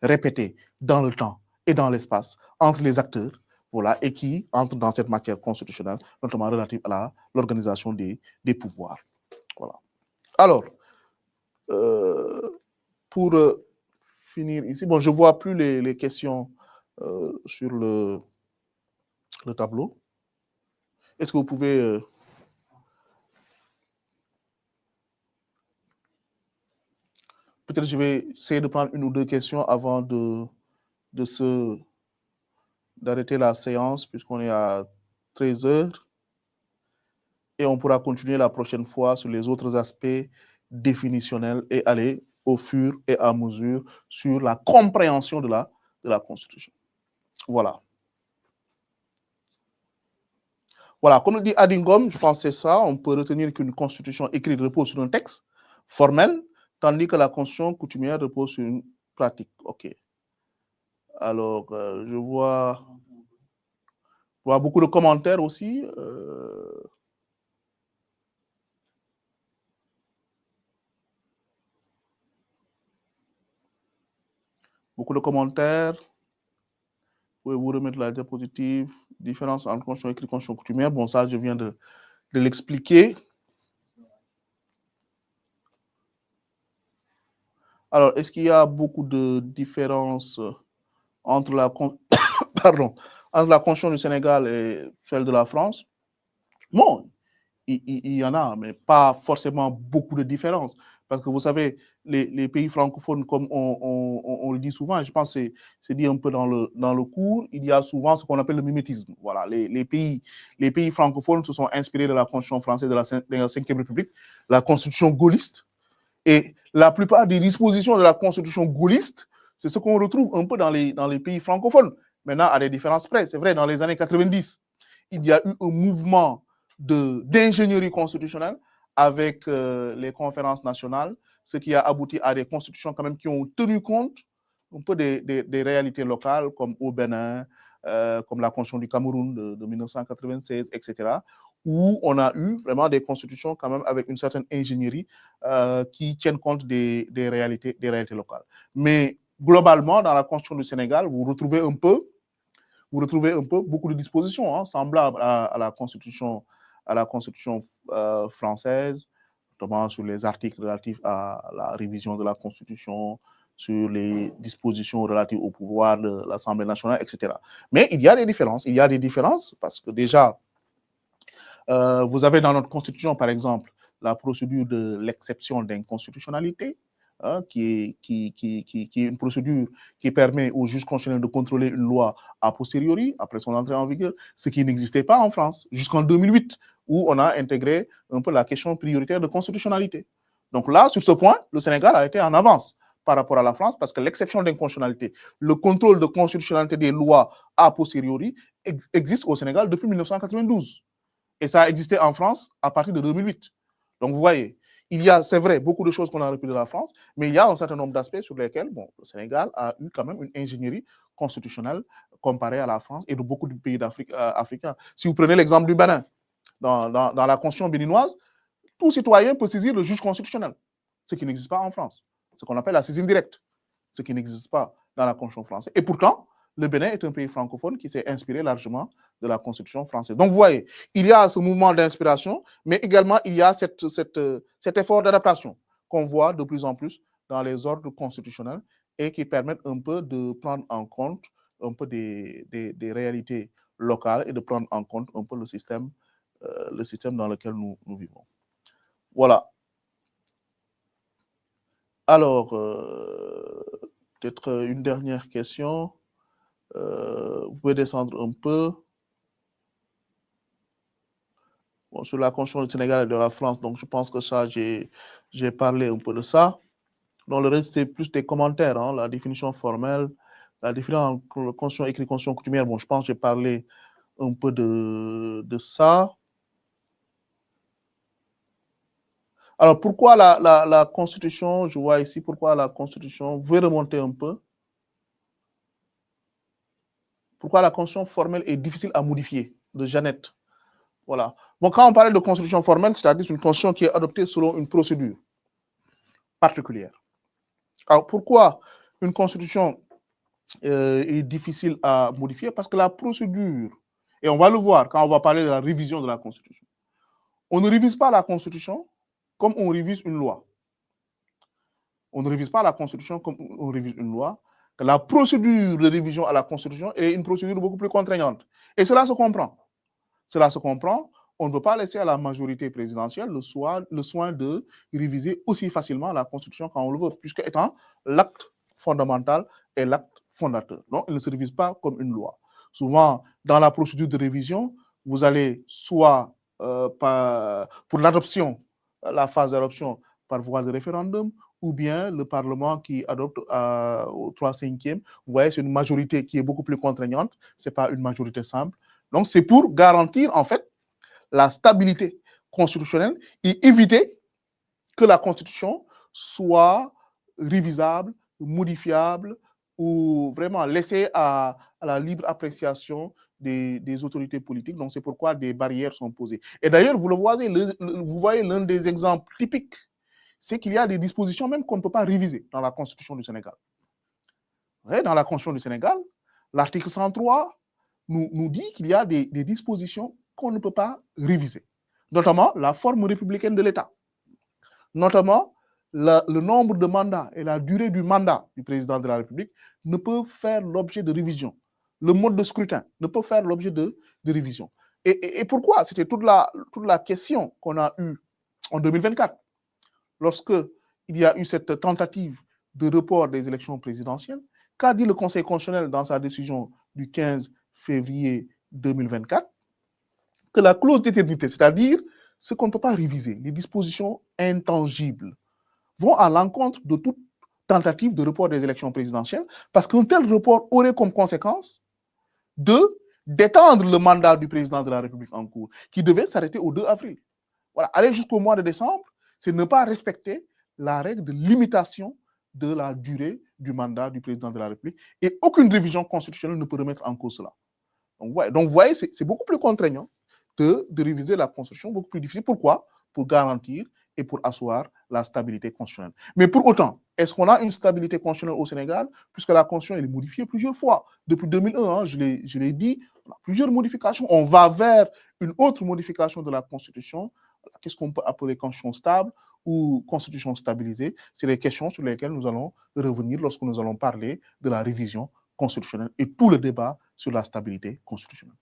répétées dans le temps et dans l'espace entre les acteurs, voilà, et qui entrent dans cette matière constitutionnelle, notamment relative à l'organisation des pouvoirs. Voilà. Alors, pour finir ici, bon, je ne vois plus les questions sur le tableau. Est-ce que vous pouvez... Peut-être je vais essayer de prendre une ou deux questions avant d'arrêter la séance, puisqu'on est à 13 heures. Et on pourra continuer la prochaine fois sur les autres aspects définitionnels et aller au fur et à mesure sur la compréhension de la Constitution. Voilà. Voilà, comme le dit Adingom, je pense que c'est ça, on peut retenir qu'une Constitution écrite repose sur un texte formel, tandis que la Constitution coutumière repose sur une pratique. OK. Alors, je vois beaucoup de commentaires aussi. Beaucoup de commentaires. Pouvez-vous remettre la diapositive? Différence entre constitution écrite et constitution coutumière. Bon, ça, je viens de l'expliquer. Alors, est-ce qu'il y a beaucoup de différences entre la, entre la constitution du Sénégal et celle de la France? Bon, il y en a, mais pas forcément beaucoup de différences. Parce que vous savez, les pays francophones, comme on le dit souvent, je pense que c'est dit un peu dans le cours, il y a souvent ce qu'on appelle le mimétisme. Voilà, les pays francophones se sont inspirés de la Constitution française de la Ve République, la Constitution gaulliste. Et la plupart des dispositions de la Constitution gaulliste, c'est ce qu'on retrouve un peu dans les pays francophones. Maintenant, à des différences près. C'est vrai, dans les années 90, il y a eu un mouvement d'ingénierie constitutionnelle avec les conférences nationales, ce qui a abouti à des constitutions quand même qui ont tenu compte un peu des réalités locales, comme au Bénin, comme la Constitution du Cameroun de 1996, etc., où on a eu vraiment des constitutions quand même avec une certaine ingénierie qui tiennent compte des réalités locales. Mais globalement, dans la Constitution du Sénégal, vous retrouvez un peu beaucoup de dispositions semblables à la Constitution française, notamment sur les articles relatifs à la révision de la Constitution, sur les dispositions relatives au pouvoir de l'Assemblée nationale, etc. Mais il y a des différences, parce que déjà, vous avez dans notre Constitution, par exemple, la procédure de l'exception d'inconstitutionnalité, qui est une procédure qui permet au juge constitutionnel de contrôler une loi a posteriori, après son entrée en vigueur, ce qui n'existait pas en France, jusqu'en 2008, où on a intégré un peu la question prioritaire de constitutionnalité. Donc là, sur ce point, le Sénégal a été en avance par rapport à la France, parce que l'exception d'inconstitutionnalité, le contrôle de constitutionnalité des lois a posteriori, existe au Sénégal depuis 1992. Et ça a existé en France à partir de 2008. Donc, vous voyez, il y a, c'est vrai, beaucoup de choses qu'on a repris de la France, mais il y a un certain nombre d'aspects sur lesquels, bon, le Sénégal a eu quand même une ingénierie constitutionnelle comparée à la France et de beaucoup de pays d'Afrique africains. Si vous prenez l'exemple du Bénin, dans la Constitution béninoise, tout citoyen peut saisir le juge constitutionnel, ce qui n'existe pas en France. Ce qu'on appelle la saisine directe, ce qui n'existe pas dans la Constitution française. Et pourtant, le Bénin est un pays francophone qui s'est inspiré largement de la Constitution française. Donc, vous voyez, il y a ce mouvement d'inspiration, mais également, il y a cet effort d'adaptation qu'on voit de plus en plus dans les ordres constitutionnels et qui permettent un peu de prendre en compte un peu des réalités locales et de prendre en compte un peu le système dans lequel nous vivons. Voilà. Alors, peut-être une dernière question. Vous pouvez descendre un peu. Bon, sur la Constitution du Sénégal et de la France, donc je pense que ça, j'ai parlé un peu de ça. Donc le reste, c'est plus des commentaires, la définition formelle, la différence entre Constitution écrite et Constitution coutumière. Bon, je pense que j'ai parlé un peu de ça. Alors, pourquoi la Constitution, je vois ici, pourquoi la Constitution, vous pouvez remonter un peu. Pourquoi la Constitution formelle est difficile à modifier, de Jeannette. Voilà. Bon, quand on parle de constitution formelle, c'est-à-dire une constitution qui est adoptée selon une procédure particulière. Alors, pourquoi une constitution est difficile à modifier? Parce que la procédure, et on va le voir quand on va parler de la révision de la constitution, on ne révise pas la constitution comme on révise une loi. On ne révise pas la constitution comme on révise une loi. La procédure de révision à la constitution est une procédure beaucoup plus contraignante. Et cela se comprend. Cela se comprend. On ne veut pas laisser à la majorité présidentielle le soin de réviser aussi facilement la constitution quand on le veut, puisque étant l'acte fondamental et l'acte fondateur. Donc, il ne se révise pas comme une loi. Souvent, dans la procédure de révision, vous allez soit pour l'adoption, la phase d'adoption par voie de référendum, ou bien le Parlement qui adopte au 3/5e. Vous voyez, c'est une majorité qui est beaucoup plus contraignante. Ce n'est pas une majorité simple. Donc, c'est pour garantir, en fait, la stabilité constitutionnelle et éviter que la Constitution soit révisable, modifiable ou vraiment laissée à la libre appréciation des autorités politiques. Donc, c'est pourquoi des barrières sont posées. Et d'ailleurs, vous voyez l'un des exemples typiques, c'est qu'il y a des dispositions même qu'on ne peut pas réviser dans la Constitution du Sénégal. Ouais, dans la Constitution du Sénégal, l'article 103 nous dit qu'il y a des dispositions qu'on ne peut pas réviser, notamment la forme républicaine de l'État, notamment le nombre de mandats et la durée du mandat du président de la République ne peuvent faire l'objet de révision. Le mode de scrutin ne peut faire l'objet de révision. Et pourquoi? C'était toute la question qu'on a eue en 2024, lorsque il y a eu cette tentative de report des élections présidentielles. Qu'a dit le Conseil constitutionnel dans sa décision du 15 février 2024? Que la clause d'éternité, c'est-à-dire ce qu'on ne peut pas réviser, les dispositions intangibles, vont à l'encontre de toute tentative de report des élections présidentielles, parce qu'un tel report aurait comme conséquence d'étendre le mandat du président de la République en cours, qui devait s'arrêter au 2 avril. Voilà, aller jusqu'au mois de décembre, c'est ne pas respecter la règle de limitation de la durée du mandat du président de la République, et aucune révision constitutionnelle ne peut remettre en cause cela. Donc vous voyez, c'est beaucoup plus contraignant de réviser la Constitution, beaucoup plus difficile. Pourquoi? Pour garantir et pour asseoir la stabilité constitutionnelle. Mais pour autant, est-ce qu'on a une stabilité constitutionnelle au Sénégal? Puisque la Constitution elle est modifiée plusieurs fois. Depuis 2001, hein, je l'ai dit, on a plusieurs modifications. On va vers une autre modification de la Constitution. Qu'est-ce qu'on peut appeler Constitution stable ou Constitution stabilisée? C'est les questions sur lesquelles nous allons revenir lorsque nous allons parler de la révision constitutionnelle et tout le débat sur la stabilité constitutionnelle.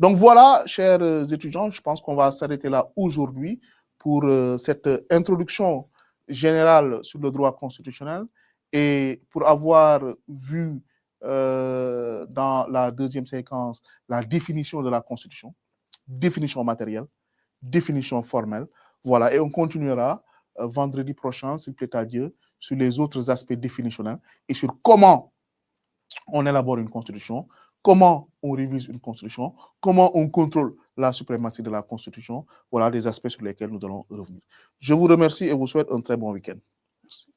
Donc voilà, chers étudiants, je pense qu'on va s'arrêter là aujourd'hui pour cette introduction générale sur le droit constitutionnel et pour avoir vu dans la deuxième séquence la définition de la Constitution, définition matérielle, définition formelle. Voilà, et on continuera vendredi prochain, s'il plaît à Dieu, sur les autres aspects définitionnels et sur comment on élabore une constitution, comment on révise une constitution, comment on contrôle la suprématie de la constitution. Voilà des aspects sur lesquels nous allons revenir. Je vous remercie et vous souhaite un très bon week-end. Merci.